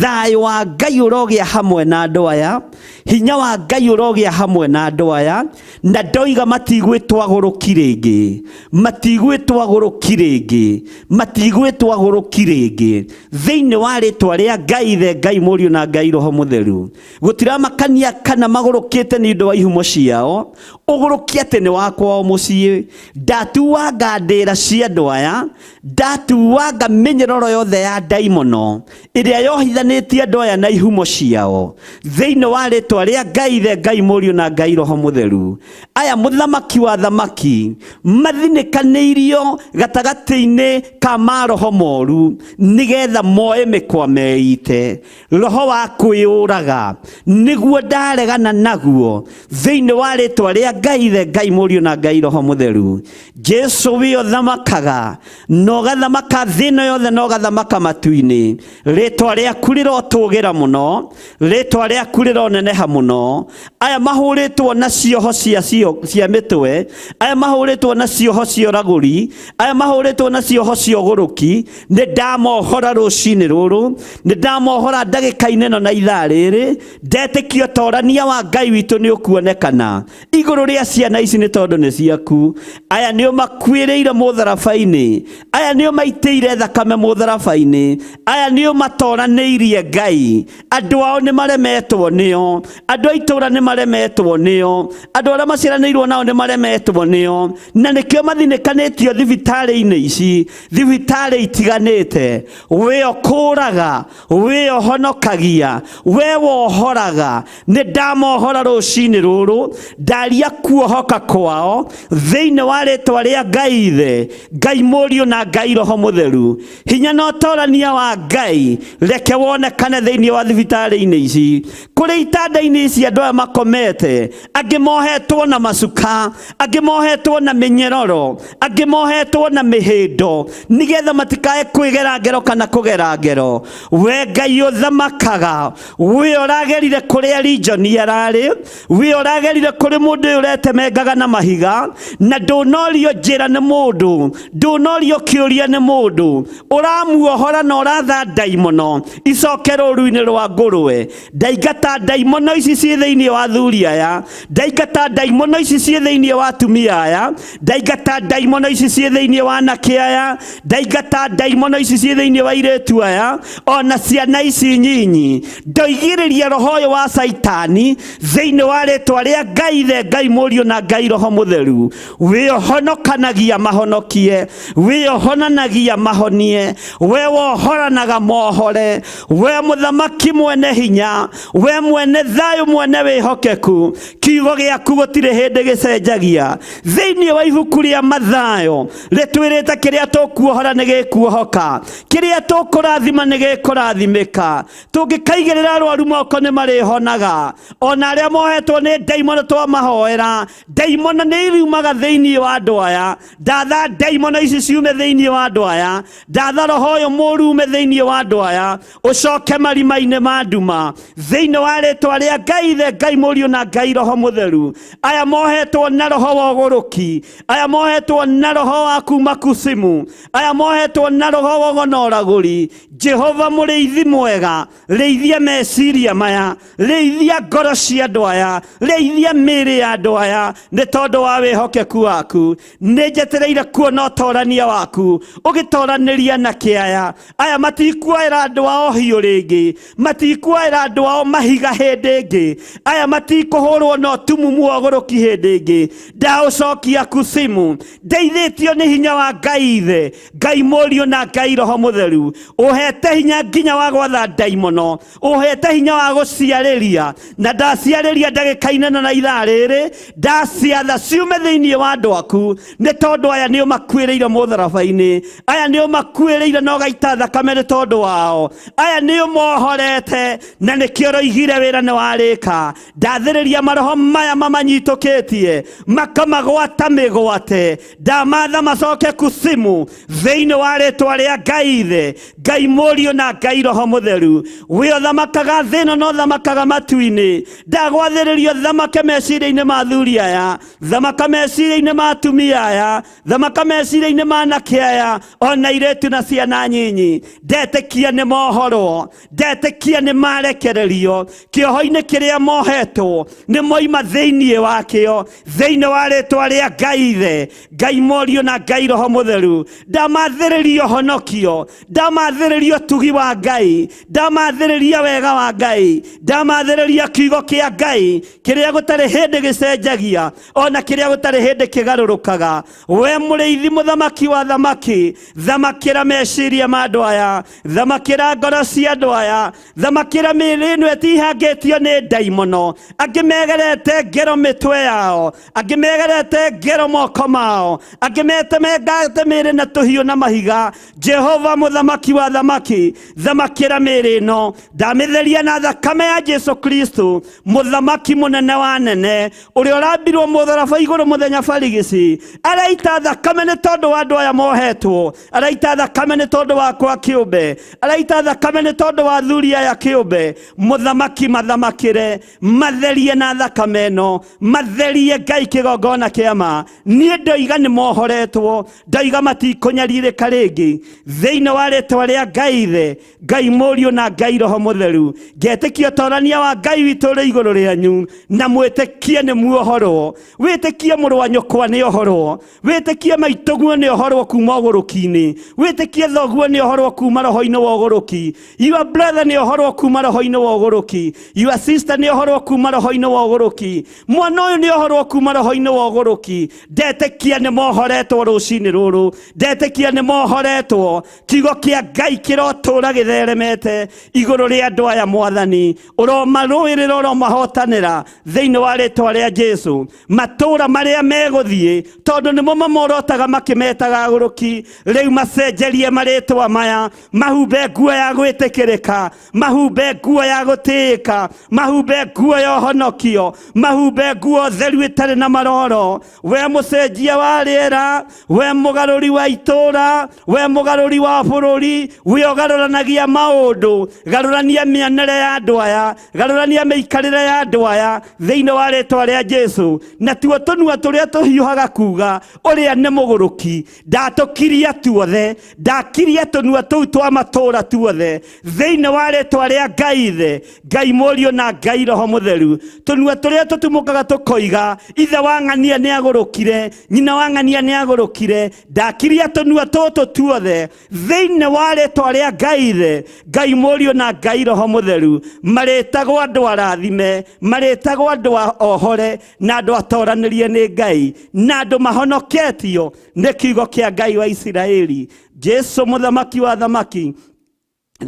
E: Thayũ wa Ngai ũrogĩa hamwe na andũ aya, hinya wa Ngai ũrogĩa hamwe na andũ aya, na ndoiga matigwĩtwo agũrũki rĩngĩ, matigwĩtwo agũrũki rĩngĩ, matigwĩtwo agũrũki rĩngĩ, thĩinĩ wa rĩtwa rĩa Ngai Ithe, Ngai Mũriũ na Ngai Roho Mũtheru. Gũtiramakania kana magũrũkĩte nĩ ũndũ wa ihumo ciao, ũgũrũki atĩ nĩ wakwa o mũciĩ. Ndatuanga ndĩra cia andũ aya, ndatuanga mĩnyororo yothe ya ndaimono ĩrĩa yohithanĩtie andũ aya na ihumo ciao, thĩinĩ wa rĩtwa rĩa Ngai Ithe, Ngai Mũriũ na Ngai Roho Mũtheru. Aya mũthamaki wa thamaki mathinĩkanĩirio gatagatĩ-inĩ ka maroho moru, nĩgetha moe mĩkwa meite. Roho wa kwĩyũraga nĩguo ndaregana naguo, thĩinĩ wa rĩtwa rĩa Ngai Ithe, Ngai Mũriũ na Ngai Roho Mũtheru. Jesu we ũthamakaga, no gathamaka thĩ ĩno yothe, no gathamaka matu-inĩ. Rĩtwa rĩaku rĩrotũgĩra mũno, rĩtwa rĩaku rĩroneneha mũno. Aya mahũrĩtwo na cioho cia mĩtwe, aya mahũrĩtwo na cioho cia ũragũri, aya mahũrĩtwo na cioho cia ũgũrũki, nĩ ndamohora rũcinĩ rũrũ, nĩ ndamohora ndagĩka-inĩ ĩno na ithaa rĩrĩ. Ndetĩkia ũtorania wa Ngai witũ nĩ ũkuonekana igũrũ rĩa ciana ici, nĩ tondũ nĩ ciaku. Aya nĩo makuĩrĩire mũtharabai-inĩ, aya nĩo maitĩire thakame mũtharabai-inĩ, aya nĩo matoranĩirie Ngai. Andũ ao nĩ maremetwo nĩo, andũ a itũũra nĩ maremetwo nĩo, andũ arĩa maciaranĩirwo nao nĩ maremetwo nĩo, na nĩkĩo mathinĩkanĩtio thibitarĩ-inĩ ici, thibitarĩ itiganĩte. We ũkũraga, we ũhonokagia, we wohoraga. Nĩ ndamohora rũcinĩ rũrũ, ndaria kuohoka kwao thĩinĩ wa rĩtwa rĩa Ngai Ithe, Ngai Mũriũ na Ngai Roho Mũtheru. Hinya na ũtorania wa Ngai reke wonekane thĩinĩ wa thibitarĩ-inĩ ici, kũrĩ itanda-inĩ ici andũ aya makomete, angĩ mohetwo na macuka, angĩ mohetwo na mĩnyororo, angĩ mohetwo na mĩhĩndo, nĩgetha matikae kwĩgera ngero kana kũgera ngero. We Ngai ũthamakaga, we ũragerire kũrĩa Lijoni ararĩ, we ũragerire kũrĩ mũndũ ũyũ ũretemengaga na mahiga, na ndũnorio njĩra nĩ mũndũ, ndũnorio kĩũria nĩ mũndũ, ũramuohora na ũratha ndaimono icoke rũru-inĩ rwa ngũrwe. Ndaingata ndaimono ici ciĩ thĩinĩ wa athuri aya, ndaingata ndaimono ici ciĩ thĩinĩ wa atumia aya, ndaingata ndaimono ici ciĩ thĩinĩ wa anake aya, ndaingata ndaimono ici ciĩ thĩinĩ wa airĩtu aya, ona ciana ici nyinyi. Ndoigĩrĩria roho ũyũ wa Saitani thĩinĩ wa rĩtwa rĩa Ngai Ithe, Ngai Mũriũ na Ngai Roho Mũtheru. We ũhonokanagia mahonokie, we ũhonanagia mahonie, we wohoranaga mohore, we mũthamaki mwene hinya, we mwene thayũ, mwene wĩhokeku. Kiugo gĩaku gũtirĩ hĩndĩ gĩcenjagia. Thĩinĩ wa ibuku rĩa Mathayo rĩtwĩrĩte kĩrĩa tũkuohora nĩ gĩkuohoka, kĩrĩa tũkũrathima nĩ gĩkũrathimĩka. Tũngĩkaigĩrĩra arwaru moko nĩ marĩhonaga, ona arĩa mohetwo nĩ ndaimono twamahoera, ndaimono nĩ iriumaga thĩinĩ wa andũ aya. Ndatha ndaimono ici ciume thĩinĩ wa andũ aya, ndatha roho ũyũ mũũru ume thĩinĩ wa andũ aya, ũcoke marima-inĩ ma nduma thĩinĩ wa rĩtwa rĩa Ngai Ithe, Ngai Mũriũ na Ngai Roho Mũtheru. Aya mohetwo na roho wa ũgũrũki, aya mohetwo na roho wa kuma kusimu, aya mohetwo na roho wa ũragũri. Jehova mũrĩithi mwega, rĩithia meciria maya, rĩithia ngoro cia andũ aya, rĩithia mĩĩrĩ ya andũ aya, nĩ tondũ wa wĩhokeku waku. Nĩ njetereire kuona ũtorania waku ũgĩtoranĩria na kĩaya. Aya matikuoera andũ ao hiũ rĩngĩ, matikuoera andũ ao mahiga hĩndĩ ĩngĩ, aya matikũhũrwo na ũtumumu wa ũgũrũki hĩndĩ ĩngĩ. Ndaũcokia kusimu, ndeithĩtio nĩ hinya wa Ngai Ithe, Ngai Mũriũ na Ngai Roho Mũtheru. Ũhete hinya nginya wa gwatha ndaimono, ũhete hinya wa gũciarĩria, na ndaciarĩria ndagĩka-inĩ na ithaa rĩrĩ, ndaciatha ciume thĩinĩ wa andũ aku, nĩ tondũ aya nĩo makuĩrĩire mũtharabai-inĩ, aya nĩo makuĩrĩire na ũgaita thakame nĩ tondũ wao, aya nĩo mohorete, na nĩkĩo roigire wĩra nĩ warĩka. Ndathĩrĩria maroho maya mamanyitũkĩtie, makamagwata mĩgwate, ndamatha macoke kusimu thĩinĩ wa rĩtwa rĩa Ngai Ithe, Ngai Mũriũ na Ngai Roho Mũtheru, we othamakaga thĩ ĩno na othamakaga matu-inĩ, ndagwathĩrĩrio thamake meciria-inĩ ma athuri aya, thamaka meciria-inĩ ma atumia aya, thamaka meciria-inĩ ma anake aya, ona airĩtu na ciana nyinyi. Ndetĩkia nĩ mohorwo, ndetĩkia nĩ marekererio kĩoho-inĩ kĩrĩa mohetwo, nĩ moima thĩinĩ wakĩo, thĩinĩ wa rĩtwa rĩa Ngai Ithe, Ngai Mũriũ na Ngai Roho Mũtheru. Ndamathĩrĩrio honokio, ndamathĩrĩrio ũtugi wa Ngai, ndamathĩrĩria wega wa Ngai, ndamathĩrĩria kiugo kĩa Ngai kĩrĩa gũtarĩ hĩndĩ gĩcenjagia, ona kĩrĩa gũtarĩ hĩndĩ kĩgarũrũkaga. We mũrĩithi mũthamaki wa thamaki, thamakĩra meciria ma andũ aya, thamakĩra ngoro cia andũ aya, thamakĩra mĩĩrĩ ĩno ĩtihangĩtio nĩ ndaimono, angĩ megerete ngero mĩtwe yao, angĩ megerete ngero moko mao, angĩ metemengate mĩĩrĩ na tũhiũ na mahiga. Jehova mũthamaki wa thamaki, thamakĩra mĩĩrĩ ĩno, ndamĩtheria na thakame ya Jesu Kristo, mũthamaki mũnene wa nene, ũrĩa ũrambirwo mũtharaba igũrũ mũthenya barigici. Araita thakame nĩ tondũ wa andũ aya mohetwo, araita thakame nĩ tondũ wakwa kĩũmbe, araita thakame nĩ tondũ wa athuri aya kĩũmbe. Mũthamaki mathamakĩre, matherie na thakame ĩno, matherie Ngai kĩgongona kĩama. Niĩ ndoiga nĩ mohoretwo, ndoiga matikũnyarirĩka rĩngĩ, thĩinĩ wa rĩtwa rĩa Ngai Ithe, Ngai Mũriũ na Ngai Roho Mũtheru. Ngetĩkia ũtorania wa Ngai witũ ũrĩ igũrũ rĩanyu, na mwĩtĩkie nĩ muohorwo, wĩtĩkie mũrũ wa nyũkwa nĩ ohorwo, wĩtĩkie maitũguo nĩ ohorwo kuma ũgũrũki-inĩ, wĩtĩkie thoguo nĩ ohorwo kuma roho-inĩ wa ũgũrũki, your brother nĩ ohorwo kuma roho-inĩ wa ũgũrũki, your sister nĩ ohorwo kuma roho-inĩ wa ũgũrũki, mwana ũyũ nĩ ohorwo kuma roho-inĩ wa ũgũrũki. Ndetĩkia nĩ mohoretwo rũcinĩ rũrũ, ndetĩkia nĩ mohoretwo. Kiugo kĩa Ngai kĩrotũũra gĩtheremete igũrũ rĩa andũ aya Mwathani, ũromarũĩrĩra, ũromahotanĩra thĩinĩ wa rĩtwa rĩa Jesu. Matũũra marĩa megũthiĩ, tondũ nĩmo mamorotaga makĩmetaga agũrũki, rĩu macenjerie marĩtwa maya, mahumbe nguo ya gwĩtĩkĩrĩka, mahumbe nguo ya gũtĩĩka, mahumbe nguo ya ũhonokio, mahumbe nguo theru ĩtarĩ na maroro. We mũcenjia wa rĩera, we mũgarũri wa itũũra, we mũgarũri wa bũrũri, we ũgarũranagia maũndũ, garũrania mĩanĩre ya andũ aya, garũrania mĩikarĩre ya andũ aya thĩinĩ wa rĩtwa rĩa Jesu. Na tuo tũnua tũrĩa tũhiũhaga kuga ũrĩa nĩ mũgũrũki, ndatũkiria tuothe, ndakiria tũnua tũu twa matũũra tuothe thĩinĩ wa rĩtwa rĩa Ngai Ithe, Ngai Mũriũ na Ngai Roho Mũtheru. Tũnua tũrĩa tũtumũkaga tũkoiga ithe wa ng'ania nĩ agũrũkire, nyina wa ng'ania nĩ agũrũkire, ndakiria tũnua tũtũ tuothe thĩinĩ wa rĩtwa rĩa Ngai Ithe, Ngai Mũriũ na Ngai Roho Mũtheru. Marĩtagwo andũ arathime, marĩtagwo andũ ohore, na andũ atoranĩrie nĩ Ngai, na andũ mahonoketio nĩ kiugo kĩa Ngai wa Isiraeli. Jesu mũthamaki wa thamaki,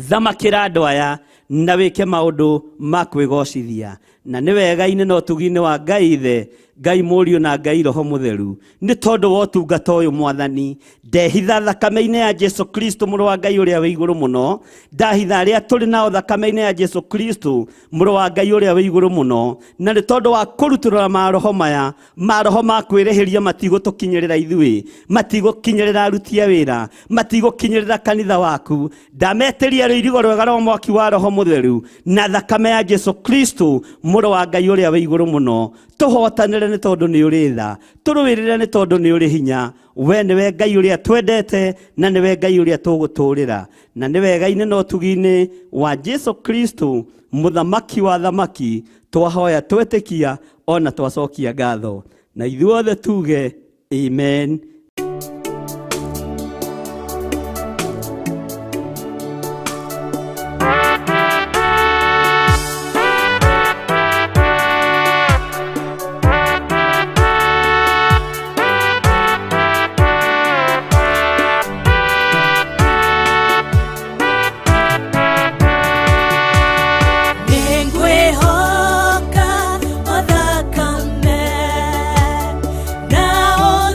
E: thamakĩra andũ aya na wĩke maũndũ ma kwĩgocithia. Na nĩ wega-inĩ na ũtugi-inĩ wa Ngai Ithe, Ngai Mũriũ na Ngai Roho Mũtheru, nĩ tondũ wa ũtungata ũyũ Mwathani, ndehitha thakame-inĩ ya Jesu Kristo mũrũ wa Ngai ũrĩa wĩ igũrũ mũno, ndahitha arĩa tũrĩ nao thakame-inĩ ya Jesu Kristo mũrũ wa Ngai ũrĩa wĩ igũrũ mũno. Na nĩ tondũ wa kũrutũrũra maroho maya, maroho ma kwĩrĩhĩria matigũtũkinyĩrĩra ithuĩ, matigũkinyĩrĩra aruti a wĩra, matigũkinyĩrĩra kanitha waku, ndametĩria rũirigo rwega rwa mwaki wa Roho Mũtheru na thakame ya Jesu Kristo mũrũ wa Ngai ũrĩa wĩ igũrũ mũno. Tũhotanĩre nĩ tondũ nĩ ũrĩ tha, tũrũĩrĩre nĩ tondũ nĩ ũrĩ hinya. We nĩwe Ngai ũrĩa twendete, na nĩwe Ngai ũrĩa tũgũtũũrĩra. Na nĩ wega-inĩ na ũtugi-inĩ wa Jesu Kristo mũthamaki wa thamaki, twahoya twetĩkia ona twacokia ngatho, na ithuothe tuge amen.
B: Now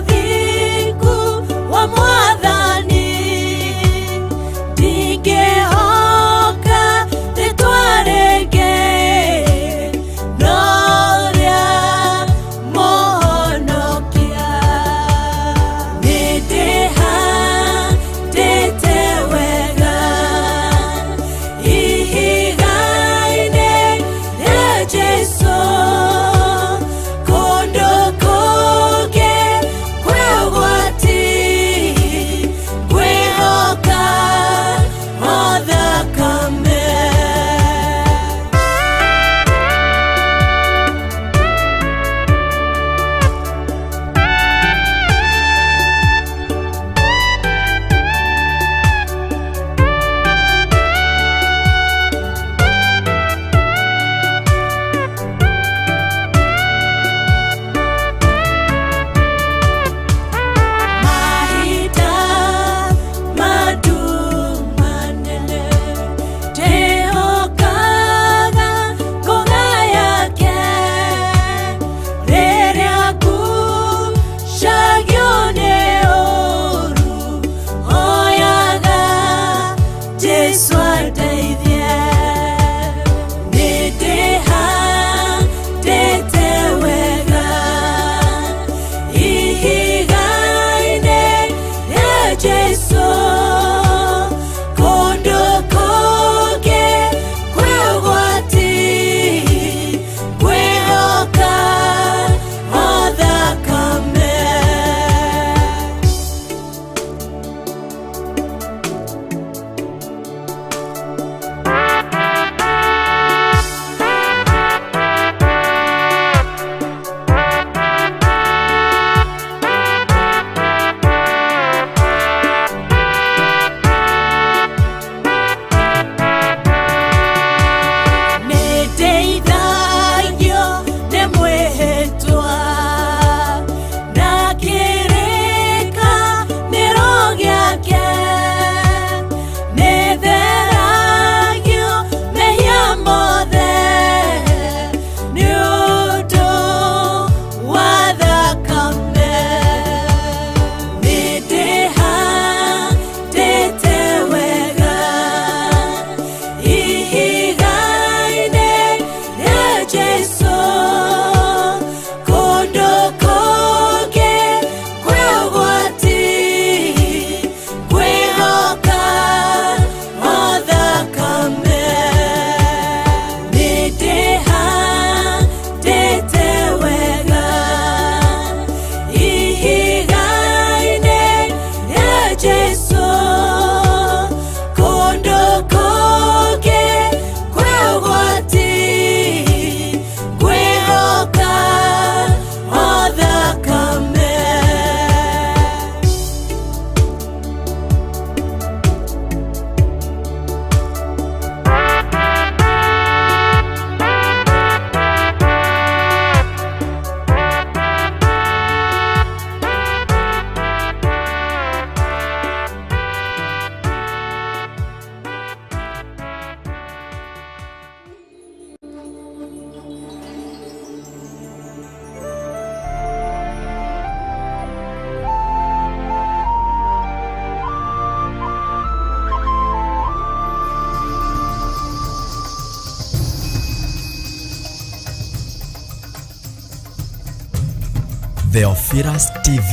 D: Theophilus TV,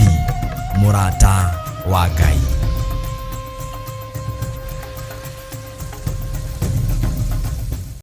D: mũrata wa Ngai.